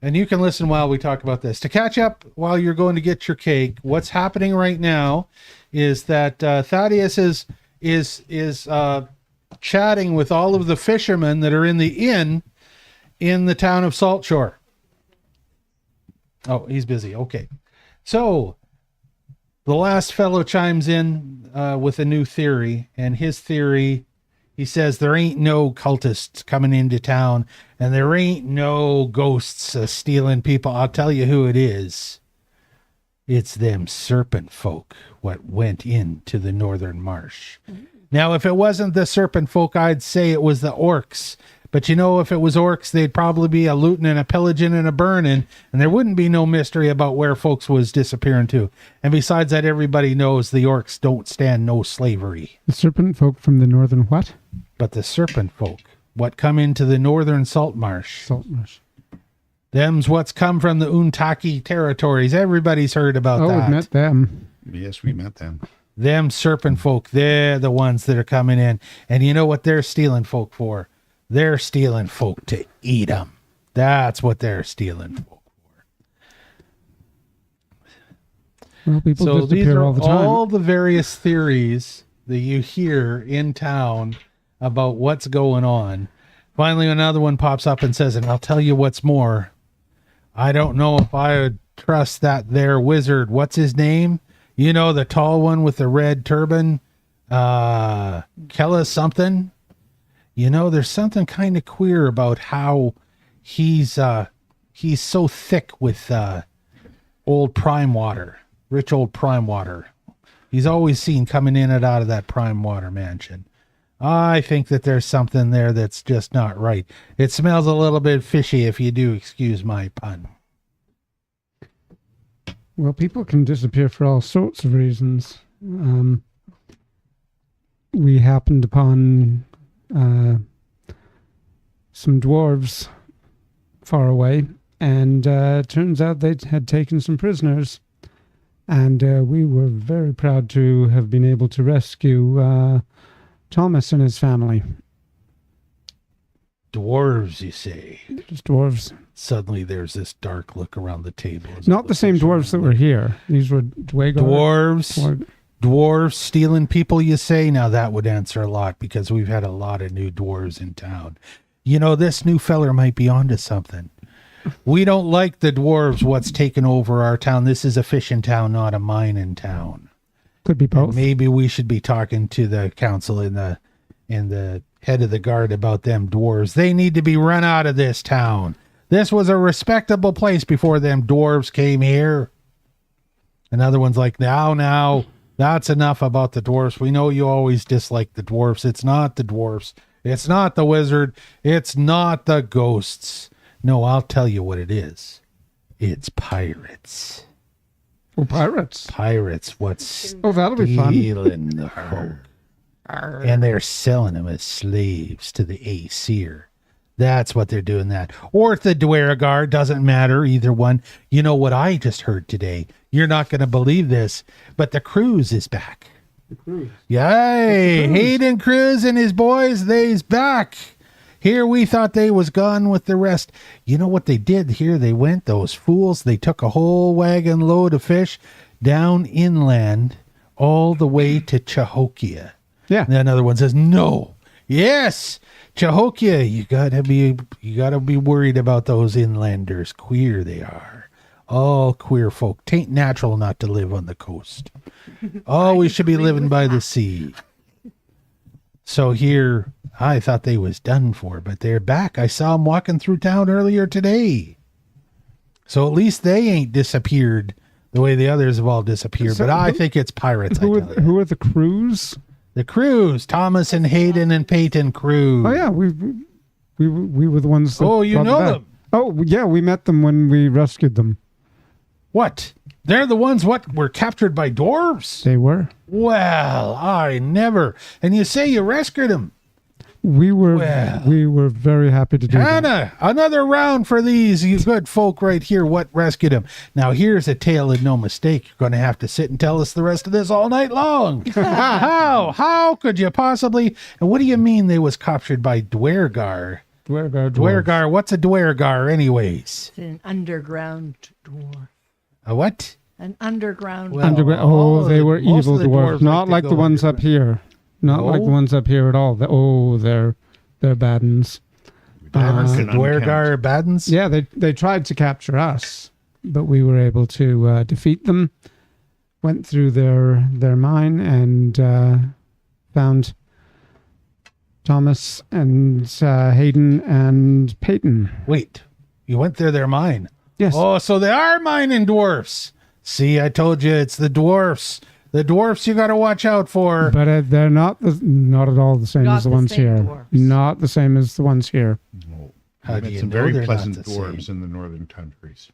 And you can listen while we talk about this. To catch up while you're going to get your cake, what's happening right now is that Thaddeus is chatting with all of the fishermen that are in the inn in the town of Saltshore. Oh, he's busy. Okay. So the last fellow chimes in with a new theory, and his theory, he says there ain't no cultists coming into town, and there ain't no ghosts stealing people. I'll tell you who it is. It's them serpent folk what went into the northern marsh. Now, if it wasn't the serpent folk, I'd say it was the orcs. But you know, if it was orcs, they'd probably be a looting and a pillaging and a burning, and there wouldn't be no mystery about where folks was disappearing to. And besides that, everybody knows the orcs don't stand no slavery. The serpent folk from the northern what? But the serpent folk, what come into the northern salt marsh, Saltmarsh. them's what's come from the Untaki territories. Everybody's heard about Oh, that. we've met them. Yes, we met them. Them serpent folk, they're the ones that are coming in. And you know what they're stealing folk for? They're stealing folk to eat them. That's what they're stealing folk for. Well, people So these disappear are all the time. all the various theories that you hear in town about what's going on. Finally, another one pops up and says, and I'll tell you what's more. I don't know if I would trust that there wizard. What's his name? You know, the tall one with the red turban? Kella something? You know, there's something kind of queer about how he's so thick with old Prime Water, rich old Prime Water. He's always seen coming in and out of that Prime Water mansion. I think that there's something there that's just not right. It smells a little bit fishy, if you do excuse my pun. Well, people can disappear for all sorts of reasons. We happened upon some dwarves far away, and turns out they had taken some prisoners, and we were very proud to have been able to rescue Thomas and his family. Dwarves, you say? Just dwarves. Suddenly there's this dark look around the table. Not the same dwarves that were here. These were Dwagar. Dwarves? Dwarves stealing people, you say? Now that would answer a lot, because we've had a lot of new dwarves in town. You know, this new feller might be onto something. We don't like the dwarves what's taken over our town. This is a fishing town, not a mining town. Could be both. And maybe we should be talking to the council and the head of the guard about them dwarves. They need to be run out of this town. This was a respectable place before them dwarves came here. Another one's like, now, that's enough about the dwarves. We know you always dislike the dwarves. It's not the dwarves. It's not the wizard. It's not the ghosts. No, I'll tell you what it is. It's pirates. Oh, pirates. Pirates, what's Oh, that'll be fun. stealing the folk. And they're selling them as slaves to the Aesir. That's what they're doing that. Or the Dwaragar, doesn't matter, either one. You know what I just heard today? You're not going to believe this, but the cruise is back. The cruise. Yay! Hayden Cruz and his boys, they's back. Here we thought they was gone with the rest. You know what they did? Here they went, those fools. They took a whole wagon load of fish down inland all the way to Cahokia. Yeah. And another one says, no. Yes, Cahokia, you gotta be worried about those inlanders. Queer they are. All queer folk. Tain't natural not to live on the coast. Oh, we should be living by the sea. So here, I thought they was done for, but they're back. I saw them walking through town earlier today. So at least they ain't disappeared the way the others have all disappeared. So but I think it's pirates. Who are the crews? The Crews, Thomas and Hayden and Peyton Crew. Oh yeah, we were the ones. That Oh, you brought know back. them. Oh yeah, we met them when we rescued them. What? They're the ones what were captured by dwarves? They were. Well, I never. And you say you rescued them. We were Well. we were very happy to do that. Hannah, another round for these you good folk right here. What rescued him? Now here's a tale and no mistake. You're going to have to sit and tell us the rest of this all night long. How could you possibly? And what do you mean they was captured by Dwergar? Dwergar, what's a Dwergar anyways? It's an underground dwarf. A what? An underground Well, Underground. all Oh, they were most evil of the dwarves, dwarves not to like go the ones up underground. here. Not like the No? ones up here at all. They're bad uns. Badens, the Can uncount. Dwergar Badens? Yeah, they tried to capture us, but we were able to defeat them. Went through their mine and found Thomas and Hayden and Peyton. Wait, you went there, they're mine. Yes. Oh, so they are mining dwarfs. See, I told you it's the dwarfs. The dwarfs you got to watch out for. But they're not at all the same Not as the the ones same here. dwarfs. Not the same as the ones here. How I do met you some know very they're not pleasant the dwarves same? in the northern countries.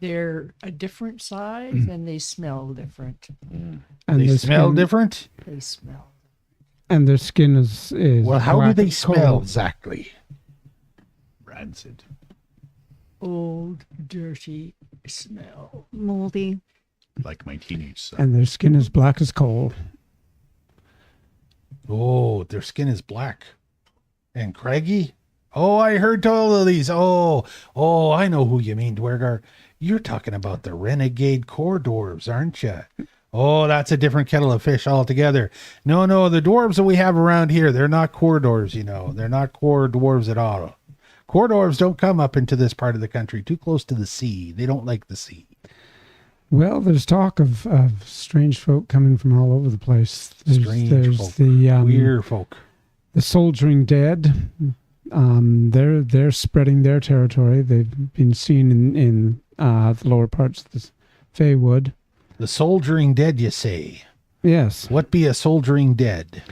They're a different size and they smell different. And They their smell skin, different? They smell. And their skin is Well, how do black they as smell coal. exactly? Rancid. Old, dirty smell. Moldy. Like my teenage son. And their skin is black as coal. Oh, their skin is black and craggy. Oh, I heard all of these. Oh, I know who you mean, Dwergar. You're talking about the renegade core dwarves, aren't you? Oh, that's a different kettle of fish altogether. No, the dwarves that we have around here, they're not core dwarves, you know. They're not core dwarves at all. Core dwarves don't come up into this part of the country, too close to the sea. They don't like the sea. Well, there's talk of strange folk coming from all over the place. There's folk. the Weird folk. the soldiering dead. They're spreading their territory. They've been seen in the lower parts of the Feywood. The soldiering dead, you say? Yes, What be a soldiering dead?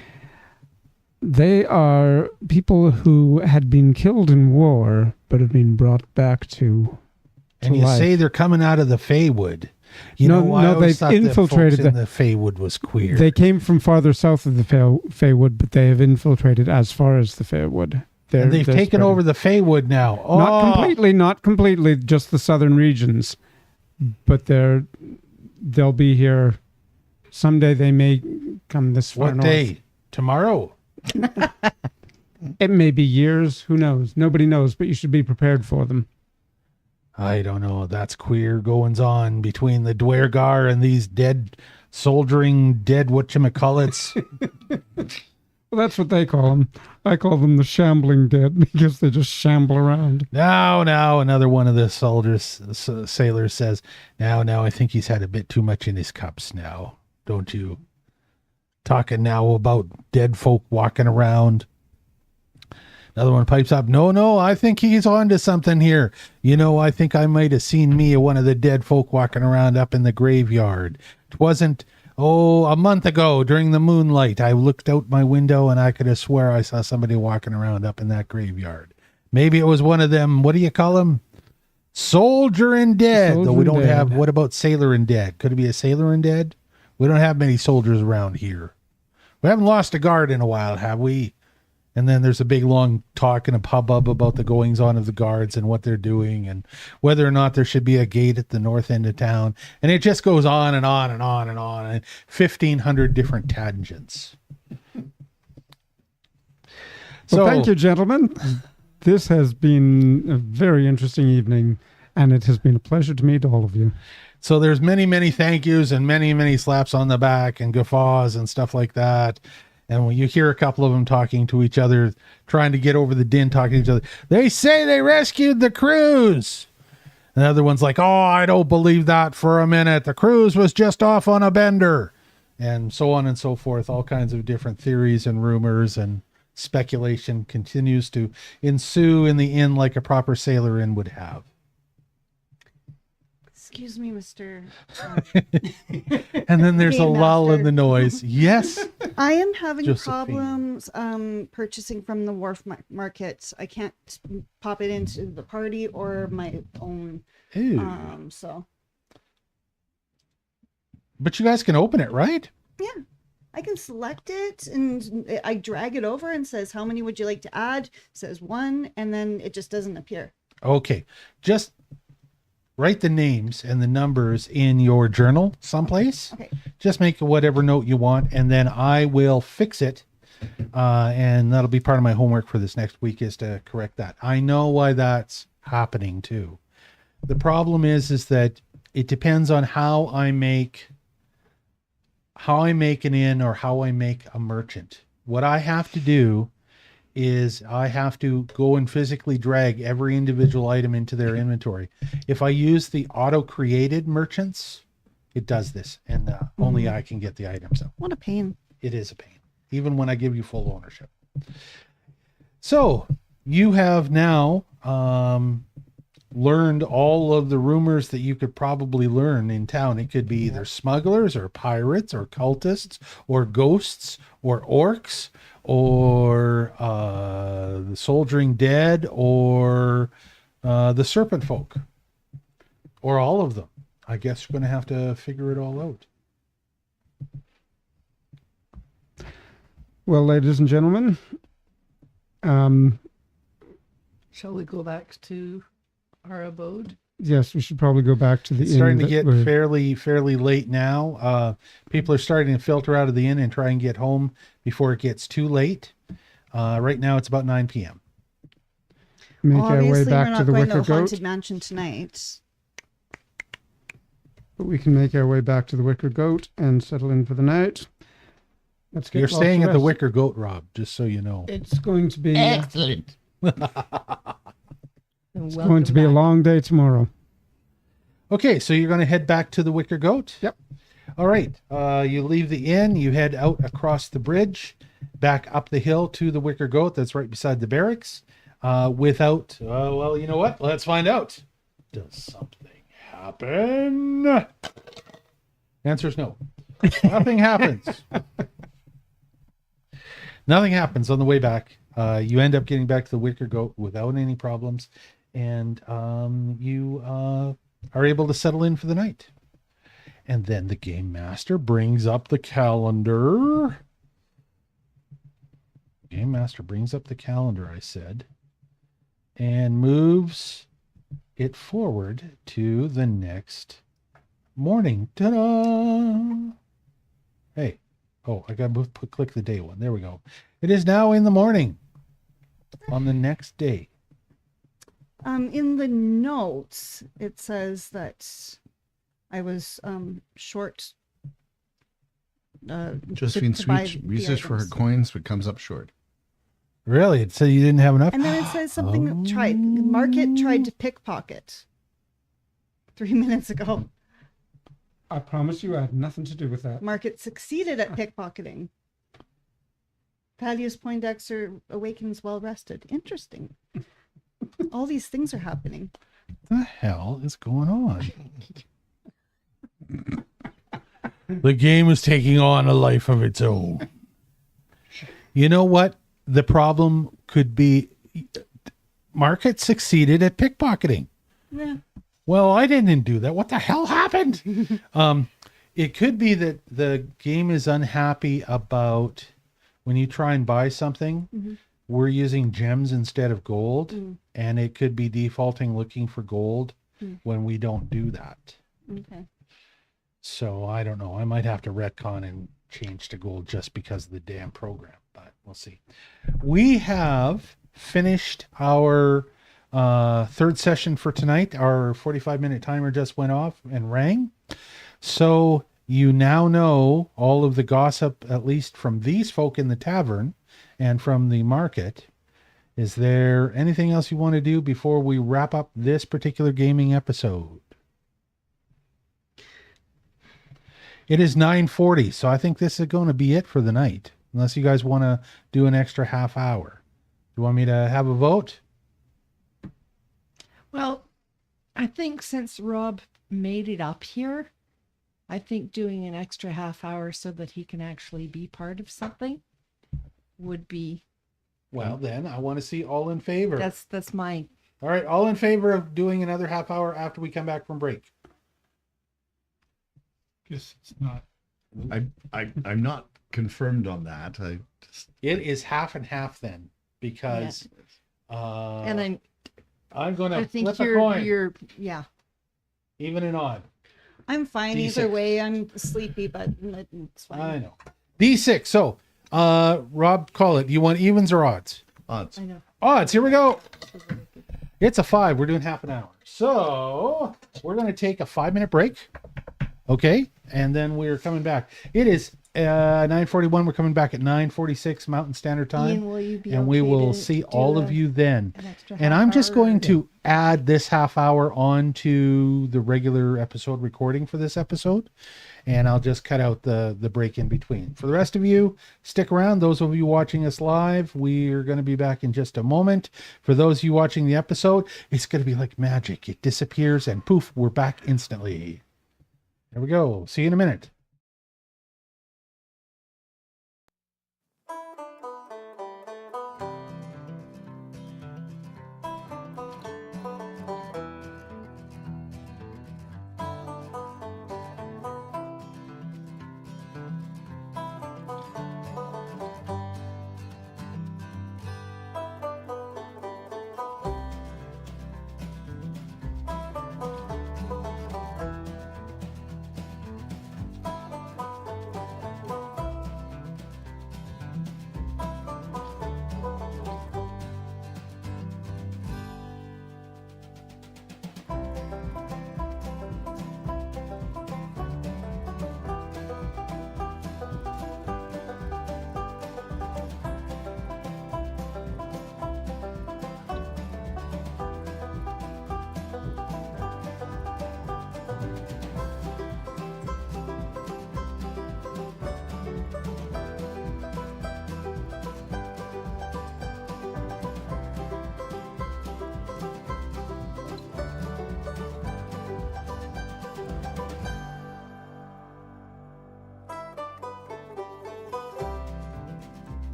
they are people who had been killed in war, but have been brought back to And you life. say they're coming out of the Feywood. You No, know, I no, always they've thought that infiltrated folks in the Feywood was queer. They came from farther south of the Feywood, but they have infiltrated as far as the Feywood. and they've they're taken spreading. over the Feywood now. Oh, Not completely, just the southern regions. But they'll be here someday. They may come this far What north. day? Tomorrow. It may be years. Who knows? Nobody knows. But you should be prepared for them. I don't know. That's queer goings on between the Dwergar and these soldiering dead whatchamacallits. Well, that's what they call them. I call them the shambling dead because they just shamble around. Now, another one of the sailors says, now, I think he's had a bit too much in his cups now, don't you? Talking now about dead folk walking around. Another one pipes up, no, I think he's on to something here. You know, I think I might have seen one of the dead folk walking around up in the graveyard. It wasn't, a month ago during the moonlight. I looked out my window and I could have swore I saw somebody walking around up in that graveyard. Maybe it was one of them, what do you call them? Soldier and dead. Though we Soldier don't and have, dead. what about sailor and dead? Could it be a sailor and dead? We don't have many soldiers around here. We haven't lost a guard in a while, have we? And then there's a big long talk and a hubbub about the goings on of the guards and what they're doing and whether or not there should be a gate at the north end of town. And it just goes on and on and on and on and 1,500 different tangents. Well, thank you, gentlemen. This has been a very interesting evening, and it has been a pleasure to meet all of you. So there's many, many thank yous and many, many slaps on the back and guffaws and stuff like that. And when you hear a couple of them talking to each other, trying to get over the din, talking to each other, they say they rescued the cruise. And the other one's like, oh, I don't believe that for a minute. The cruise was just off on a bender. And so on and so forth. All kinds of different theories and rumors and speculation continues to ensue in the inn like a proper sailor inn would have. Excuse me, Mr. And then there's a Game lull in master. the noise. Yes. I am having Josephine. problems purchasing from the wharf market. I can't pop it into the party or my own. Ooh. So But you guys can open it, right? yeah. I can select it and I drag it over and says, how many would you like to add? Says 1, and then it just doesn't appear. Okay. Just write the names and the numbers in your journal someplace. Okay. Just make whatever note you want, and then I will fix it. And that'll be part of my homework for this next week, is to correct that. I know why that's happening too. The problem is that it depends on how I make an inn or how I make a merchant. What I have to do is I have to go and physically drag every individual item into their inventory. If I use the auto-created merchants, it does this, and only I can get the items out. What a pain. It is a pain, even when I give you full ownership. So you have now learned all of the rumors that you could probably learn in town. It could be either smugglers or pirates or cultists or ghosts or orcs or the soldiering dead or the serpent folk, or all of them. I guess you're going to have to figure it all out. Well, ladies and gentlemen, Shall we go back to our abode? yes, we should probably go back to the It's inn. starting to that get we're- fairly late now. People are starting to filter out of the inn and try and get home before it gets too late. Right now it's about 9 p.m. make Well, our way obviously, we're back not to the going Wicker to Haunted Goat. Mansion tonight. But we can make our way back to the Wicker Goat and settle in for the night. Let's get You're lots staying of at the rest. Wicker Goat, Rob, just so you know. It's going to be Excellent. it's going to be a long day tomorrow. Okay, so you're going to head back to the Wicker Goat? Yep. All right. You leave the inn, you head out across the bridge, back up the hill to the Wicker Goat that's right beside the barracks. Without, well, you know what? Let's find out. Does something happen? Answer is no. Nothing happens. Nothing happens on the way back. You end up getting back to the Wicker Goat without any problems, and you are able to settle in for the night. And then the game master brings up the calendar. Game master brings up the calendar, I said, and moves it forward to the next morning. Ta-da! Hey. Oh, I got to click the day one. There we go. It is now in the morning on the next day. In the notes, it says that I was short. Josephine to buy Sweet the reaches for her items. coins but comes up short. Really? It said you didn't have enough? And then it says something Market tried to pickpocket 3 minutes ago. I promise you I had nothing to do with that. Market succeeded at pickpocketing. Thaddeus Poindexter awakens well rested. Interesting. All these things are happening. What the hell is going on? The game is taking on a life of its own. You know what? The problem could be Market succeeded at pickpocketing. Yeah. Well, I didn't do that. What the hell happened? It could be that the game is unhappy about when you try and buy something, we're using gems instead of gold, and it could be defaulting looking for gold when we don't do that. Okay. So I don't know. I might have to retcon and change to gold just because of the damn program, but we'll see. We have finished our third session for tonight. Our 45-minute timer just went off and rang. So you now know all of the gossip, at least from these folk in the tavern and from the market. Is there anything else you want to do before we wrap up this particular gaming episode? It is 9:40, so I think this is going to be it for the night, unless you guys want to do an extra half hour. You want me to have a vote? Well, I think since Rob made it up here, I think doing an extra half hour so that he can actually be part of something would be Well, then I want to see all in favor. that's my All right, all in favor of doing another half hour after we come back from break. Guess it's not I'm not confirmed on that. It is half and half then, because And I'm going I to think flip a coin, you're yeah. even and odd. I'm fine D6. either way. I'm sleepy, but it's fine. I know. D6. So, Rob, call it. Do you want evens or odds? Odds. I know. Odds. Here we go. It's a 5. We're doing half an hour. So we're going to take a 5-minute break. Okay. And then we're coming back. It is 9:41. We're coming back at 9:46 Mountain Standard Time. Ian, will you be And we okay will to see do all of a- you then. an extra And half I'm just hour? going to add this half hour onto the regular episode recording for this episode. And I'll just cut out the break in between. For the rest of you, stick around. Those of you watching us live, we're going to be back in just a moment. For those of you watching the episode, it's going to be like magic. It disappears and poof, we're back instantly. There we go. See you in a minute.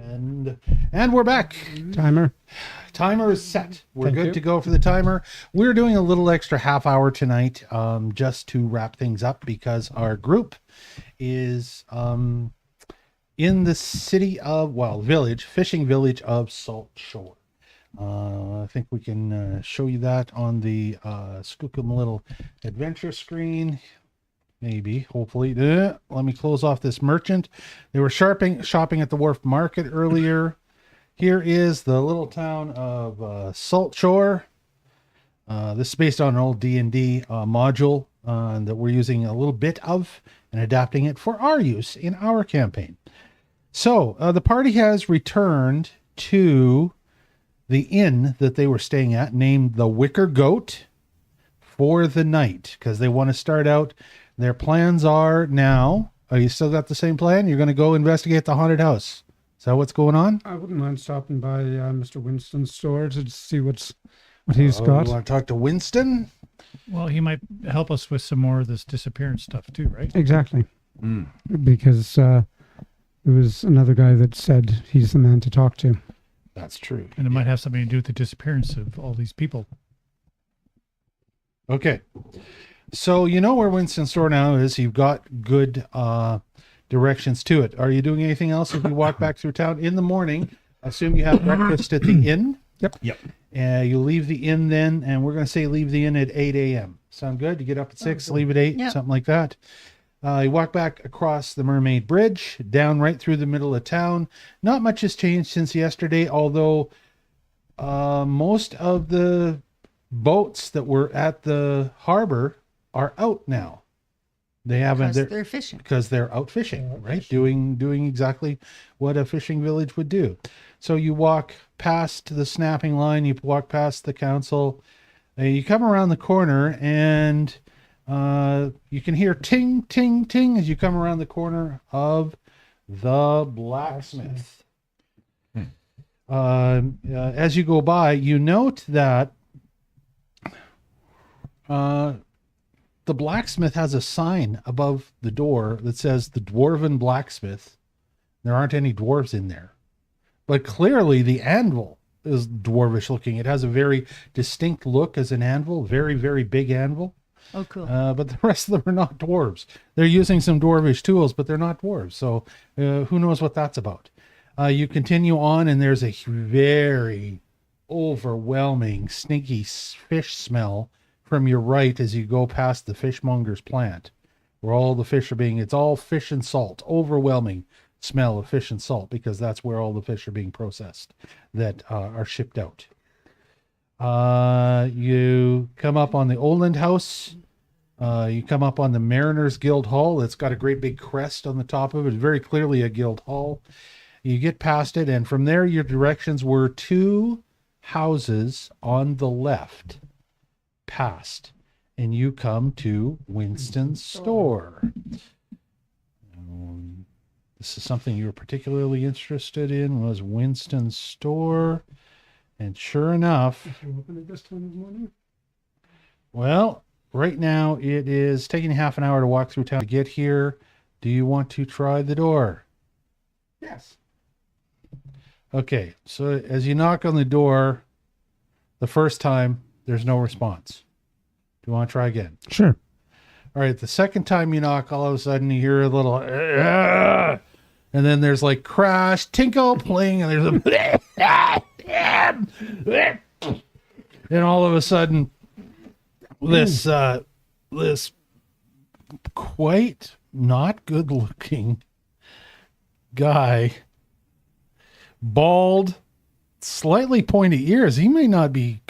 And we're back. Timer is set. We're Thank good you. to go for the timer. We're doing a little extra half hour tonight, just to wrap things up because our group is in the fishing village of Saltshore. I think we can show you that on the Skookum little adventure screen. Maybe, hopefully. Let me close off this merchant. They were shopping at the wharf market earlier. Here is the little town of Saltshore. This is based on an old D&D module that we're using a little bit of and adapting it for our use in our campaign. So the party has returned to the inn that they were staying at, named the Wicker Goat, for the night, because they want to start out. Their plans are now, you still got the same plan? You're going to go investigate the haunted house. Is that what's going on? I wouldn't mind stopping by Mr. Winston's store to see what he's got. You want to talk to Winston? Well, he might help us with some more of this disappearance stuff too, right? Exactly. Because there was another guy that said he's the man to talk to. That's true. And it might have something to do with the disappearance of all these people. Okay. So you know where Winston's store now is. You've got good directions to it. Are you doing anything else if you walk back through town in the morning? Assume you have breakfast at the inn. Yep. You leave the inn then, and we're going to say leave the inn at 8 a.m. Sound good? You get up at 6, leave at 8, Yep. something like that. You walk back across the Mermaid Bridge, down right through the middle of town. Not much has changed since yesterday, although most of the boats that were at the harbor are out now. They haven't. They're fishing. Because they're out fishing, right? Doing exactly what a fishing village would do. So you walk past the snapping line, you walk past the council, you come around the corner, and you can hear ting, ting, ting as you come around the corner of the blacksmith. As you go by, you note that the blacksmith has a sign above the door that says the Dwarven Blacksmith. There aren't any dwarves in there. But clearly the anvil is dwarvish looking. It has a very distinct look as an anvil, very, very big anvil. Oh, cool. But the rest of them are not dwarves. They're using some dwarvish tools, but they're not dwarves. So who knows what that's about? You continue on, and there's a very overwhelming, stinky fish smell from your right as you go past the fishmonger's plant, where all the fish are it's all fish and salt, overwhelming smell of fish and salt, because that's where all the fish are being processed that are shipped out. You come up on the Oland House. You come up on the Mariners Guild Hall. It's got a great big crest on the top of it. It's very clearly a guild hall. You get past it, and from there your directions were 2 houses on the left past, and you come to Winston's store. This is something you were particularly interested in, was Winston's store. And sure enough, You open it this time of morning? well, right now it is taking half an hour to walk through town to get here. Do you want to try the door? Yes. Okay, so as you knock on the door the first time, there's no response. Do you want to try again? Sure. All right, the second time you knock, all of a sudden you hear a little, and then there's like crash, tinkle, pling, and there's a, and all of a sudden, this quite not good-looking guy, bald, slightly pointy ears. He might be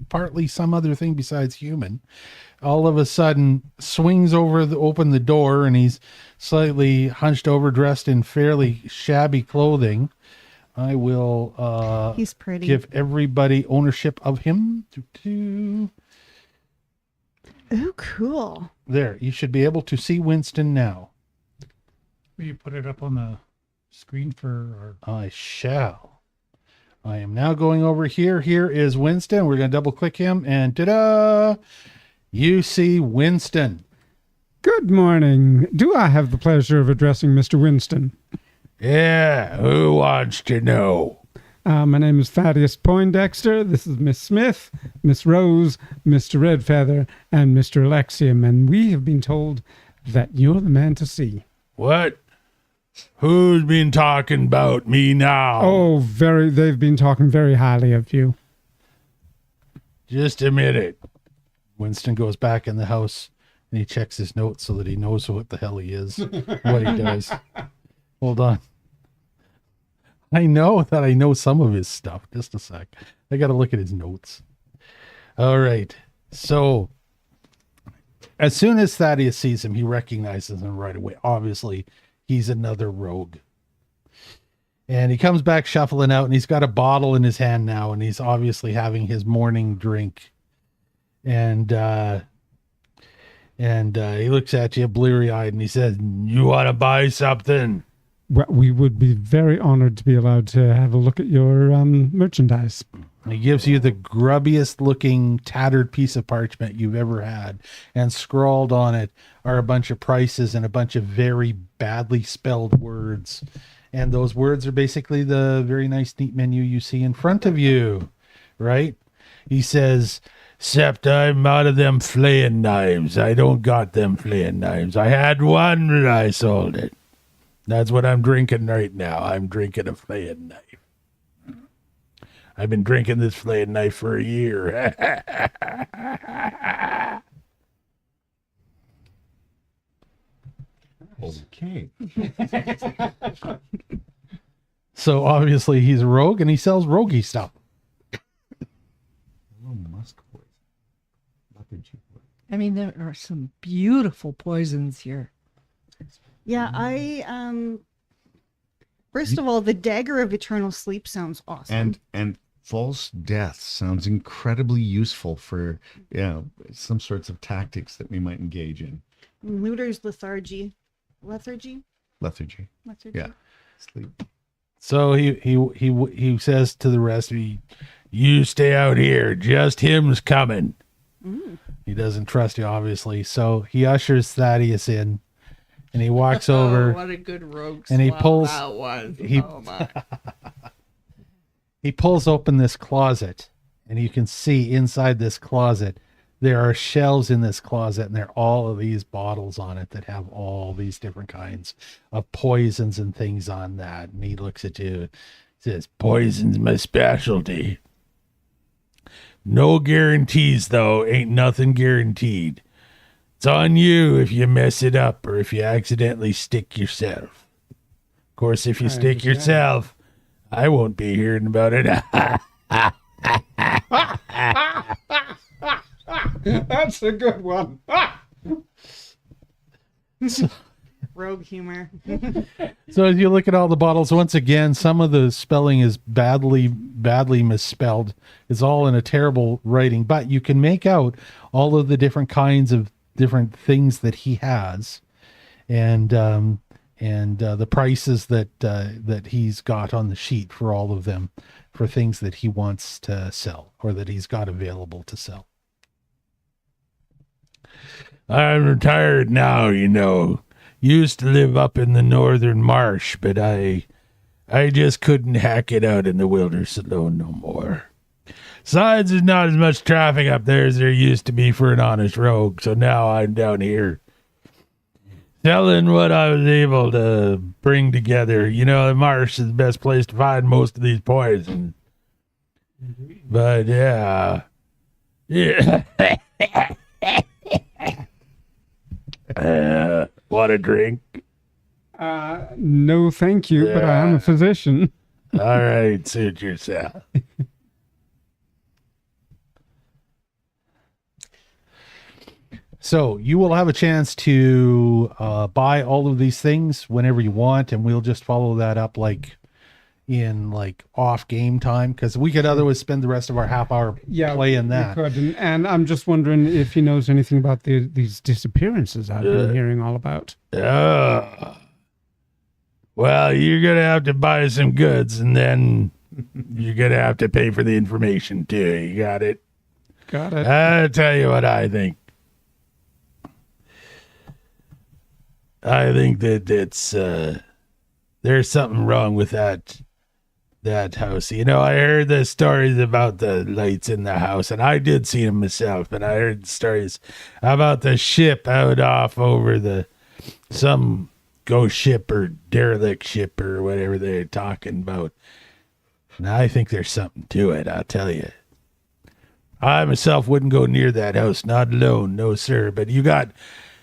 partly some other thing besides human. All of a sudden swings open the door, and he's slightly hunched over, dressed in fairly shabby clothing. I will He's pretty. give everybody ownership of him. Oh, cool. There, you should be able to see Winston now. Will you put it up on the screen for our... I shall. I am now going over here. Here is Winston. We're going to double click him, and ta-da! You see Winston. Good morning. Do I have the pleasure of addressing Mr. Winston? Yeah, who wants to know? My name is Thaddeus Poindexter. This is Miss Smith, Miss Rose, Mr. Redfeather, and Mr. Alexium, and we have been told that you're the man to see. What? Who's been talking about me now? Oh, they've been talking very highly of you. Just a minute. Winston goes back in the house and he checks his notes so that he knows what the hell he is, what he does. Hold on. I know that I know some of his stuff. Just a sec. I got to look at his notes. All right. So as soon as Thaddeus sees him, he recognizes him right away. Obviously, he's another rogue. And he comes back shuffling out, and he's got a bottle in his hand now, and he's obviously having his morning drink. And he looks at you bleary-eyed, and he says, "You want to buy something?" Well, we would be very honored to be allowed to have a look at your merchandise. He gives you the grubbiest looking tattered piece of parchment you've ever had, and scrawled on it are a bunch of prices and a bunch of very badly spelled words. And those words are basically the very nice, neat menu you see in front of you, right? He says, "Except I'm out of them flaying knives. I don't got them flaying knives. I had one, but I sold it. That's what I'm drinking right now. I'm drinking a flaying knife. I've been drinking this flaying knife for a year." Okay. So obviously he's a rogue and he sells roguey stuff. Oh, musk poison. Lethargy poison. I mean, there are some beautiful poisons here. Yeah, first of all, the dagger of eternal sleep sounds awesome. And false death sounds incredibly useful for some sorts of tactics that we might engage in. Looter's lethargy. Lethargy. Yeah. Sleep. So he says to the rest of you, "You stay out here. Just him's coming." He doesn't trust you, obviously. So he ushers Thaddeus in, and he walks over. What a good rogue and he swap pulls- that was. he- Oh my. He pulls open this closet, and you can see inside this closet there are shelves in this closet, and there are all of these bottles on it that have all these different kinds of poisons and things on that. And he looks at you, says, "Poison's my specialty. No guarantees, though. Ain't nothing guaranteed. It's on you if you mess it up or if you accidentally stick yourself. Of course, if you stick understand. yourself, I won't be hearing about it." That's a good one. Rogue humor. So as you look at all the bottles, once again, some of the spelling is badly misspelled. It's all in a terrible writing, but you can make out all of the different kinds of different things that he has, and the prices that he's got on the sheet for all of them, for things that he wants to sell or that he's got available to sell. "I'm retired now, you know. Used to live up in the northern marsh, but I just couldn't hack it out in the wilderness alone no more. Besides, there's not as much traffic up there as there used to be for an honest rogue, so now I'm down here selling what I was able to bring together. You know, the marsh is the best place to find most of these poisons. But yeah. Want a drink? No, thank you, but I am a physician. All right, suit yourself. So you will have a chance to buy all of these things whenever you want, and we'll just follow that up in off game time, because we could otherwise spend the rest of our half hour playing that. We could, and I'm just wondering if he knows anything about these disappearances I've been hearing all about. Well, you're gonna have to buy some goods, and then you're gonna have to pay for the information too. You got it? Got it. I'll tell you what I think. I think that it's there's something wrong with that house. You know, I heard the stories about the lights in the house, and I did see them myself, and I heard stories about the ship out off over some ghost ship or derelict ship or whatever they're talking about. And I think there's something to it, I'll tell you. I myself wouldn't go near that house, not alone, no sir, but you got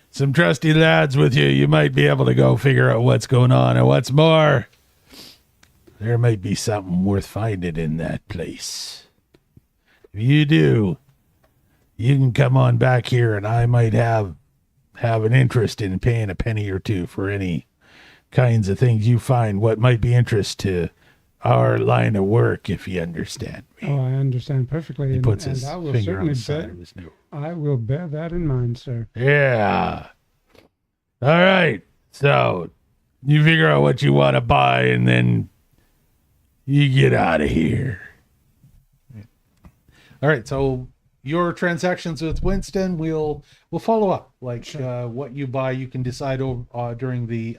some trusty lads with you. You might be able to go figure out what's going on, and what's more, there might be something worth finding in that place. If you do, you can come on back here, and I might have an interest in paying a penny or two for any kinds of things you find what might be interest to our line of work, if you understand me. Oh, I understand perfectly. He puts and his I will finger on the certainly side of his nose. I will bear that in mind, sir. Yeah. All right. So you figure out what you want to buy, and then you get out of here. All right. So your transactions with Winston, we'll follow up. Like what you buy, you can decide during the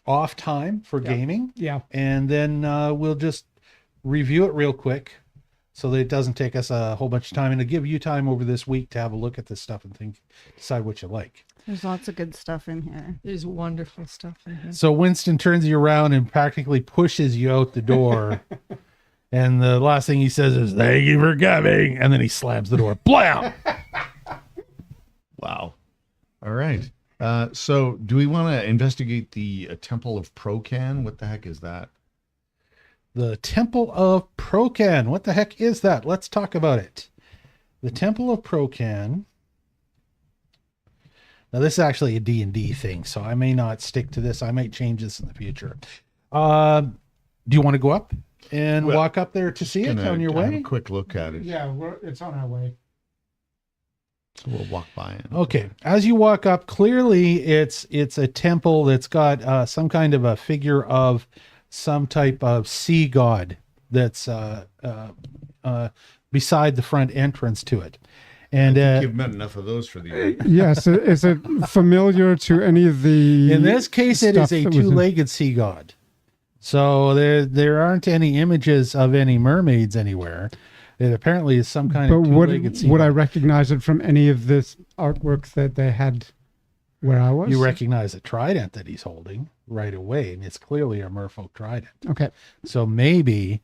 off time for gaming. Yeah. And then we'll just review it real quick so that it doesn't take us a whole bunch of time, and to give you time over this week to have a look at this stuff and decide what you like. There's lots of good stuff in here. There's wonderful stuff in here. So Winston turns you around and practically pushes you out the door. And the last thing he says is, "Thank you for coming." And then he slams the door. Blam! Wow. All right. So do we want to investigate the Temple of Procan? What the heck is that? The Temple of Procan. What the heck is that? Let's talk about it. The Temple of Procan. Now, this is actually a D&D thing, so I may not stick to this. I might change this in the future. Do you want to go up and walk up there to see it on your Have way? a quick look at it. Yeah, it's on our way. So we'll walk by it. Okay. As you walk up, clearly it's a temple that's got some kind of a figure of some type of sea god that's beside the front entrance to it. And I think you've met enough of those for the Yes, is it familiar to any of the... in this case, it is stuff a that was in- two-legged sea god. So there aren't any images of any mermaids anywhere. It apparently is some kind But of two-legged sea would god. I recognize it from any of this artwork that they had where I was? You recognize the trident that he's holding right away, and it's clearly a merfolk trident. Okay. So maybe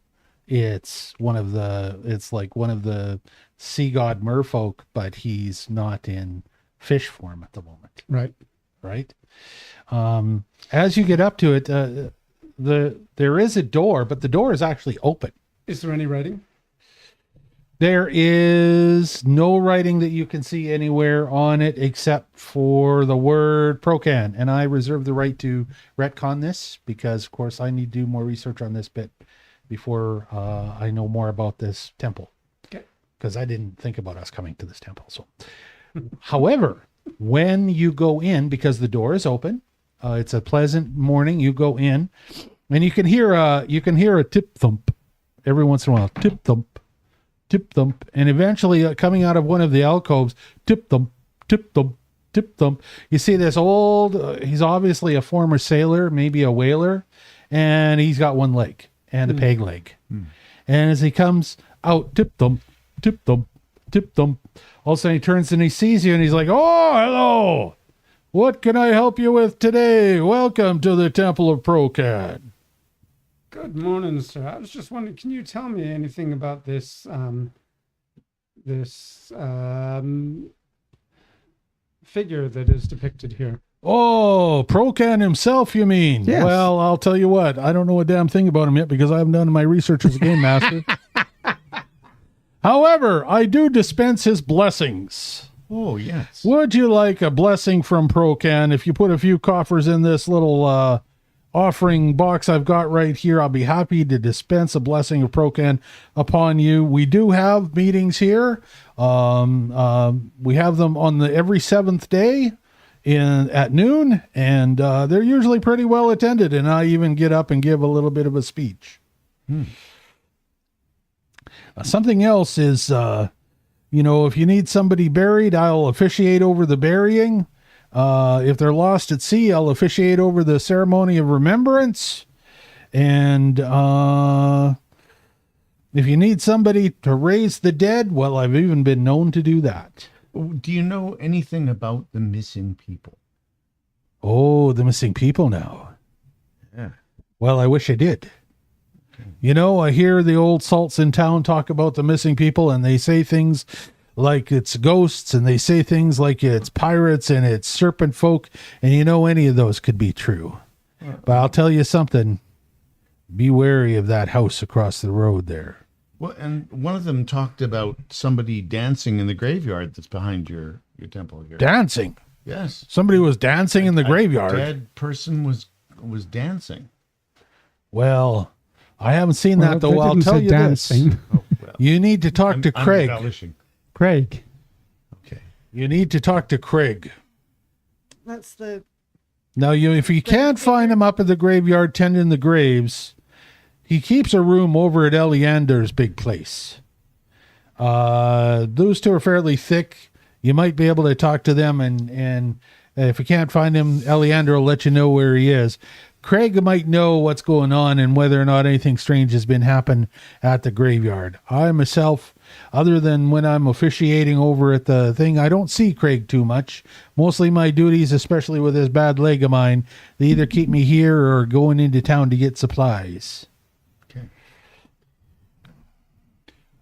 it's like one of the sea god merfolk, but he's not in fish form at the moment. Right. Right. As you get up to it, there is a door, but the door is actually open. Is there any writing? There is no writing that you can see anywhere on it except for the word Procan. And I reserve the right to retcon this because, of course, I need to do more research on this bit before I know more about this temple. Okay. Because I didn't think about us coming to this temple. So, however, when you go in, because the door is open, it's a pleasant morning. You go in, and you can hear a tip thump every once in a while. Tip thump. Tip thump, and eventually coming out of one of the alcoves, tip thump, tip thump, tip thump. You see this old, he's obviously a former sailor, maybe a whaler, and he's got one leg and a peg leg. And as he comes out, tip thump, tip thump, tip thump, all of a sudden he turns and he sees you and he's like, "Oh, hello. What can I help you with today? Welcome to the Temple of Procan." Good morning, sir. I was just wondering, can you tell me anything about this figure that is depicted here? Oh, Procan himself, you mean? Yes. Well, I'll tell you what. I don't know a damn thing about him yet because I haven't done my research as a game master. However, I do dispense his blessings. Oh, yes. Would you like a blessing from Procan? If you put a few coffers in this little offering box I've got right here, I'll be happy to dispense a blessing of Procan upon you. We do have meetings here. We have them on every 7th day at noon, and they're usually pretty well attended, and I even get up and give a little bit of a speech. Something else is, if you need somebody buried, I'll officiate over the burying. If they're lost at sea, I'll officiate over the ceremony of remembrance. And if you need somebody to raise the dead, well, I've even been known to do that. Do you know anything about the missing people? Oh, the missing people now. Yeah. Well, I wish I did. You know, I hear the old salts in town talk about the missing people, and they say things like it's ghosts, and they say things like it's pirates and it's serpent folk, and you know, any of those could be true. But I'll tell you something. Be wary of that house across the road there. Well, and one of them talked about somebody dancing in the graveyard that's behind your temple here. Dancing. Yes. Somebody was dancing in the graveyard. A dead person was dancing. Well, I haven't seen that, though. they I'll didn't tell say you dancing. this. Oh, well. You need to talk to I'm Craig. embellishing. Craig. Okay. You need to talk to Craig. That's the Now, if you can't find him up at the graveyard tending the graves, he keeps a room over at Eleander's big place. Those two are fairly thick. You might be able to talk to them, and if you can't find him, Eleander will let you know where he is. Craig might know what's going on and whether or not anything strange has been happening at the graveyard. I myself, other than when I'm officiating over at the thing, I don't see Craig too much. Mostly my duties, especially with this bad leg of mine, they either keep me here or going into town to get supplies. Okay.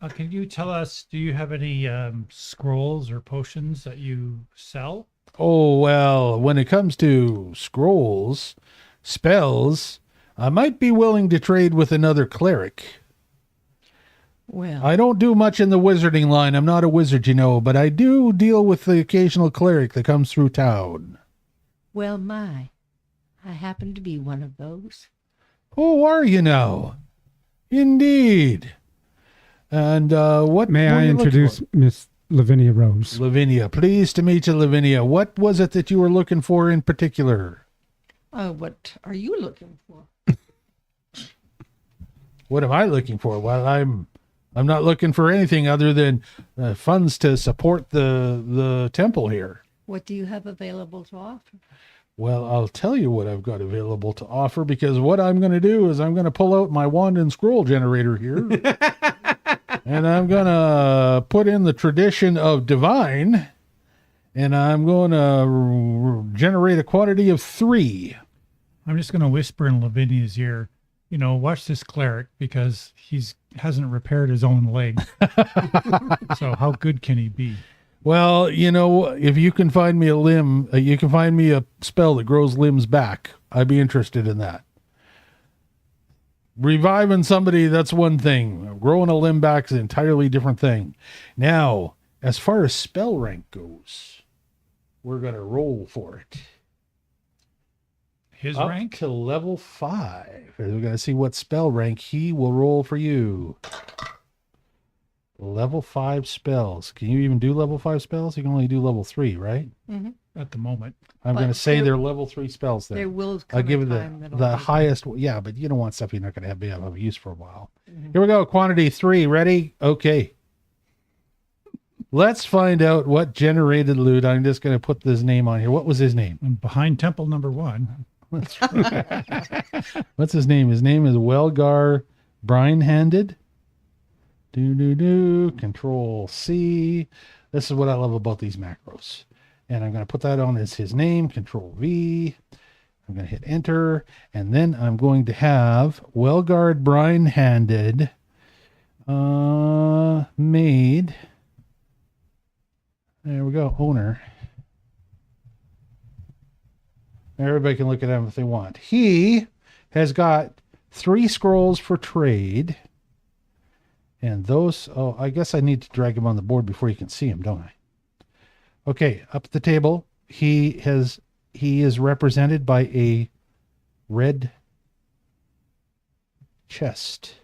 Can you tell us, do you have any scrolls or potions that you sell? Oh, well, when it comes to scrolls, spells, I might be willing to trade with another cleric. Well, I don't do much in the wizarding line. I'm not a wizard, you know, but I do deal with the occasional cleric that comes through town. well, I happen to be one of those. Oh, are you now? Indeed. And what May were I you looking introduce for? Miss Lavinia Rose? Lavinia? Pleased to meet you, Lavinia. What was it that you were looking for in particular? What are you looking for? What am I looking for? Well, I'm not looking for anything other than funds to support the temple here. What do you have available to offer? Well, I'll tell you what I've got available to offer, because what I'm going to do is I'm going to pull out my wand and scroll generator here. And I'm going to put in the tradition of divine, and I'm going to generate a quantity of 3. I'm just going to whisper in Lavinia's ear, you know, watch this cleric because hasn't repaired his own leg. So how good can he be? Well, you know, if you can find me a limb, you can find me a spell that grows limbs back. I'd be interested in that. Reviving somebody, that's one thing. Growing a limb back is an entirely different thing. Now, as far as spell rank goes, we're going to roll for it. His Up rank? to level 5. We're going to see what spell rank he will roll for you. Level 5 spells. Can you even do level 5 spells? You can only do level 3, right? At the moment. I'm But going to say there- they're level 3 spells then. There will come I'll give a you time that'll the be- highest. Yeah, but you don't want stuff you're not going to be able to use for a while. Here we go. Quantity 3. Ready? Okay. Let's find out what generated loot. I'm just going to put this name on here. What was his name? And behind temple number 1. What's his name? His name is Welgar Brinehanded. Control C. This is what I love about these macros. And I'm going to put that on as his name. Control V. I'm going to hit enter. And then I'm going to have Welgard Brinehanded made. There we go. Owner. Everybody can look at him if they want. He has got 3 scrolls for trade. And those, oh, I guess I need to drag him on the board before you can see him, don't I? Okay, up at the table, he is represented by a red chest.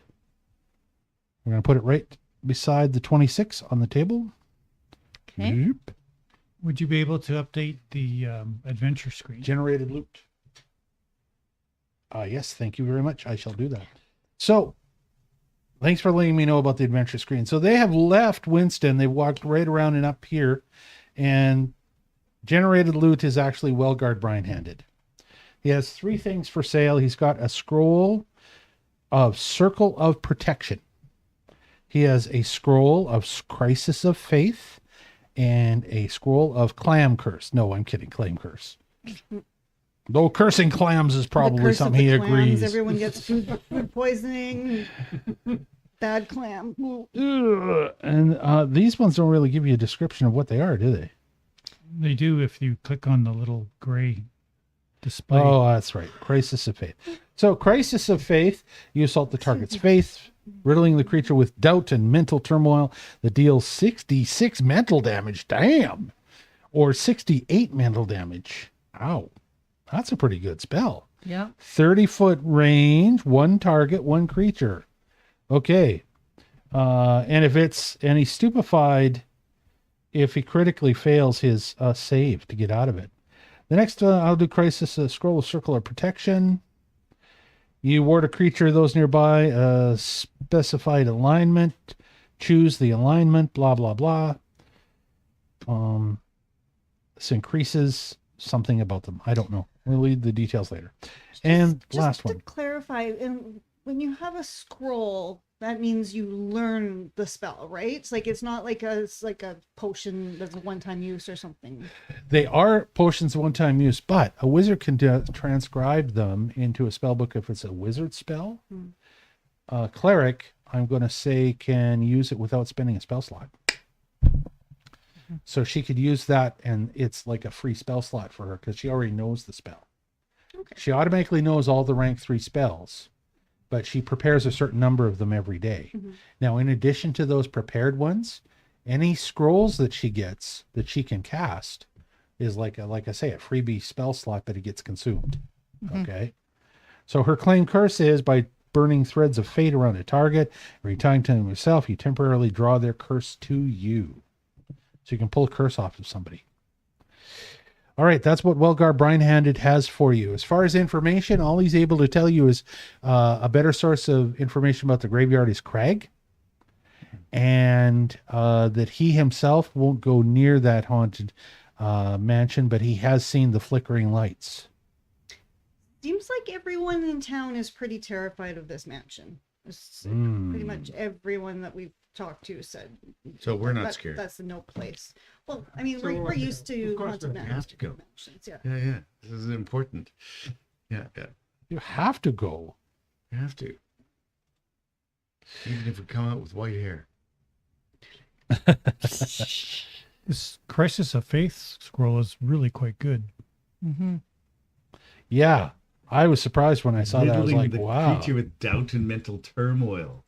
We're going to put it right beside the 26 on the table. Okay. Yep. Would you be able to update the adventure screen? Generated loot. Yes, thank you very much. I shall do that. So, thanks for letting me know about the adventure screen. So they have left Winston. They walked right around and up here, and Generated loot is actually well guard brine-handed. He has 3 things for sale. He's got a scroll of Circle of Protection. He has a scroll of Crisis of Faith and a scroll of Clam Curse. No, I'm kidding. Claim Curse. Though cursing clams is The probably curse of something the he clams, agrees. Everyone gets food poisoning. Bad clam. Ugh. And these ones don't really give you a description of what they are, do they? They do if you click on the little gray display. Oh, that's right. Crisis of Faith. So, Crisis of Faith, you assault the target's faith, riddling the creature with doubt and mental turmoil that deals 66 mental damage. Damn. Or 68 mental damage. Ow. That's a pretty good spell. Yeah. 30-foot range, 1 target, 1 creature. Okay. And he's stupefied if he critically fails his save to get out of it. The next, I'll do Crisis, Scroll of Circle of Protection. You ward a creature, those nearby, specified alignment. Choose the alignment, blah, blah, blah. This increases something about them. I don't know. We'll read the details later. And last one. To clarify, when you have a scroll, that means you learn the spell, right? It's not like a potion that's a one-time use or something. They are potions of one-time use, but a wizard can transcribe them into a spell book if it's a wizard spell. A cleric, I'm going to say, can use it without spending a spell slot. So she could use that, and it's like a free spell slot for her because she already knows the spell. Okay. She automatically knows all the rank 3 spells, but she prepares a certain number of them every day. Now, in addition to those prepared ones, any scrolls that she gets that she can cast is like I say, a freebie spell slot, but it gets consumed. Okay. So her claim curse is by burning threads of fate around a target. Every time to yourself, you temporarily draw their curse to you. So you can pull a curse off of somebody. All right, that's what Welgar Brinehanded has for you. As far as information, all he's able to tell you is a better source of information about the graveyard is Crag, and that he himself won't go near that haunted mansion, but he has seen the flickering lights. Seems like everyone in town is pretty terrified of this mansion. Pretty much everyone that we've talked to said. So we're not scared. That's the no place. Well, I mean, So we're used to of course haunted we have to go. mansions. Yeah. Yeah. This is important. Yeah. You have to go. You have to. Even if we come out with white hair. This Crisis of Faith scroll is really quite good. Yeah, I was surprised when I saw that. I was Riddling like, the wow. creature with doubt and mental turmoil.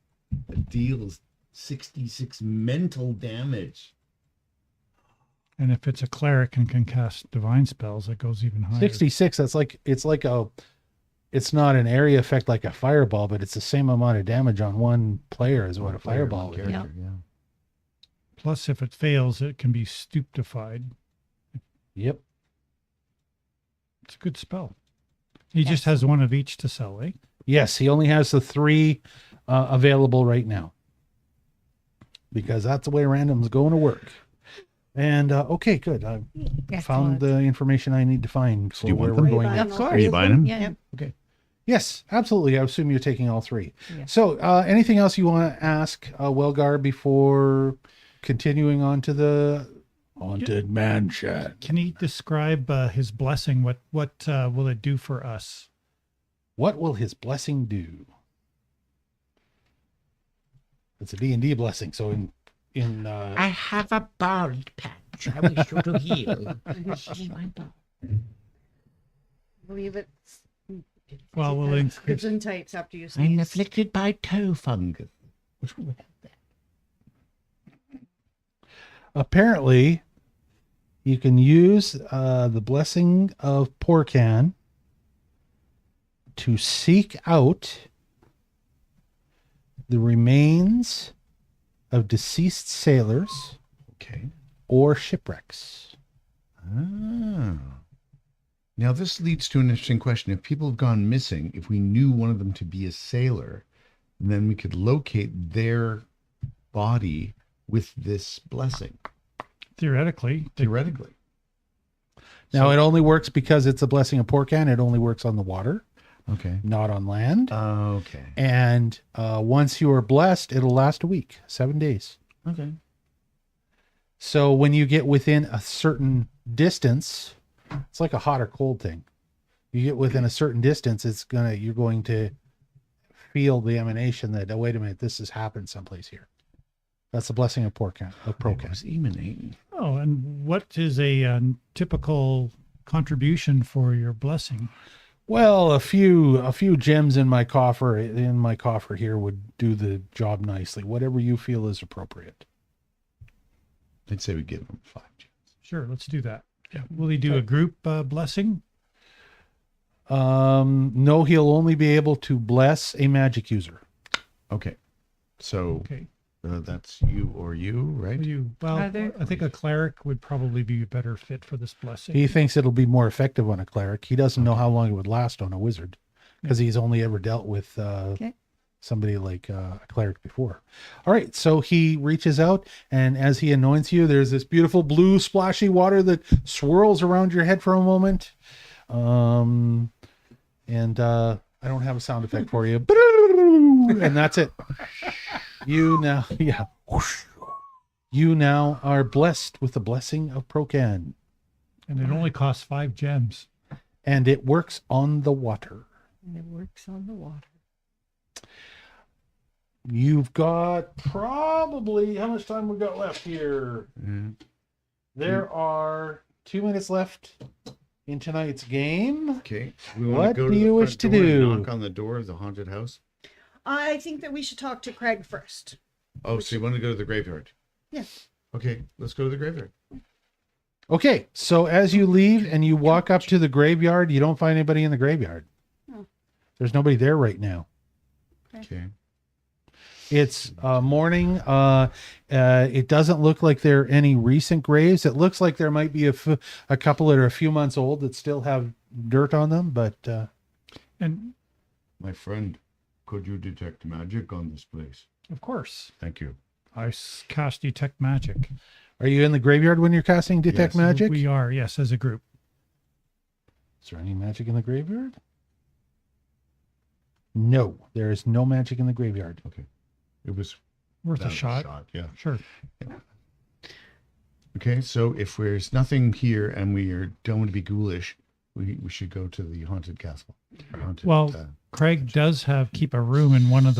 It deals 66 mental damage. And if it's a cleric and can cast divine spells, it goes even higher. 66, it's not an area effect like a fireball, but it's the same amount of damage on one player as what a fireball would. Character, yeah. Plus, if it fails, it can be stupefied. Yep. It's a good spell. He just has one of each to sell, eh? Yes, he only has the 3 available right now. Because that's the way random's going to work. And okay, good. I found the information I need to find for you where want we're them? going. Of next. course. Are you buying them? Yeah. Okay. Yes, absolutely. I assume you're taking all 3. Yeah. So anything else you want to ask Welgar before continuing on to the haunted mansion? Can he describe his blessing? What will it do for us? What will his blessing do? It's a D&D blessing, so in I have a bald patch. I wish you to heal. See my bald. I believe it's. Well, we'll increase. Gesundheit after you I'm sneeze. afflicted by toe fungus. Which will have that. apparently you can use the blessing of Porcan to seek out the remains of deceased sailors Okay. or shipwrecks. Ah. Now, this leads to an interesting question. If people have gone missing, if we knew one of them to be a sailor, then we could locate their body with this blessing, Theoretically, theoretically. Now, it only works because it's a blessing of Porcan. It only works on the water, Okay. not on land. Okay. And once you are blessed, it'll last a week, 7 days. Okay. So when you get within a certain distance, it's like a hot or cold thing. You get within a certain distance, you're going to feel the emanation that, oh, wait a minute, this has happened someplace here. That's the blessing of Porcan. Of It Procan. was emanating. Oh, and what is a typical contribution for your blessing? Well, a few gems in my coffer here would do the job nicely. Whatever you feel is appropriate. I'd say we give him 5 gems. Sure, let's do that. Yeah. Will he do a group blessing? No, he'll only be able to bless a magic user. Okay. So Okay. that's you or you, right? Well, Are there- I think a cleric would probably be a better fit for this blessing. He thinks it'll be more effective on a cleric. He doesn't know how long it would last on a wizard because he's only ever dealt with somebody like a cleric before. All right, so he reaches out, and as he anoints you, there's this beautiful blue splashy water that swirls around your head for a moment. And I don't have a sound effect for you. And that's it. You now are blessed with the blessing of Procan. And it only costs 5 gems. And it works on the water. And it works on the water. You've got probably, how much time we got left here? There are 2 minutes left in tonight's game. Okay. We What want to go do to you the wish front to door and do? knock on the door of the haunted house. I think that we should talk to Craig first. Oh, so you want to go to the graveyard? Yeah. Okay, let's go to the graveyard. Okay, so as you leave and you walk up to the graveyard, you don't find anybody in the graveyard. Oh. There's nobody there right now. Okay. It's morning. It doesn't look like there are any recent graves. It looks like there might be a couple that are a few months old that still have dirt on them, but And My friend, could you detect magic on this place? of course, Thank you. I cast Detect Magic. are you in the graveyard when you're casting Detect Yes. Magic? We are, yes, as a group. Is there any magic in the graveyard? No, there is no magic in the graveyard. It was Worth that a was shot. Yeah. Sure. Okay, so if there's nothing here and don't want to be ghoulish, we should go to the haunted castle. Or haunted, Well, Craig does keep a room in one of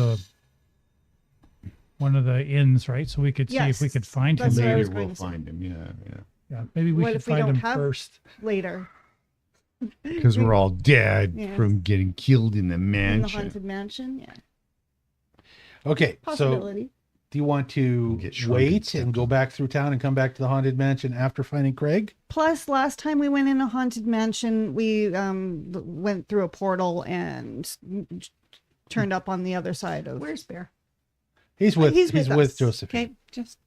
the inns, right? So we could see if we Yes, could find him. that's what I later was going we'll to say. find him. Yeah. Yeah, maybe we What should if we find don't him have- first. Later Because we're all dead Yes. from getting killed in the in the mansion. haunted mansion. Yeah, Okay, so possibility. do you want to Get shrunk and wait stepped and go on. back through town and come back to the haunted mansion after finding Craig? Plus, last time we went in a haunted mansion, we went through a portal and turned up on the other side of. Where's Bear? He's with He's with us. Josephine. Okay, just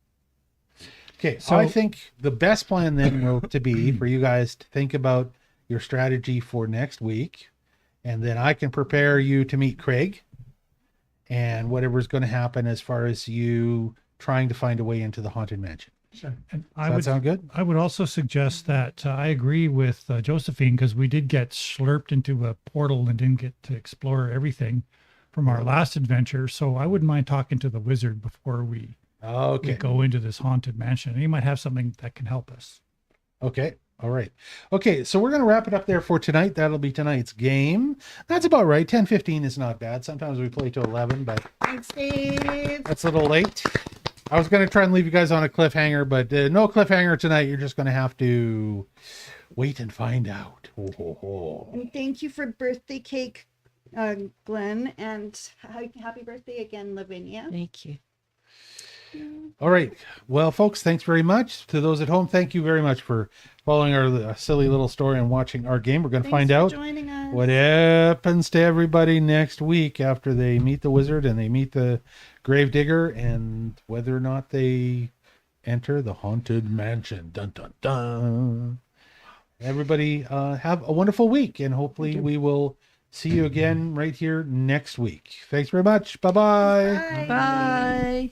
Okay, So- I think the best plan then will to be for you guys to think about your strategy for next week, and then I can prepare you to meet Craig and whatever's going to happen as far as you trying to find a way into the haunted mansion. And Does that sound good? I would also suggest that I agree with Josephine because we did get slurped into a portal and didn't get to explore everything from our last adventure. So I wouldn't mind talking to the wizard before we Okay. go into this haunted mansion. He might have something that can help us. Okay. All right. Okay. So we're going to wrap it up there for tonight. That'll be tonight's game. That's about right. 10:15 is not bad. Sometimes we play till 11, but Thanks, Dave. that's a little late. I was going to try and leave you guys on a cliffhanger, but no cliffhanger tonight. You're just going to have to wait and find out. Ho, ho, ho. And thank you for birthday cake, Glenn, and happy birthday again, Lavinia. thank you. All right. Well, folks, thanks very much. To those at home, thank you very much for following our silly little story and watching our game. We're going to find Thanks for out joining us. what happens to everybody next week after they meet the wizard and they meet the gravedigger and whether or not they enter the haunted mansion. Dun, dun, dun. Everybody have a wonderful week, and hopefully we will see you again right here next week. Thanks very much. Bye-bye. Bye. Bye.